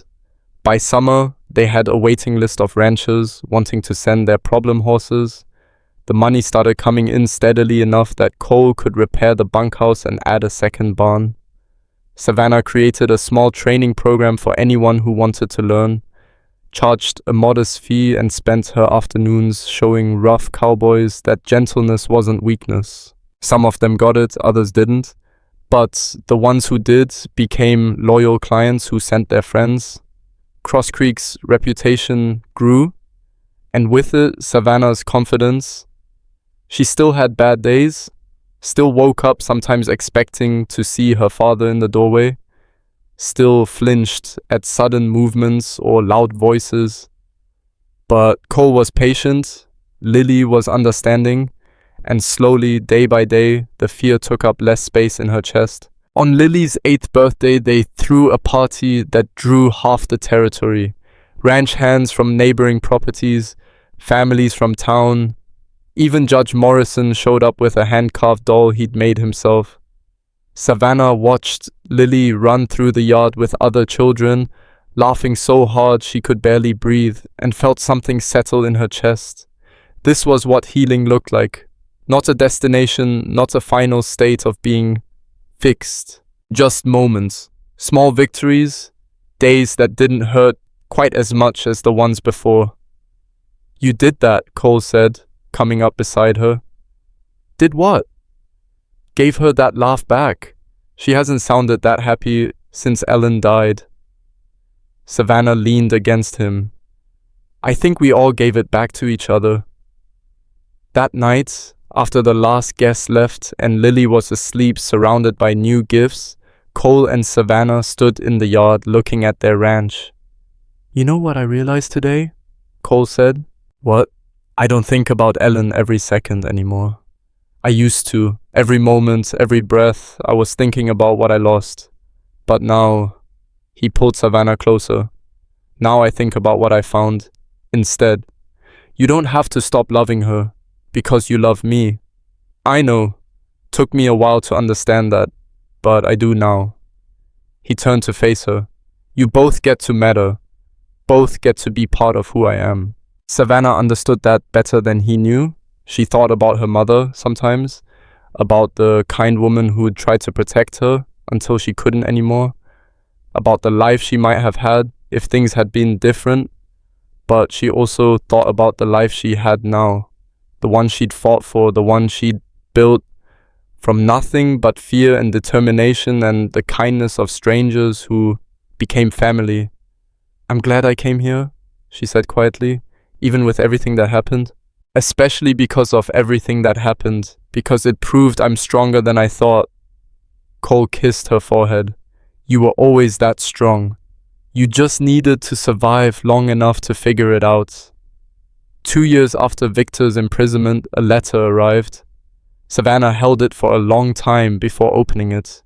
By summer, they had a waiting list of ranchers wanting to send their problem horses. The money started coming in steadily enough that Cole could repair the bunkhouse and add a second barn. Savannah created a small training program for anyone who wanted to learn, charged a modest fee, and spent her afternoons showing rough cowboys that gentleness wasn't weakness. Some of them got it, others didn't, but the ones who did became loyal clients who sent their friends. Cross Creek's reputation grew, and with it, Savannah's confidence. She still had bad days, still woke up sometimes expecting to see her father in the doorway, still flinched at sudden movements or loud voices. But Cole was patient, Lily was understanding, and slowly, day by day, the fear took up less space in her chest. On Lily's 8th birthday, they threw a party that drew half the territory. Ranch hands from neighboring properties, families from town. Even Judge Morrison showed up with a hand-carved doll he'd made himself. Savannah watched Lily run through the yard with other children, laughing so hard she could barely breathe, and felt something settle in her chest. This was what healing looked like. Not a destination, not a final state of being fixed. Just moments, small victories, days that didn't hurt quite as much as the ones before. "You did that," Cole said, coming up beside her. "Did what?" Gave her that laugh back. She hasn't sounded that happy since Ellen died. Savannah leaned against him. "I think we all gave it back to each other." That night, after the last guest left and Lily was asleep surrounded by new gifts, Cole and Savannah stood in the yard looking at their ranch. "You know what I realized today?" Cole said. "What?" "I don't think about Ellen every second anymore. I used to. Every moment, every breath, I was thinking about what I lost. But now," he pulled Savannah closer, "now I think about what I found instead. You don't have to stop loving her because you love me. I know. Took me a while to understand that, but I do now." He turned to face her. "You both get to matter. Both get to be part of who I am." Savannah understood that better than he knew. She thought about her mother sometimes, about the kind woman who would try to protect her until she couldn't anymore, about the life she might have had if things had been different. But she also thought about the life she had now, the one she'd fought for, the one she'd built from nothing but fear and determination and the kindness of strangers who became family. "I'm glad I came here," she said quietly, "even with everything that happened. Especially because of everything that happened, because it proved I'm stronger than I thought." Cole kissed her forehead. "You were always that strong. You just needed to survive long enough to figure it out." 2 years after Victor's imprisonment, a letter arrived. Savannah held it for a long time before opening it.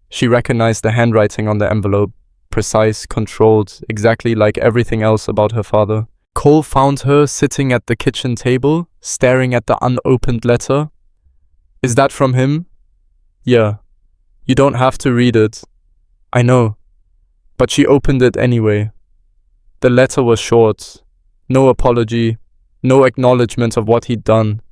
She recognized the handwriting on the envelope, precise, controlled, exactly like everything else about her father. Cole found her sitting at the kitchen table, staring at the unopened letter. "Is that from him?" "Yeah. You don't have to read it." "I know." But she opened it anyway. The letter was short. No apology, no acknowledgement of what he'd done.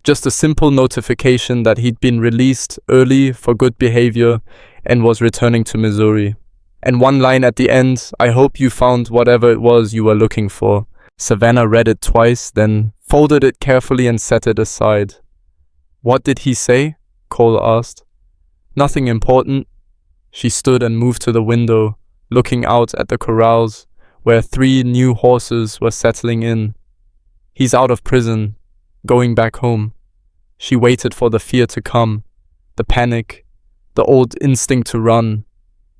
Just a simple notification that he'd been released early for good behavior and was returning to Missouri. And one line at the end, "I hope you found whatever it was you were looking for." Savannah read it twice, then folded it carefully and set it aside. "What did he say?" Cole asked. "Nothing important." She stood and moved to the window, looking out at the corrals, where 3 new horses were settling in. He's out of prison, going back home. She waited for the fear to come, the panic, the old instinct to run.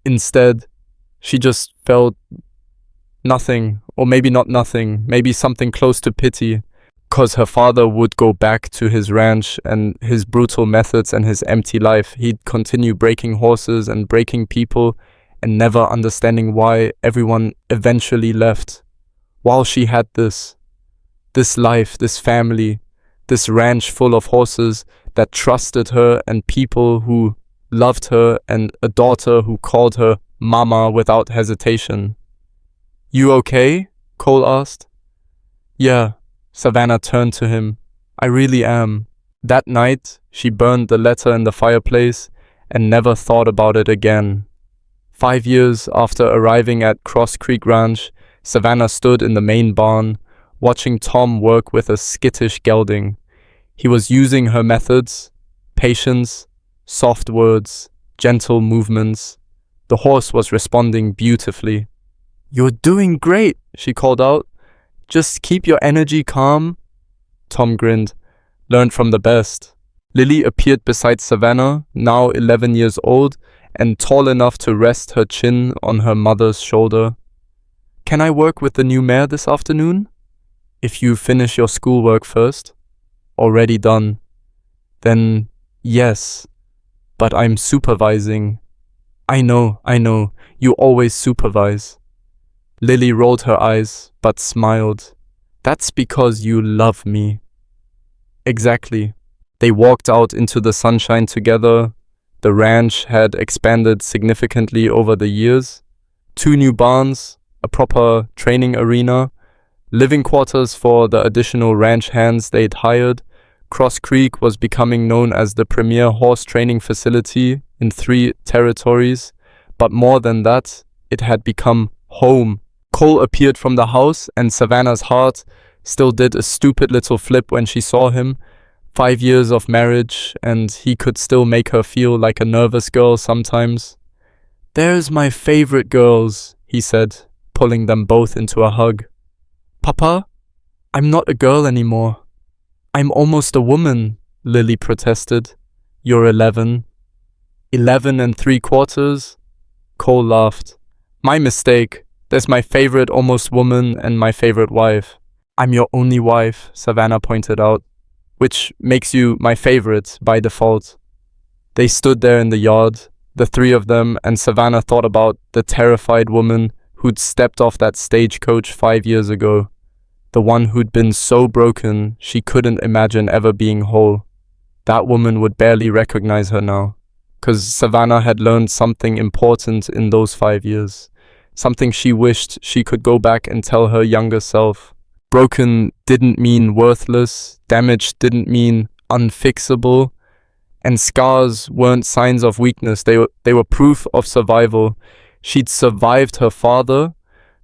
Instead, she just felt nothing, or maybe not nothing, maybe something close to pity, because her father would go back to his ranch and his brutal methods and his empty life. He'd continue breaking horses and breaking people and never understanding why everyone eventually left. While she had this life, this family, this ranch full of horses that trusted her and people who loved her and a daughter who called her Mama without hesitation. "You okay?" Cole asked. "Yeah." Savannah turned to him. "I really am." That night, she burned the letter in the fireplace and never thought about it again. 5 years after arriving at Cross Creek Ranch, Savannah stood in the main barn, watching Tom work with a skittish gelding. He was using her methods: patience, soft words, gentle movements. The horse was responding beautifully. "You're doing great," she called out. "Just keep your energy calm." Tom grinned. "Learned from the best." Lily appeared beside Savannah, now 11 years old, and tall enough to rest her chin on her mother's shoulder. "Can I work with the new mare this afternoon?" "If you finish your schoolwork first." "Already done." "Then, yes. But I'm supervising." I know. You always supervise." Lily rolled her eyes, but smiled. "That's because you love me." Exactly. They walked out into the sunshine together. The ranch had expanded significantly over the years. 2 new barns, a proper training arena, living quarters for the additional ranch hands they'd hired. Cross Creek was becoming known as the premier horse training facility in 3 territories, but more than that, it had become home. Cole appeared from the house, and Savannah's heart still did a stupid little flip when she saw him. 5 years of marriage, and he could still make her feel like a nervous girl sometimes. "There's my favorite girls," he said, pulling them both into a hug. "Papa, I'm not a girl anymore. I'm almost a woman," Lily protested. "You're 11. 11 and 3/4? Cole laughed. "My mistake. There's my favorite almost woman and my favorite wife." "I'm your only wife," Savannah pointed out, "which makes you my favorite by default." They stood there in the yard, the 3 of them, and Savannah thought about the terrified woman who'd stepped off that stagecoach 5 years ago. The one who'd been so broken she couldn't imagine ever being whole. That woman would barely recognize her now, 'cause Savannah had learned something important in those 5 years. Something she wished she could go back and tell her younger self. Broken didn't mean worthless, damaged didn't mean unfixable, and scars weren't signs of weakness, they were proof of survival. She'd survived her father,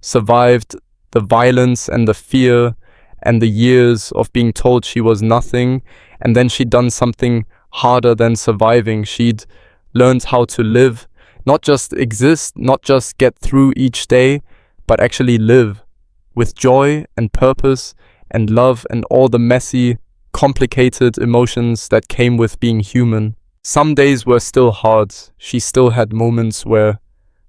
survived the violence and the fear and the years of being told she was nothing, and then she'd done something harder than surviving. She'd learned how to live, not just exist, not just get through each day, but actually live with joy and purpose and love and all the messy, complicated emotions that came with being human. Some days were still hard. She still had moments where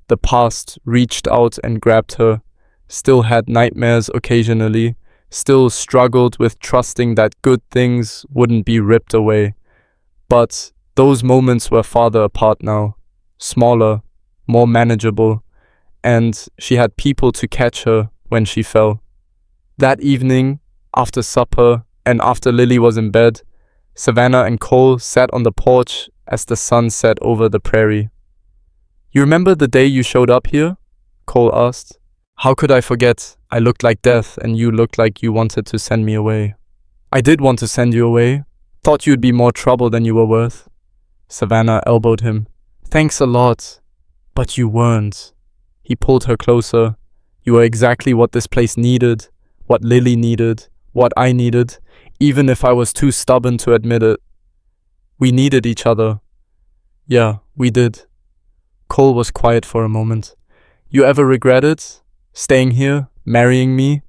the past reached out and grabbed her, still had nightmares occasionally, still struggled with trusting that good things wouldn't be ripped away. But those moments were farther apart now, smaller, more manageable, and she had people to catch her when she fell. That evening, after supper and after Lily was in bed, Savannah and Cole sat on the porch as the sun set over the prairie. "You remember the day you showed up here?" Cole asked. "How could I forget? I looked like death and you looked like you wanted to send me away." "I did want to send you away. Thought you'd be more trouble than you were worth." Savannah elbowed him. "Thanks a lot. But you weren't." He pulled her closer. "You were exactly what this place needed, what Lily needed, what I needed, even if I was too stubborn to admit it. We needed each other." "Yeah, we did." Cole was quiet for a moment. "You ever regret it?" Staying here? Marrying me?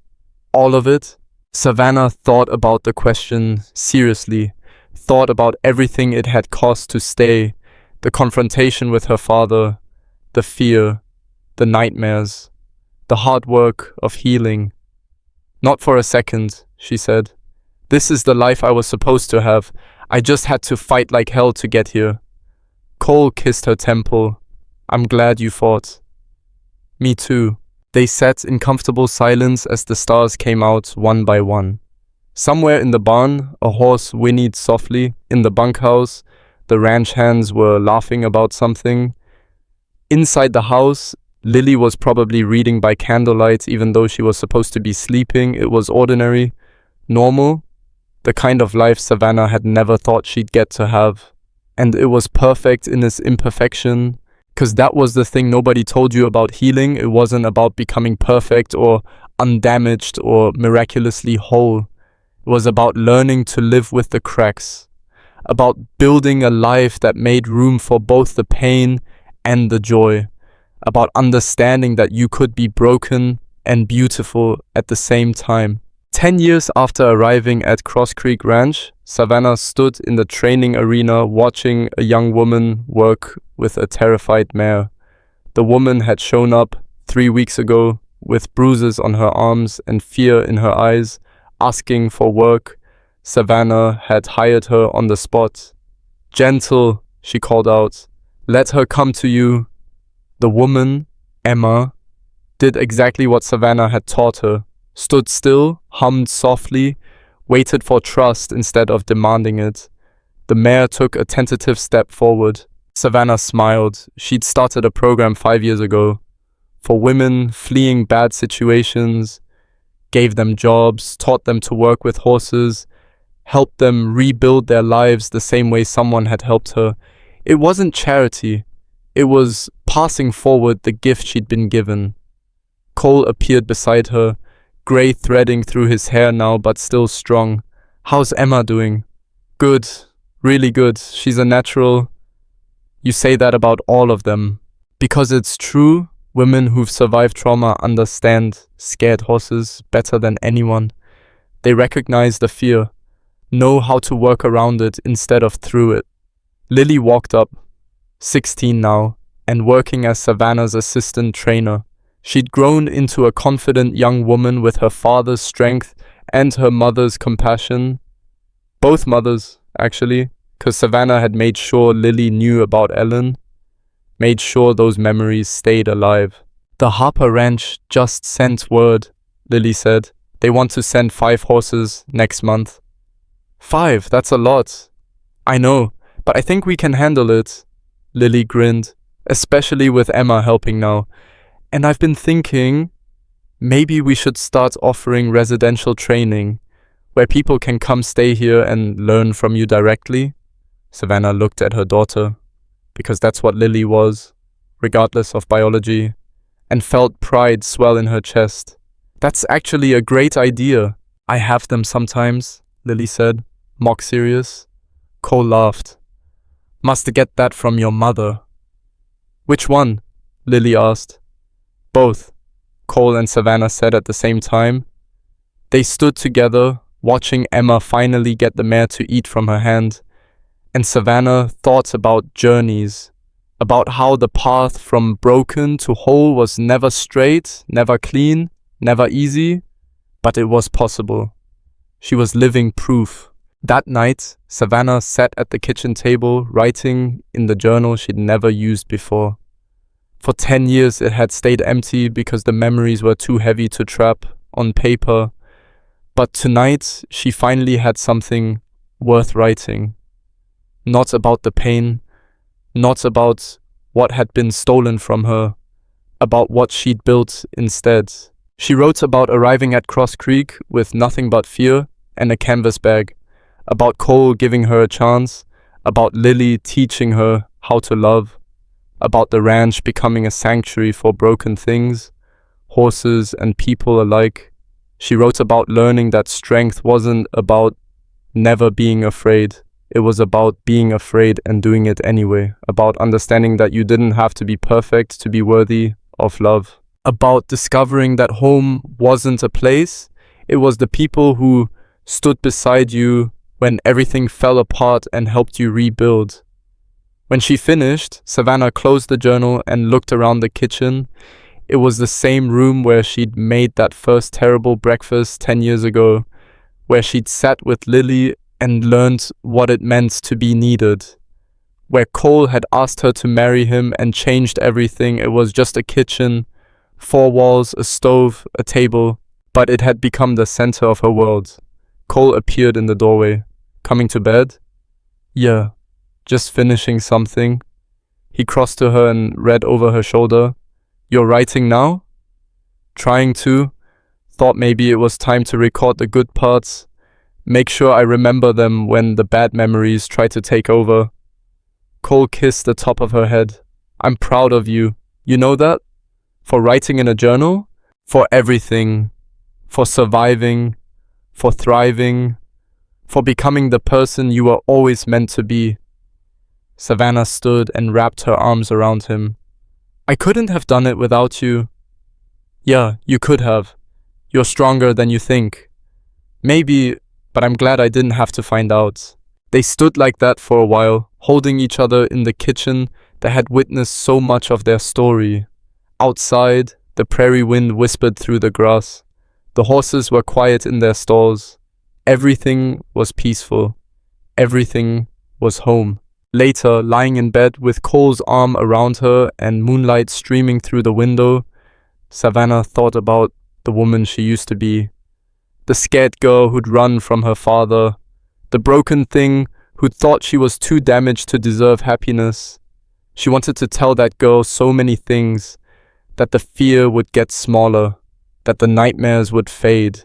All of it? Savannah thought about the question seriously, thought about everything it had cost to stay, the confrontation with her father, the fear, the nightmares, the hard work of healing. Not for a second, she said. This is the life I was supposed to have. I just had to fight like hell to get here. Cole kissed her temple. I'm glad you fought. Me too. They sat in comfortable silence as the stars came out one by one. Somewhere in the barn, a horse whinnied softly. In the bunkhouse, the ranch hands were laughing about something. Inside the house, Lily was probably reading by candlelight, even though she was supposed to be sleeping. It was ordinary, normal, the kind of life Savannah had never thought she'd get to have. And it was perfect in its imperfection, because that was the thing nobody told you about healing. It wasn't about becoming perfect or undamaged or miraculously whole. It was about learning to live with the cracks, about building a life that made room for both the pain and the joy, about understanding that you could be broken and beautiful at the same time. 10 years after arriving at Cross Creek Ranch, Savannah stood in the training arena watching a young woman work with a terrified mare. The woman had shown up 3 weeks ago with bruises on her arms and fear in her eyes, asking for work. Savannah had hired her on the spot. "Gentle," she called out. "Let her come to you." The woman, Emma, did exactly what Savannah had taught her. Stood still, hummed softly, waited for trust instead of demanding it. The mare took a tentative step forward. Savannah smiled. She'd started a program 5 years ago for women fleeing bad situations, gave them jobs, taught them to work with horses, helped them rebuild their lives the same way someone had helped her. It wasn't charity. It was passing forward the gift she'd been given. Cole appeared beside her, grey threading through his hair now, but still strong. "How's Emma doing?" "Good. Really good. She's a natural." "You say that about all of them." "Because it's true. Women who've survived trauma understand scared horses better than anyone. They recognize the fear, know how to work around it instead of through it." Lily walked up, 16 now, and working as Savannah's assistant trainer. She'd grown into a confident young woman with her father's strength and her mother's compassion. Both mothers, actually, because Savannah had made sure Lily knew about Ellen, made sure those memories stayed alive. "The Harper Ranch just sent word," Lily said. "They want to send 5 horses next month." 5, that's a lot. "I know, but I think we can handle it." Lily grinned, especially with Emma helping now. "And I've been thinking, maybe we should start offering residential training, where people can come stay here and learn from you directly." Savannah looked at her daughter, because that's what Lily was, regardless of biology, and felt pride swell in her chest. "That's actually a great idea." "I have them sometimes," Lily said, mock serious. Cole laughed. "Must get that from your mother." "Which one?" Lily asked. "Both," Cole and Savannah said at the same time. They stood together, watching Emma finally get the mare to eat from her hand, and Savannah thought about journeys, about how the path from broken to whole was never straight, never clean, never easy, but it was possible. She was living proof. That night, Savannah sat at the kitchen table, writing in the journal she'd never used before. For 10 years it had stayed empty because the memories were too heavy to trap on paper. But tonight she finally had something worth writing. Not about the pain, not about what had been stolen from her, about what she'd built instead. She wrote about arriving at Cross Creek with nothing but fear and a canvas bag, about Cole giving her a chance, about Lily teaching her how to love, about the ranch becoming a sanctuary for broken things, horses and people alike. She wrote about learning that strength wasn't about never being afraid. It was about being afraid and doing it anyway, about understanding that you didn't have to be perfect to be worthy of love. about discovering that home wasn't a place. It was the people who stood beside you when everything fell apart and helped you rebuild. When she finished, Savannah closed the journal and looked around the kitchen. It was the same room where she'd made that first terrible breakfast 10 years ago, where she'd sat with Lily and learned what it meant to be needed, where Cole had asked her to marry him and changed everything. It was just a kitchen, 4 walls, a stove, a table, but it had become the center of her world. Cole appeared in the doorway. Coming to bed? Yeah, just finishing something. He crossed to her and read over her shoulder. You're writing now? Trying to. Thought maybe it was time to record the good parts. Make sure I remember them when the bad memories try to take over. Cole kissed the top of her head. I'm proud of you. You know that? For writing in a journal? For everything. For surviving. For thriving. For becoming the person you were always meant to be. Savannah stood and wrapped her arms around him. I couldn't have done it without you. Yeah, you could have. You're stronger than you think. Maybe, but I'm glad I didn't have to find out. They stood like that for a while, holding each other in the kitchen that had witnessed so much of their story. Outside, the prairie wind whispered through the grass. The horses were quiet in their stalls. Everything was peaceful. Everything was home. Later, lying in bed with Cole's arm around her and moonlight streaming through the window, Savannah thought about the woman she used to be. The scared girl who'd run from her father. The broken thing who'd thought she was too damaged to deserve happiness. She wanted to tell that girl so many things, that the fear would get smaller, that the nightmares would fade,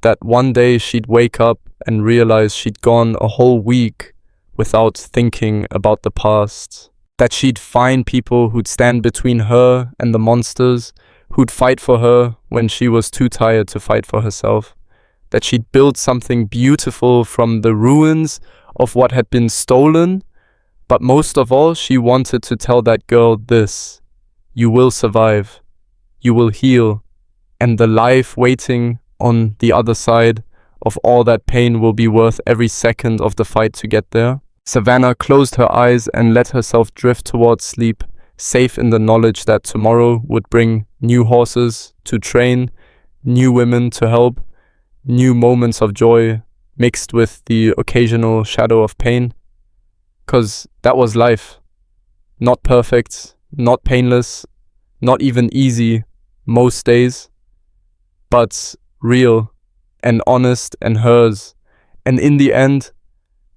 that one day she'd wake up and realize she'd gone a whole week without thinking about the past, that she'd find people who'd stand between her and the monsters, who'd fight for her when she was too tired to fight for herself, that she'd build something beautiful from the ruins of what had been stolen. But most of all, she wanted to tell that girl this: you will survive, you will heal, and the life waiting on the other side of all that pain will be worth every second of the fight to get there. Savannah closed her eyes and let herself drift towards sleep, safe in the knowledge that tomorrow would bring new horses to train, new women to help, new moments of joy mixed with the occasional shadow of pain. 'Cause that was life. Not perfect, not painless, not even easy most days, but real and honest and hers. And in the end,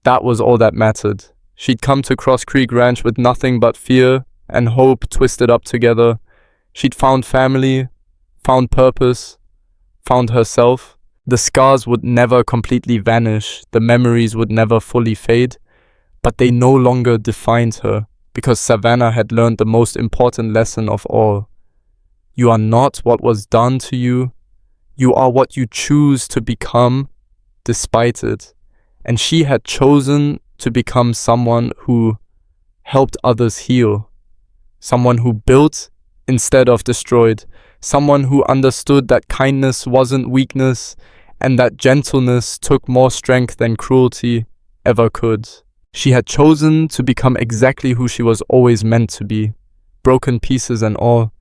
that was all that mattered. She'd come to Cross Creek Ranch with nothing but fear and hope twisted up together. She'd found family, found purpose, found herself. The scars would never completely vanish, the memories would never fully fade, but they no longer defined her, because Savannah had learned the most important lesson of all. You are not what was done to you. You are what you choose to become despite it. And she had chosen to become someone who helped others heal. Someone who built instead of destroyed. Someone who understood that kindness wasn't weakness and that gentleness took more strength than cruelty ever could. She had chosen to become exactly who she was always meant to be, broken pieces and all,